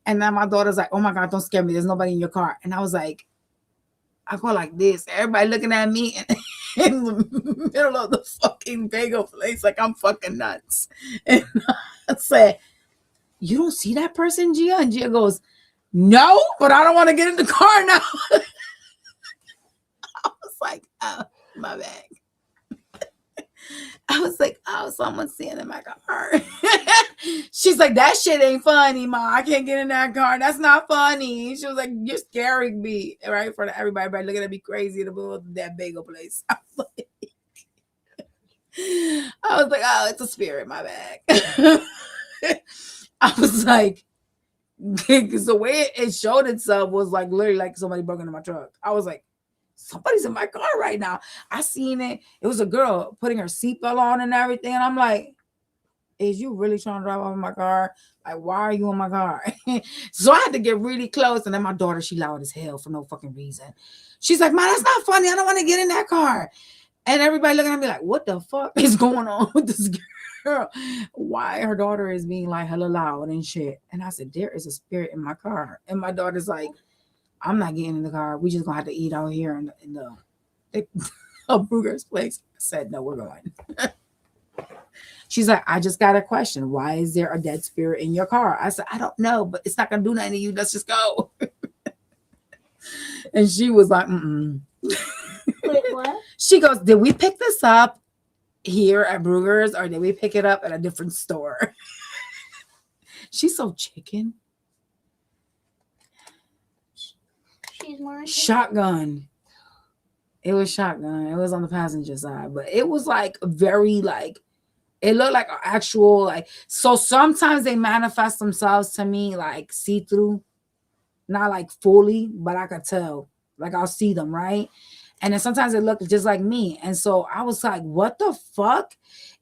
And then my daughter's like, oh my God, don't scare me. There's nobody in your car. And I was like, I go like this. Everybody looking at me in the middle of the fucking bagel place like I'm fucking nuts. And I said, you don't see that person, Gia? And Gia goes, no, but I don't want to get in the car now. I was like, oh, my bag. I was like, oh, someone's sitting in my car. She's like, that shit ain't funny, Ma. I can't get in that car. That's not funny. She was like, you're scaring me, right? In front of everybody looking at me crazy in the middle of that bagel place. I was like, oh, it's a spirit, my bag. I was like, because the way it showed itself was like literally like somebody broke into my truck. I was like, somebody's in my car right now. I seen it. It was a girl putting her seatbelt on and everything. And I'm like, is you really trying to drive off in my car? Like, why are you in my car? So I had to get really close. And then my daughter, she loud as hell for no fucking reason. She's like, Ma, that's not funny. I don't want to get in that car. And everybody looking at me like, what the fuck is going on with this girl? Why her daughter is being like hella loud and shit. And I said, there is a spirit in my car. And my daughter's like, I'm not getting in the car. We just gonna have to eat out here in the Bruger's place. I said, no, we're going. She's like, I just got a question. Why is there a dead spirit in your car? I said, I don't know, but it's not gonna do nothing to you. Let's just go. And she was like, Wait, what? She goes, did we pick this up here at Bruger's or did we pick it up at a different store? She's so chicken. She's more Shotgun. It was shotgun. It was on the passenger side, but it was like very like, it looked like an actual like, so sometimes they manifest themselves to me like see-through, not like fully, but I could tell, like I'll see them, right? And then sometimes it looked just like me. And so I was like, what the fuck?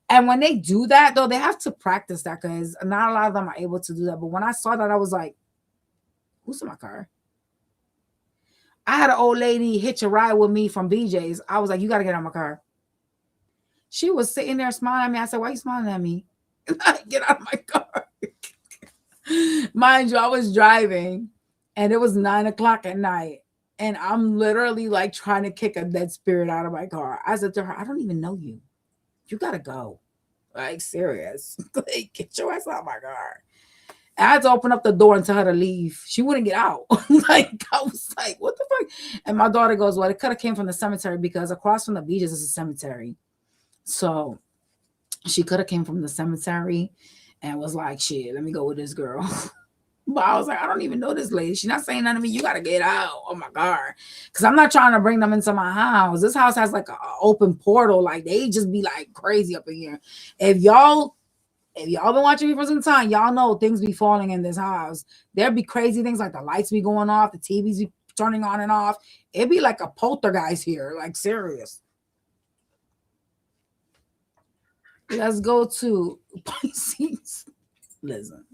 And when they do that though, they have to practice that because not a lot of them are able to do that. But when I saw that, I was like, who's in my car? I had an old lady hitch a ride with me from BJ's. I was like, you got to get out of my car. She was sitting there smiling at me. I said, why are you smiling at me? Get out of my car. Mind you, I was driving and it was 9:00 at night. And I'm literally like trying to kick a dead spirit out of my car. I said to her, I don't even know you. You got to go. Like, serious. Like, get your ass out of my car. I had to open up the door and tell her to leave. She wouldn't get out. Like, I was like, what the fuck? And my daughter goes, well, it could have came from the cemetery because across from the beaches is a cemetery. So she could have came from the cemetery and was like, shit, let me go with this girl. But I was like, I don't even know this lady. She's not saying nothing to me. You got to get out. Oh my God. Because I'm not trying to bring them into my house. This house has like an open portal. Like, they just be like crazy up in here. If y'all been watching me for some time, y'all know things be falling in this house. There be crazy things like the lights be going off, the TVs be turning on and off. It'd be like a poltergeist here, like serious. Let's go to Pisces. Listen,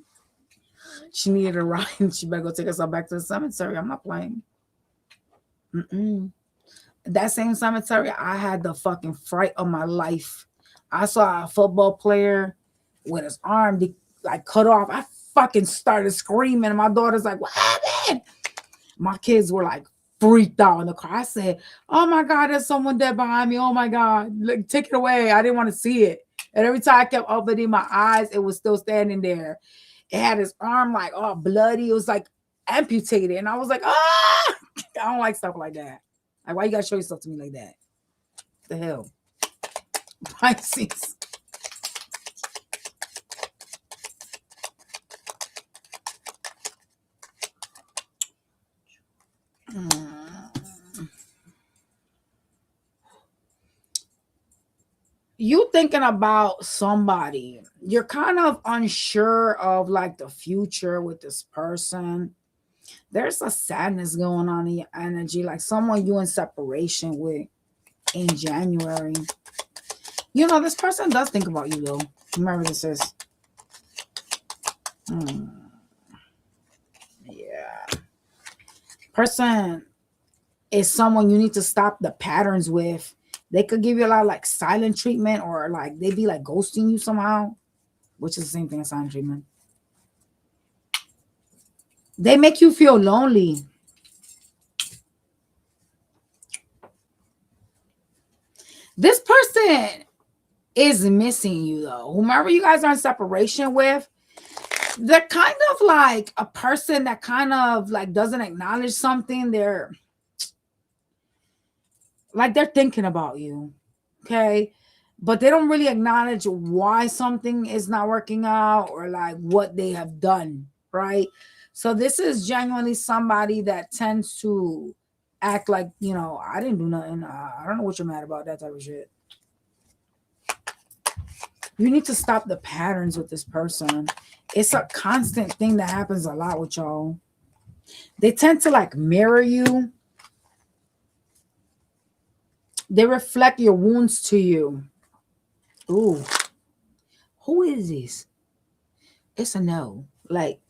she needed a ride and she better go take herself back to the cemetery. I'm not playing. That same cemetery, I had the fucking fright of my life. I saw a football player with his arm like cut off. I fucking started screaming and my daughter's like, what happened? My kids were like freaked out in the car. I said, oh my God, there's someone dead behind me. Oh my God, look, take it away. I didn't want to see it. And every time I kept opening my eyes, it was still standing there. It had his arm like all bloody. It was like amputated. And I was like, ah, I don't like stuff like that. Like, why you gotta show yourself to me like that? What the hell? Pisces. You thinking about somebody, you're kind of unsure of like the future with this person. There's a sadness going on in your energy, like someone you in separation with in January. You know, this person does think about you though. Remember this is. Yeah. Person is someone you need to stop the patterns with They could give you a lot of like silent treatment, or like they be like ghosting you somehow, which is the same thing as silent treatment. They make you feel lonely. This person is missing you though. Whomever you guys are in separation with, they're kind of like a person that kind of like doesn't acknowledge something. They're thinking about you, okay? But they don't really acknowledge why something is not working out or like what they have done, right? So this is genuinely somebody that tends to act like, you know, I didn't do nothing. I don't know what you're mad about, that type of shit. You need to stop the patterns with this person. It's a constant thing that happens a lot with y'all. They tend to like mirror you. They reflect your wounds to you. Ooh. Who is this? It's a no. Like,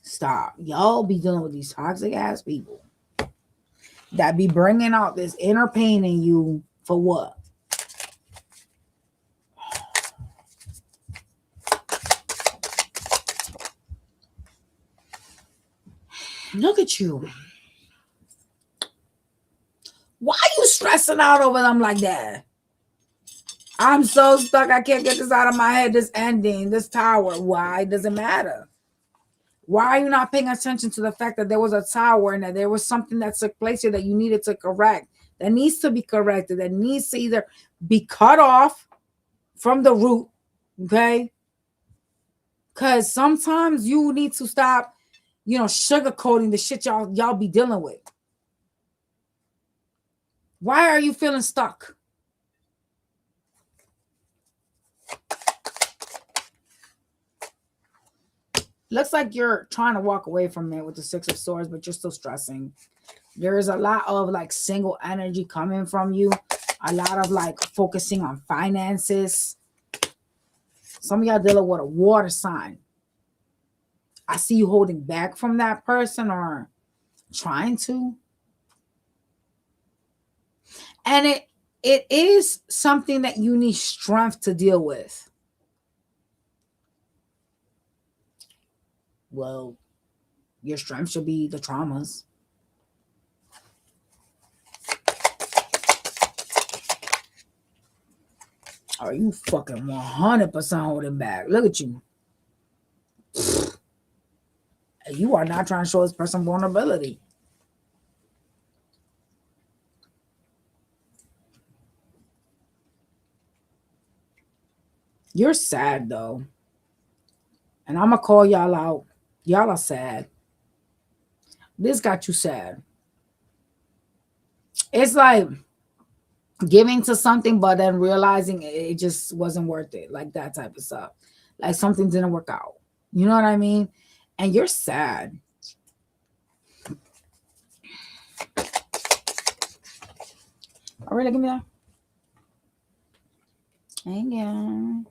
stop. Y'all be dealing with these toxic ass people that be bringing out this inner pain in you for what? Look at you. Why are you stressing out over them like that? I'm so stuck. I can't get this out of my head. This ending, this tower. Why does it matter? Why are you not paying attention to the fact that there was a tower and that there was something that took place here that you needed to correct, that needs to be corrected, that needs to either be cut off from the root, okay? Because sometimes you need to stop, you know, sugarcoating the shit y'all be dealing with. Why are you feeling stuck? Looks like you're trying to walk away from it with the Six of Swords, but you're still stressing. There is a lot of like single energy coming from you. A lot of like focusing on finances. Some of y'all dealing with a water sign. I see you holding back from that person or trying to. And it is something that you need strength to deal with. Well, your strength should be the traumas. Are you fucking 100% holding back? Look at you. You are not trying to show this person vulnerability. You're sad though. And I'm going to call y'all out. Y'all are sad. This got you sad. It's like giving to something, but then realizing it just wasn't worth it. Like that type of stuff. Like something didn't work out. You know what I mean? And you're sad. All right, give me that. Hang on.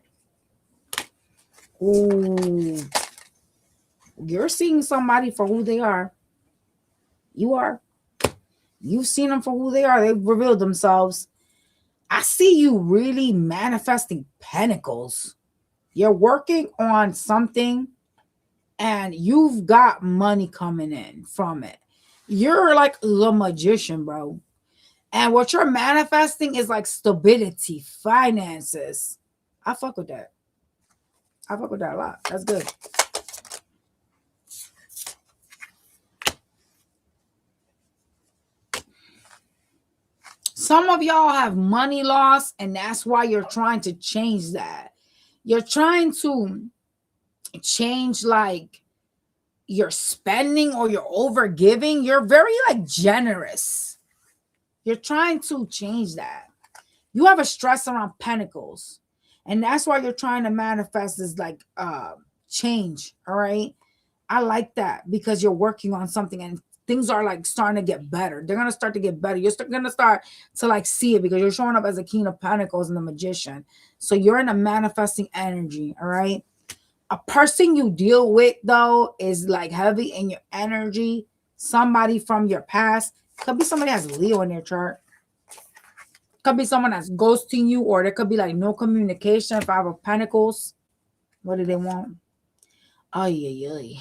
Ooh. You're seeing somebody for who they are. You are. You've seen them for who they are. They've revealed themselves. I see you really manifesting pentacles. You're working on something and you've got money coming in from it. You're like the magician, bro. And what you're manifesting is like stability, finances. I fuck with that. I fuck with that a lot. That's good. Some of y'all have money loss, and that's why you're trying to change that. You're trying to change like your spending or your overgiving. You're very like generous. You're trying to change that. You have a stress around pentacles, and that's why you're trying to manifest this like change. All right. I like that because you're working on something and things are like starting to get better. They're going to start to get better. You're going to start to like see it because you're showing up as a King of Pentacles and the Magician. So you're in a manifesting energy. All right. A person you deal with though is like heavy in your energy. Somebody from your past. Could be somebody that has Leo in their chart. Could be someone that's ghosting you, or there could be like no communication. Five of Pentacles. What do they want? Ay, ay, ay.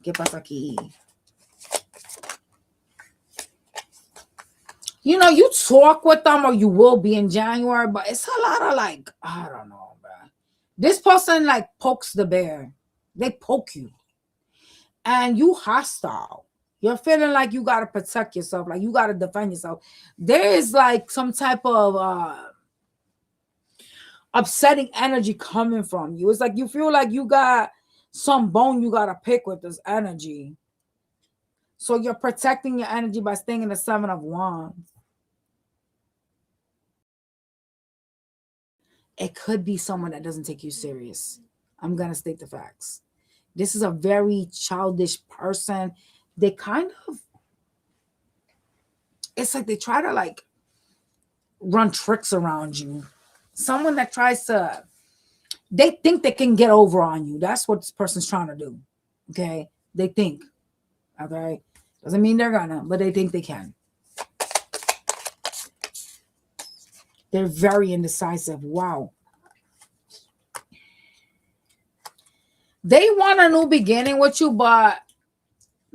¿Qué pasa aquí? You know, you talk with them, or you will be in January, but it's a lot of like, I don't know, man. This person like pokes the bear. They poke you. And you hostile. You're feeling like you got to protect yourself, like you got to defend yourself. There is like some type of upsetting energy coming from you. It's like you feel like you got some bone you got to pick with this energy. So you're protecting your energy by staying in the Seven of Wands. It could be someone that doesn't take you serious. I'm going to state the facts. This is a very childish person. They kind of, it's like they try to like run tricks around you. Someone that tries to, they think they can get over on you. That's what this person's trying to do. Okay? They think. Okay? Doesn't mean they're gonna, but they think they can. They're very indecisive. Wow. They want a new beginning with you, but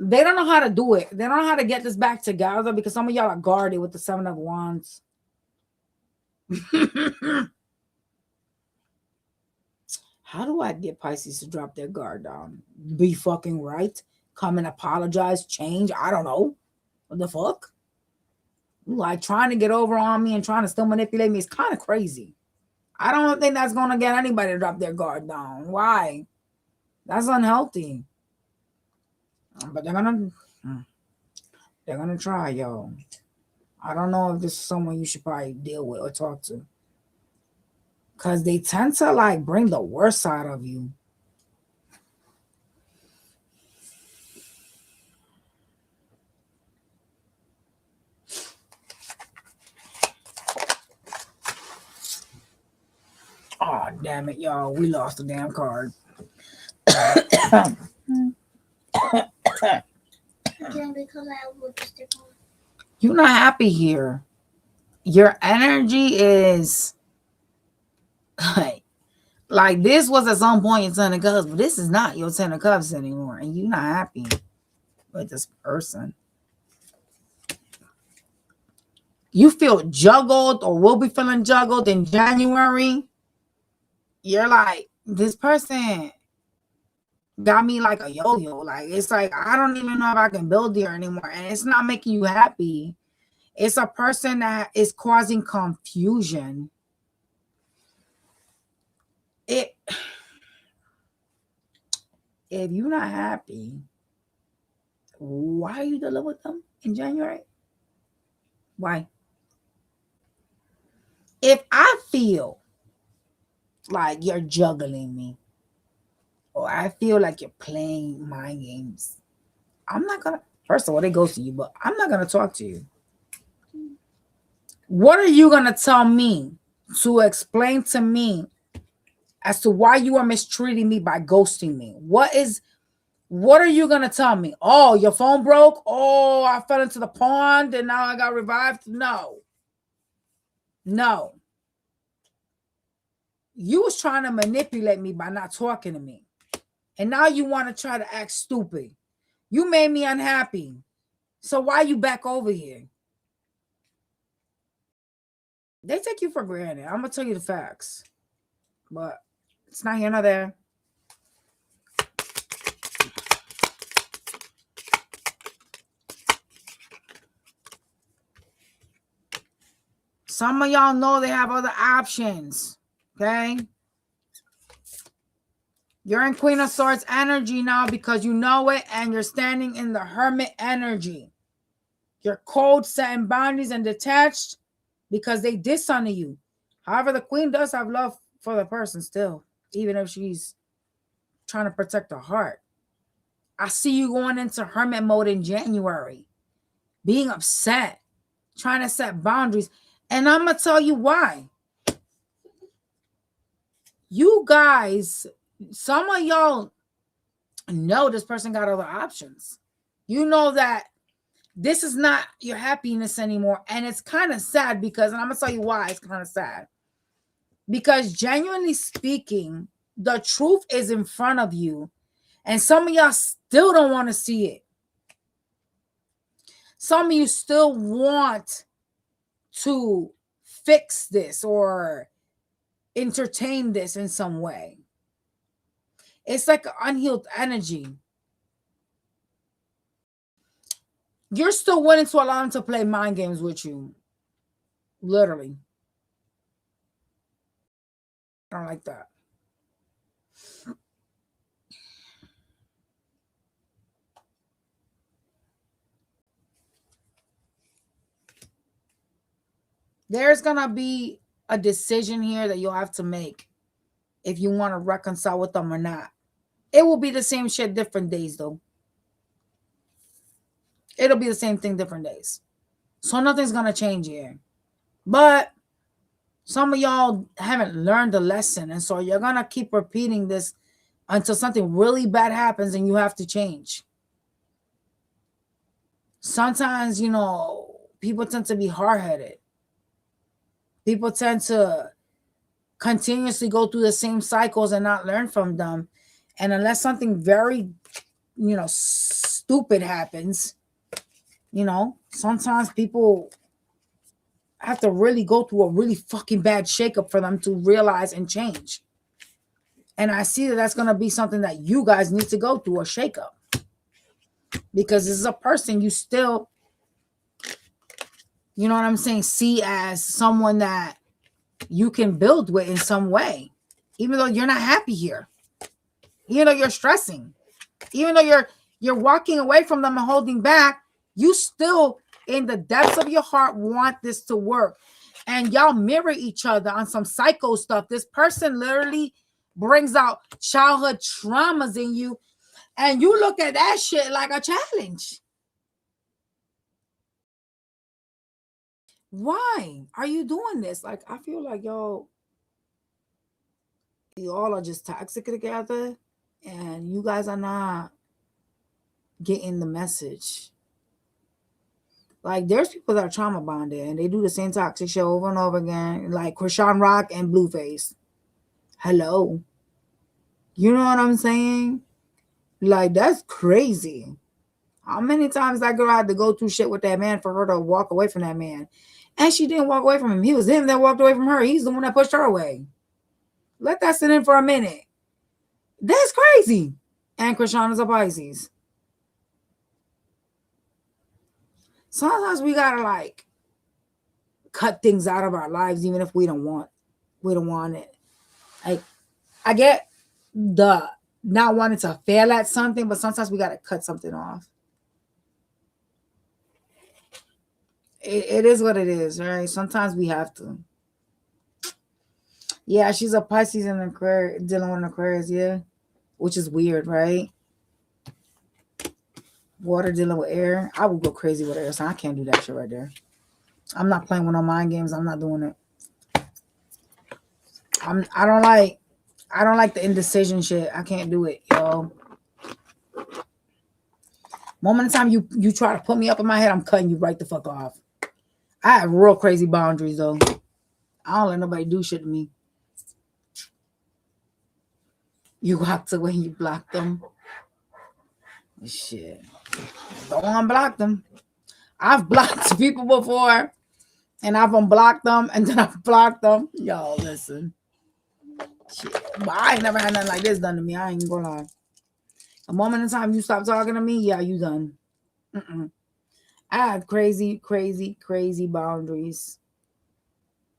they don't know how to do it. They don't know how to get this back together because some of y'all are guarded with the Seven of Wands. How do I get Pisces to drop their guard down? Be fucking right. Come and apologize, change. I don't know. What the fuck? Like trying to get over on me and trying to still manipulate me is kind of crazy. I don't think that's going to get anybody to drop their guard down. Why? That's unhealthy. But they're gonna try, yo. I don't know if this is someone you should probably deal with or talk to. Because they tend to like bring the worst side of you. Oh, damn it, y'all. We lost the damn card. You're not happy here. Your energy is like this was at some point your Ten of Cups, but this is not your Ten of Cups anymore, and you're not happy with this person. You feel juggled or will be feeling juggled in January. You're like, this person got me like a yo-yo. Like, it's like, I don't even know if I can build here anymore. And it's not making you happy. It's a person that is causing confusion. If you're not happy, why are you dealing with them in January? Why? If I feel like you're juggling me, or I feel like you're playing mind games, I'm not gonna, first of all, it goes to you, but I'm not gonna talk to you. What are you gonna tell me to explain to me as to why you are mistreating me by ghosting me? What are you gonna tell me? Oh, your phone broke? Oh, I fell into the pond and now I got revived? No. You was trying to manipulate me by not talking to me. And now you want to try to act stupid. You made me unhappy. So why you back over here? They take you for granted. I'm going to tell you the facts. But it's not here nor there. Some of y'all know they have other options. Okay? You're in Queen of Swords energy now because you know it, and you're standing in the Hermit energy. You're cold, setting boundaries, and detached because they dishonor you. However, the Queen does have love for the person still, even if she's trying to protect her heart. I see you going into Hermit mode in January, being upset, trying to set boundaries. And I'm going to tell you why. You guys, some of y'all know this person got other options. You know that this is not your happiness anymore. And it's kind of sad because, and I'm going to tell you why it's kind of sad. Because genuinely speaking, the truth is in front of you. And some of y'all still don't want to see it. Some of you still want to fix this or entertain this in some way. It's like an unhealed energy. You're still willing to allow them to play mind games with you. Literally. I don't like that. There's going to be a decision here that you'll have to make if you want to reconcile with them or not. It will be the same shit, different days, though. It'll be the same thing, different days. So nothing's going to change here. But some of y'all haven't learned the lesson. And so you're going to keep repeating this until something really bad happens and you have to change. Sometimes, you know, people tend to be hard-headed. People tend to continuously go through the same cycles and not learn from them. And unless something very, you know, stupid happens, you know, sometimes people have to really go through a really fucking bad shakeup for them to realize and change. And I see that that's going to be something that you guys need to go through, a shakeup. Because this is a person you still, you know what I'm saying, see as someone that you can build with in some way. Even though you're not happy here. Even though you're stressing. Even though you're walking away from them and holding back, you still, in the depths of your heart, want this to work. And y'all mirror each other on some psycho stuff. This person literally brings out childhood traumas in you. And you look at that shit like a challenge. Why are you doing this? Like, I feel like y'all are just toxic together. And you guys are not getting the message. Like, there's people that are trauma bonded and they do the same toxic shit over and over again. Like Krishan Rock and Blueface. Hello. You know what I'm saying? Like, that's crazy. How many times that girl had to go through shit with that man for her to walk away from that man? And she didn't walk away from him. He was him that walked away from her. He's the one that pushed her away. Let that sit in for a minute. That's crazy. And Krishan is a Pisces. Sometimes we gotta like cut things out of our lives, even if we don't want it. Like, I get the not wanting to fail at something, but sometimes we gotta cut something off. It is what it is, right? Sometimes we have to. Yeah, she's a Pisces and Aquarius, dealing with an Aquarius, yeah. Which is weird, right? Water dealing with air. I would go crazy with air, so I can't do that shit right there. I'm not playing with no mind games. I'm not doing it. I don't like the indecision shit. I can't do it, yo. Moment in time you try to put me up in my head, I'm cutting you right the fuck off. I have real crazy boundaries though. I don't let nobody do shit to me. You walked away, you blocked them. Shit. Don't unblock them. I've blocked people before and I've unblocked them and then I've blocked them. Yo, listen. Shit. But I ain't never had nothing like this done to me. I ain't gonna lie. A moment in time you stop talking to me, yeah, you done. I had crazy boundaries.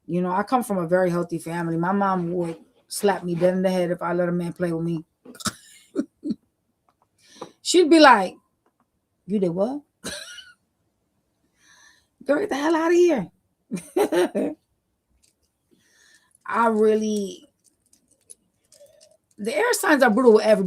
You know, I come from a very healthy family. My mom would slap me dead in the head if I let a man play with me. She'd be like, you did what? Girl, get the hell out of here. The air signs are brutal with everybody.